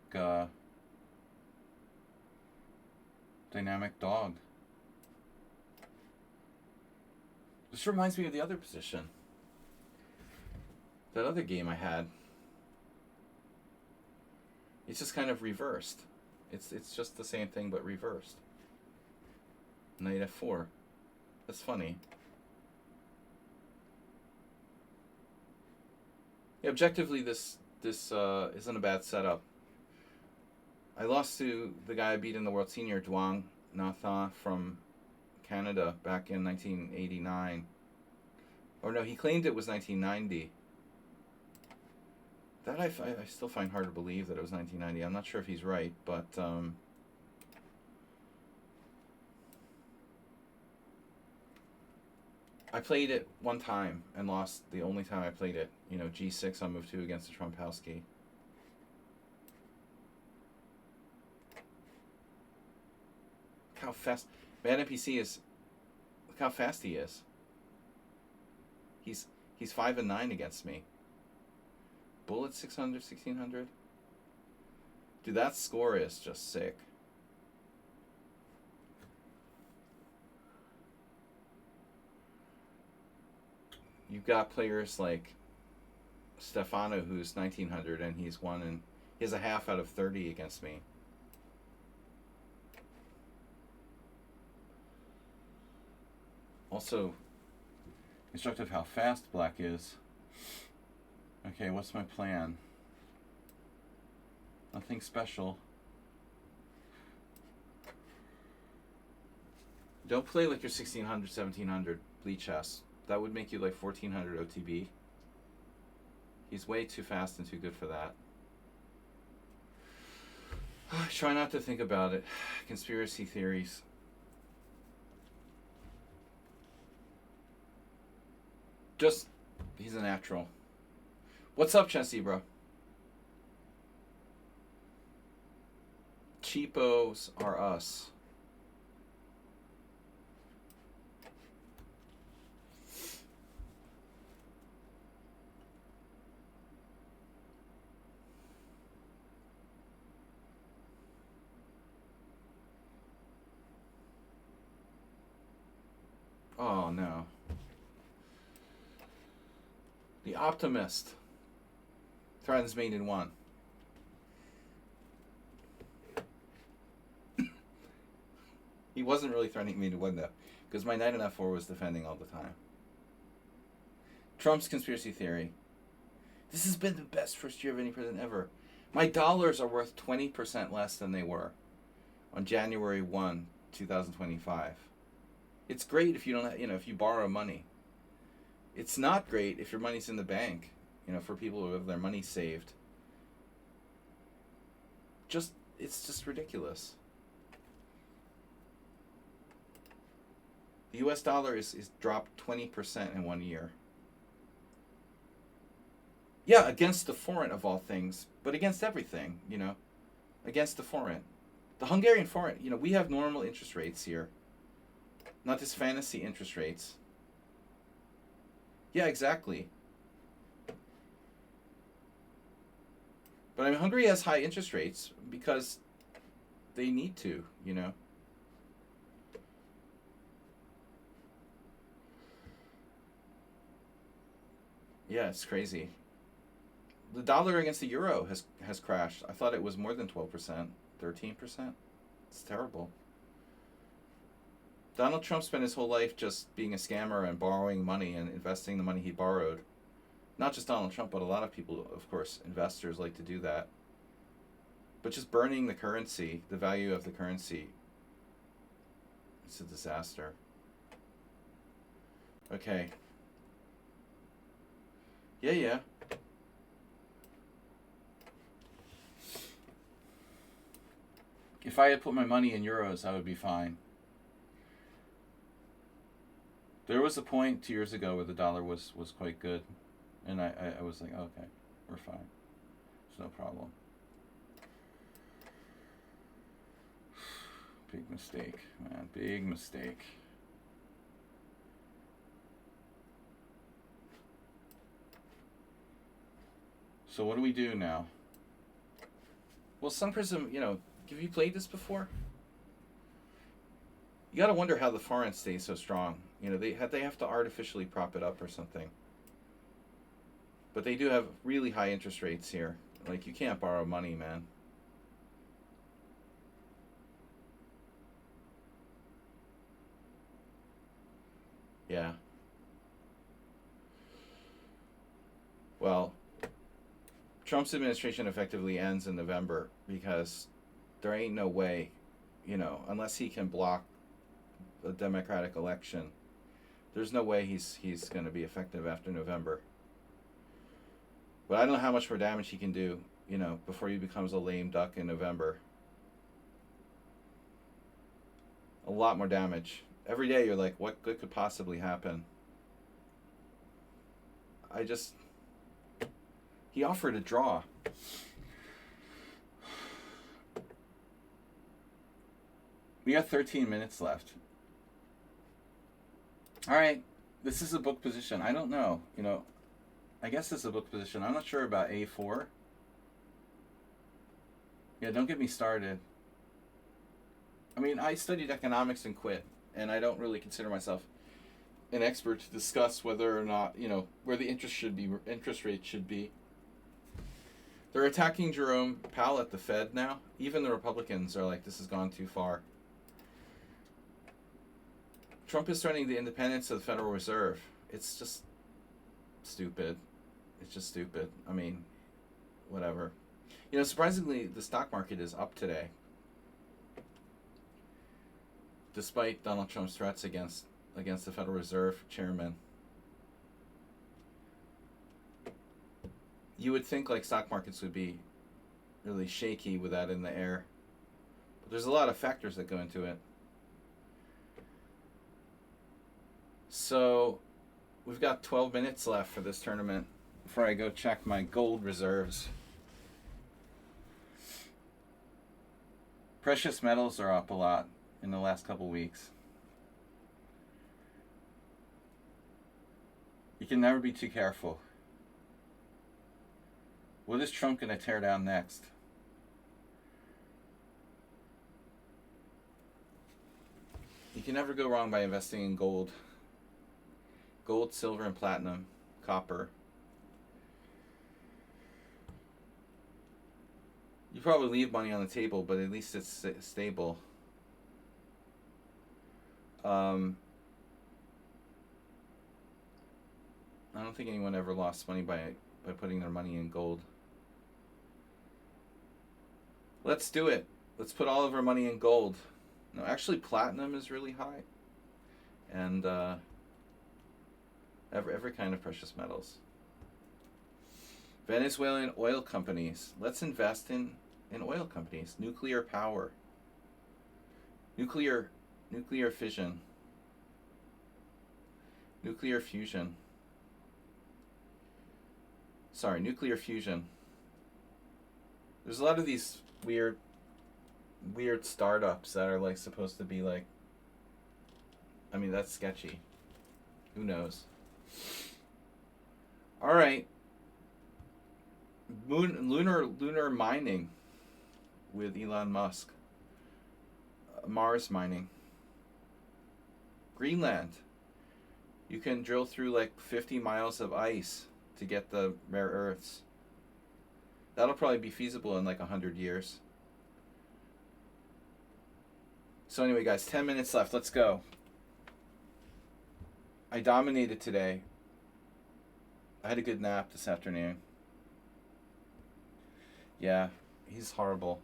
dog. This reminds me of the other position. That other game I had. It's just kind of reversed. It's just the same thing but reversed. Knight f4. That's funny. Yeah, objectively, this isn't a bad setup. I lost to the guy I beat in the World Senior, Duong Natha from Canada back in 1989. Or no, he claimed it was 1990. That I still find hard to believe that it was 1990. I'm not sure if he's right, but I played it one time and lost the only time I played it. You know, G6 on move 2 against the Trompowsky. Look how fast. Bad NPC is. Look how fast he is. He's 5 and 9 against me. Bullet 600, 1600. Dude, that score is just sick. You've got players like Stefano, who's 1900, and he's won, and he has a half out of 30 against me. Also, instructive how fast black is. Okay, what's my plan? Nothing special. Don't play like your 1600, 1700 bleed chess. That would make you like 1400 OTB. He's way too fast and too good for that. Try not to think about it. Conspiracy theories. Just He's a natural. What's up, Chessie, bro? Cheapos are us. Oh no. The optimist threatens mate in one. He wasn't really threatening me to win though, because my knight in f4 was defending all the time. Trump's conspiracy theory. This has been the best first year of any president ever. My dollars are worth 20% less than they were on January 1, 2025. It's great if you don't, if you borrow money. It's not great if your money's in the bank, for people who have their money saved. It's just ridiculous. The US dollar is dropped 20% in 1 year. Yeah, against the forint of all things, but against everything, against the forint. The Hungarian forint, we have normal interest rates here. Not this fantasy interest rates. Yeah, exactly. But Hungary has high interest rates because they need to, Yeah, it's crazy. The dollar against the euro has crashed. I thought it was more than 12%, 13%. It's terrible. Donald Trump spent his whole life just being a scammer and borrowing money and investing the money he borrowed. Not just Donald Trump, but a lot of people, of course, investors like to do that. But just burning the currency, the value of the currency, it's a disaster. Okay. Yeah. If I had put my money in euros, I would be fine. There was a point 2 years ago where the dollar was quite good. And I was like, okay, we're fine. There's no problem. Big mistake, man. Big mistake. So what do we do now? Well, Sun Prism, have you played this before? You gotta wonder how the forint stays so strong. They have to artificially prop it up or something. But they do have really high interest rates here. Like, you can't borrow money, man. Yeah. Well, Trump's administration effectively ends in November because there ain't no way, unless he can block a democratic election, there's no way he's going to be effective after November. But I don't know how much more damage he can do, before he becomes a lame duck in November. A lot more damage. Every day you're like, what good could possibly happen? He offered a draw. We got 13 minutes left. All right, this is a book position. I don't know, I guess this is a book position. I'm not sure about A4. Yeah, don't get me started. I studied economics and quit, and I don't really consider myself an expert to discuss whether or not, where the interest rate should be. They're attacking Jerome Powell at the Fed now. Even the Republicans are like, this has gone too far. Trump is threatening the independence of the Federal Reserve. It's just stupid. It's just stupid. Whatever. Surprisingly, the stock market is up today, despite Donald Trump's threats against the Federal Reserve chairman. You would think stock markets would be really shaky with that in the air, but there's a lot of factors that go into it. So we've got 12 minutes left for this tournament before I go check my gold reserves. Precious metals are up a lot in the last couple weeks. You can never be too careful. What is Trump going to tear down next? You can never go wrong by investing in gold. Gold, silver, and platinum. Copper. You probably leave money on the table, but at least it's stable. I don't think anyone ever lost money by putting their money in gold. Let's do it. Let's put all of our money in gold. No, actually, platinum is really high, and every kind of precious metals. Venezuelan oil companies. Let's invest in oil companies. Nuclear power. Nuclear fission. Nuclear fusion. Sorry, nuclear fusion. There's a lot of these weird startups that are like supposed to be like, I mean, that's sketchy. Who knows? All right. Lunar mining with Elon Musk. Mars mining. Greenland. You can drill through like 50 miles of ice to get the rare earths. That'll probably be feasible in like 100 years. So anyway, guys, 10 minutes left. Let's go. I dominated today. I had a good nap this afternoon. Yeah, he's horrible.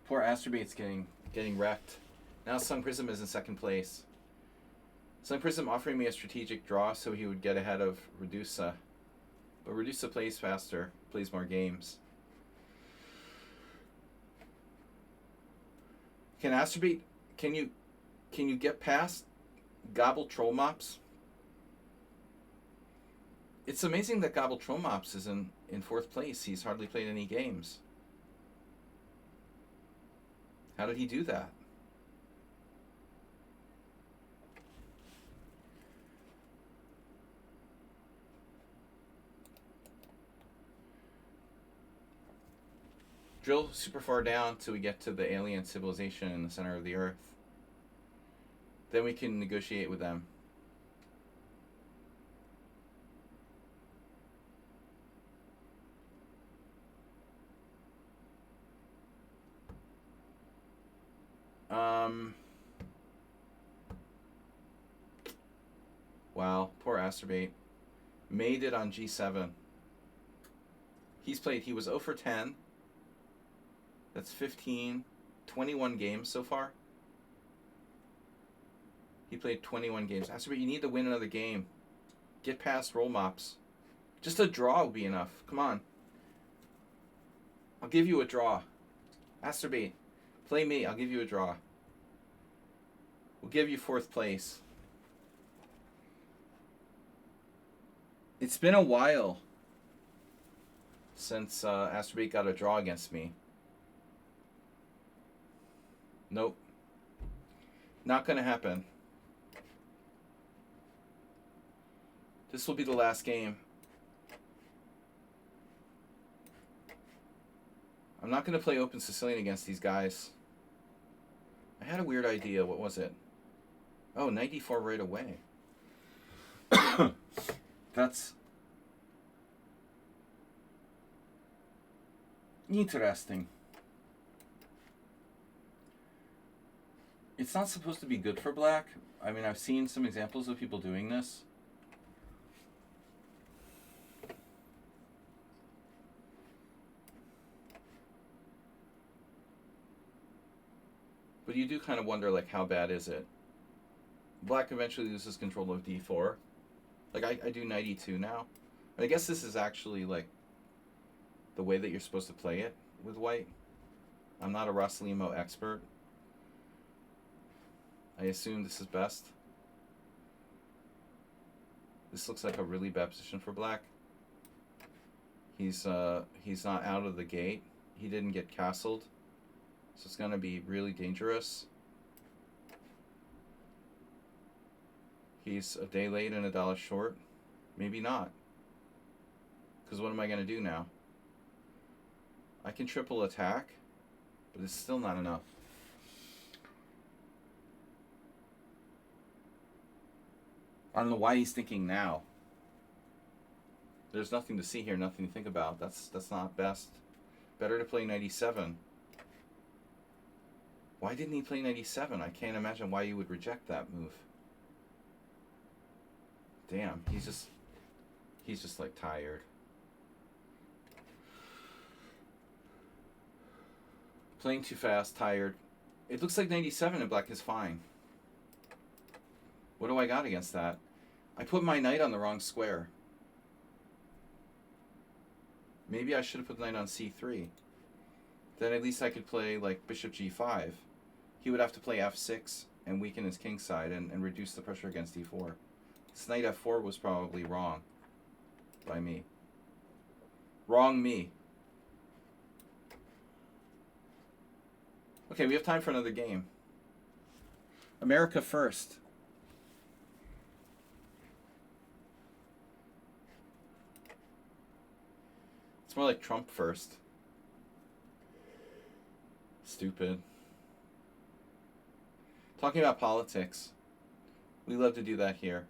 Poor Astrobait's getting wrecked. Now Sun Prism is in second place. Sun Prism offering me a strategic draw so he would get ahead of Redusa. But Redusa plays faster, plays more games. Can Astrobait, can you get past Gobble Troll Mops? It's amazing that Gobble Troll Mops is in fourth place. He's hardly played any games. How did he do that? Drill super far down till we get to the alien civilization in the center of the earth. Then we can negotiate with them. Wow, poor Astrobait. Made it on G7. He was 0 for 10. That's 15, 21 games so far. He played 21 games. Astrobait, you need to win another game. Get past roll mops. Just a draw will be enough. Come on. I'll give you a draw. Astrobait, play me. I'll give you a draw. We'll give you fourth place. It's been a while since Astrobait got a draw against me. Nope. Not going to happen. This will be the last game. I'm not going to play Open Sicilian against these guys. I had a weird idea. What was it? Oh, 94 right away. That's interesting. It's not supposed to be good for black. I mean, I've seen some examples of people doing this. But you do kind of wonder, like, how bad is it? Black eventually loses control of d4. Like, I do 92 now. I guess this is actually, like, the way that you're supposed to play it with white. I'm not a Rossalimo expert. I assume this is best. This looks like a really bad position for black. He's not out of the gate. He didn't get castled. So it's going to be really dangerous. He's a day late and $1 short. Maybe not. Because what am I going to do now? I can triple attack, but it's still not enough. I don't know why he's thinking now. There's nothing to see here, nothing to think about. That's not best. Better to play 97. Why didn't he play 97? I can't imagine why you would reject that move. Damn, he's just like tired. Playing too fast, tired. It looks like 97 and black is fine. What do I got against that? I put my knight on the wrong square. Maybe I should have put the knight on c3. Then at least I could play like bishop g5. He would have to play f6 and weaken his king side and reduce the pressure against e4. This knight f4 was probably wrong by me. Wrong me. Okay, we have time for another game. America first. It's more like Trump first. Stupid. Talking about politics. We love to do that here.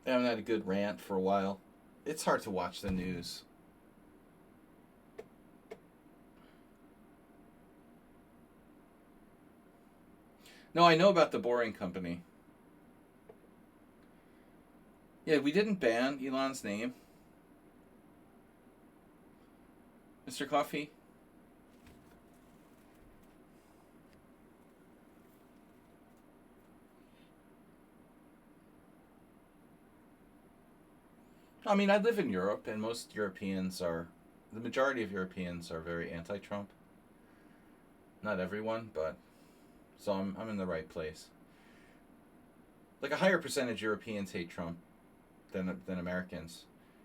I haven't had a good rant for a while. It's hard to watch the news. No, I know about the Boring Company. Yeah, we didn't ban Elon's name. Mr. Coffee? I mean, I live in Europe, and most Europeans are, the majority of Europeans are very anti-Trump. Not everyone, but, so I'm in the right place. Like a higher percentage Europeans hate Trump than Americans.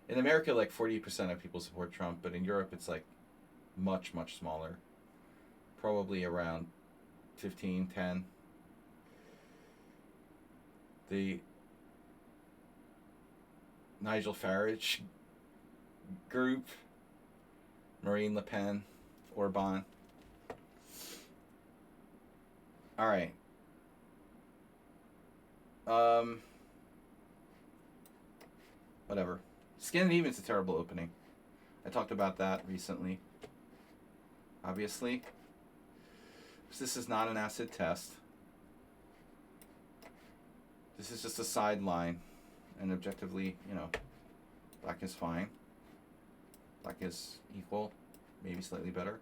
In America, like 40% of people support Trump, but in Europe, it's like much, much smaller. Probably around 15, 10. The Nigel Farage group, Marine Le Pen, Orban. All right. Whatever. Scandinavian's a terrible opening. I talked about that recently. Obviously. This is not an acid test. This is just a sideline. And objectively, you know, black is fine. Black is equal, maybe slightly better.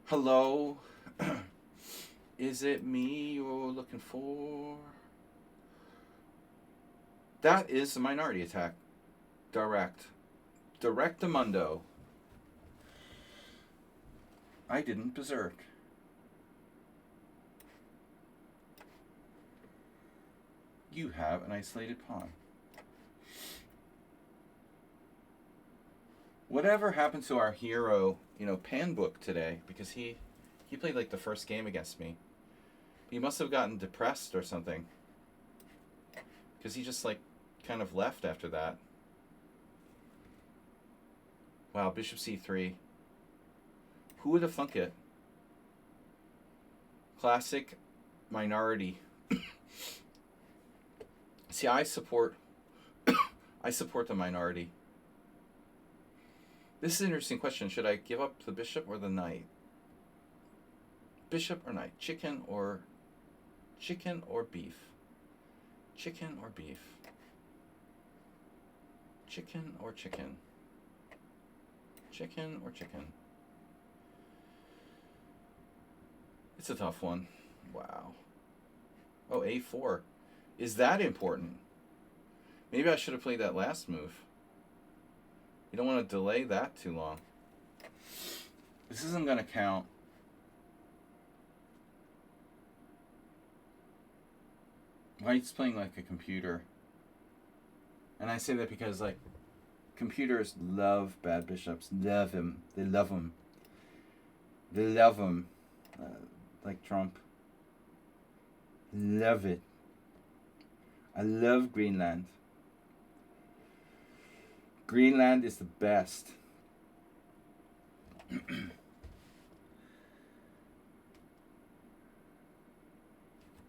Hello? Is it me you're looking for? That is a minority attack. Direct. Directamundo. I didn't berserk. You have an isolated pawn. Whatever happened to our hero, you know, Pan Book today? Because he played like the first game against me. He must have gotten depressed or something. Because he just like kind of left after that. Wow, bishop c3. Who would have thunk it? Classic minority. See, I support the minority. This is an interesting question. Should I give up the bishop or the knight? Bishop or knight? Chicken or beef? Chicken or beef? Chicken or chicken? Chicken or chicken? It's a tough one. Wow. Oh, A4. Is that important? Maybe I should have played that last move. You don't want to delay that too long. This isn't going to count. White's playing like a computer. And I say that because, like, computers love bad bishops. Love him. They love him. They love him. Like Trump. Love it. I love Greenland. Greenland is the best.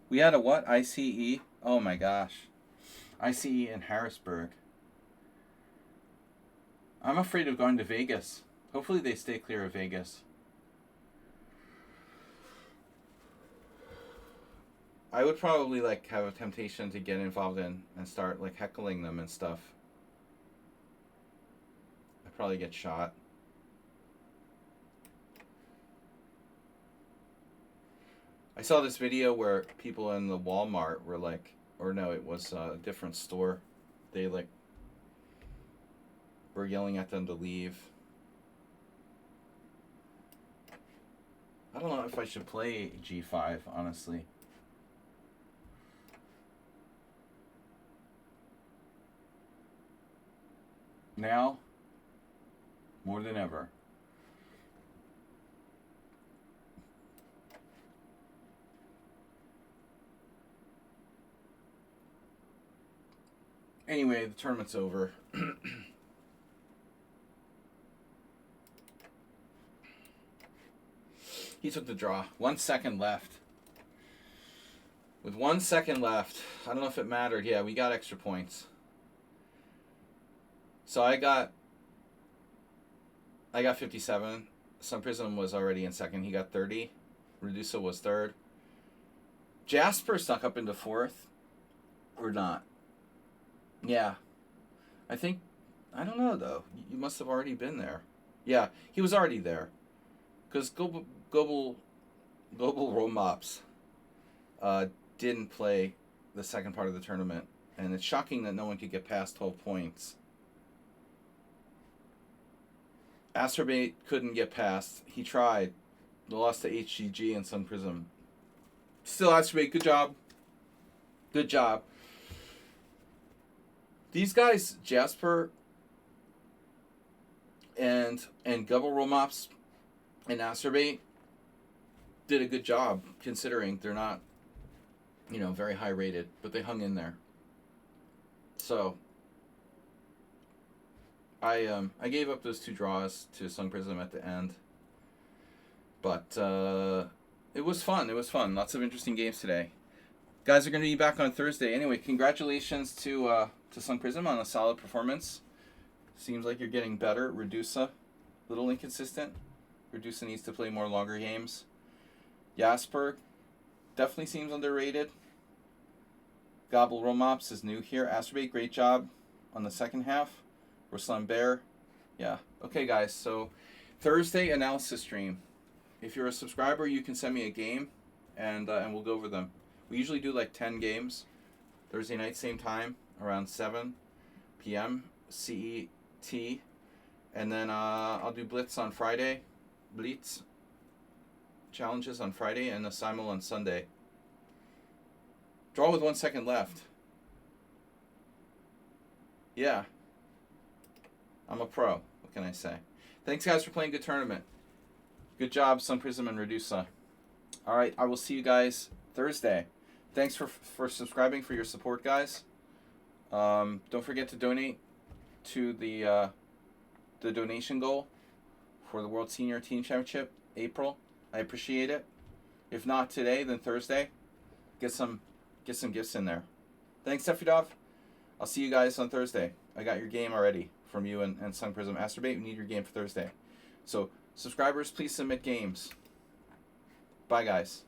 We had a what? ICE? Oh my gosh. ICE in Harrisburg. I'm afraid of going to Vegas. Hopefully they stay clear of Vegas. I would probably like have a temptation to get involved in and start like heckling them and stuff. I'd probably get shot. I saw this video where people in the Walmart were like, or no, it was a different store. They like were yelling at them to leave. I don't know if I should play G5, honestly. Now, more than ever. Anyway, the tournament's over. He took the draw. 1 second left. With 1 second left, I don't know if it mattered. Yeah, we got extra points. So I got 57. Sun Prism was already in second. He got 30. Redusa was third. Jasper snuck up into fourth. Or not. Yeah. I think, I don't know though. You must have already been there. Yeah, he was already there. Because Global Romops didn't play the second part of the tournament. And it's shocking that no one could get past 12 points. Astrobate couldn't get past. He tried. Lost to HGG and Sun Prism. Still, Astrobate, good job. Good job. These guys, Jasper and Gubble Romops and Astrobate, did a good job considering they're not, very high rated, but they hung in there. So I gave up those 2 draws to Sun Prism at the end, but it was fun. It was fun. Lots of interesting games today. Guys are going to be back on Thursday. Anyway, congratulations to Sun Prism on a solid performance. Seems like you're getting better. Redusa, little inconsistent. Redusa needs to play more longer games. Jasper definitely seems underrated. Gobble Romops is new here. Astrobate, great job on the second half. Ruslan Bear, yeah. Okay, guys, so Thursday analysis stream. If you're a subscriber, you can send me a game, and we'll go over them. We usually do like 10 games. Thursday night, same time, around 7 p.m. CET. And then I'll do Blitz on Friday. Blitz challenges on Friday and a simul on Sunday. Draw with 1 second left. Yeah. I'm a pro. What can I say? Thanks, guys, for playing good tournament. Good job, Sun Prism and Redusa. All right, I will see you guys Thursday. Thanks for subscribing, for your support, guys. Don't forget to donate to the donation goal for the World Senior Team Championship, April. I appreciate it. If not today, then Thursday. Get some gifts in there. Thanks, Stefidov. I'll see you guys on Thursday. I got your game already from you and Sun Prism. Astrobate, we need your game for Thursday. So, subscribers, please submit games. Bye, guys.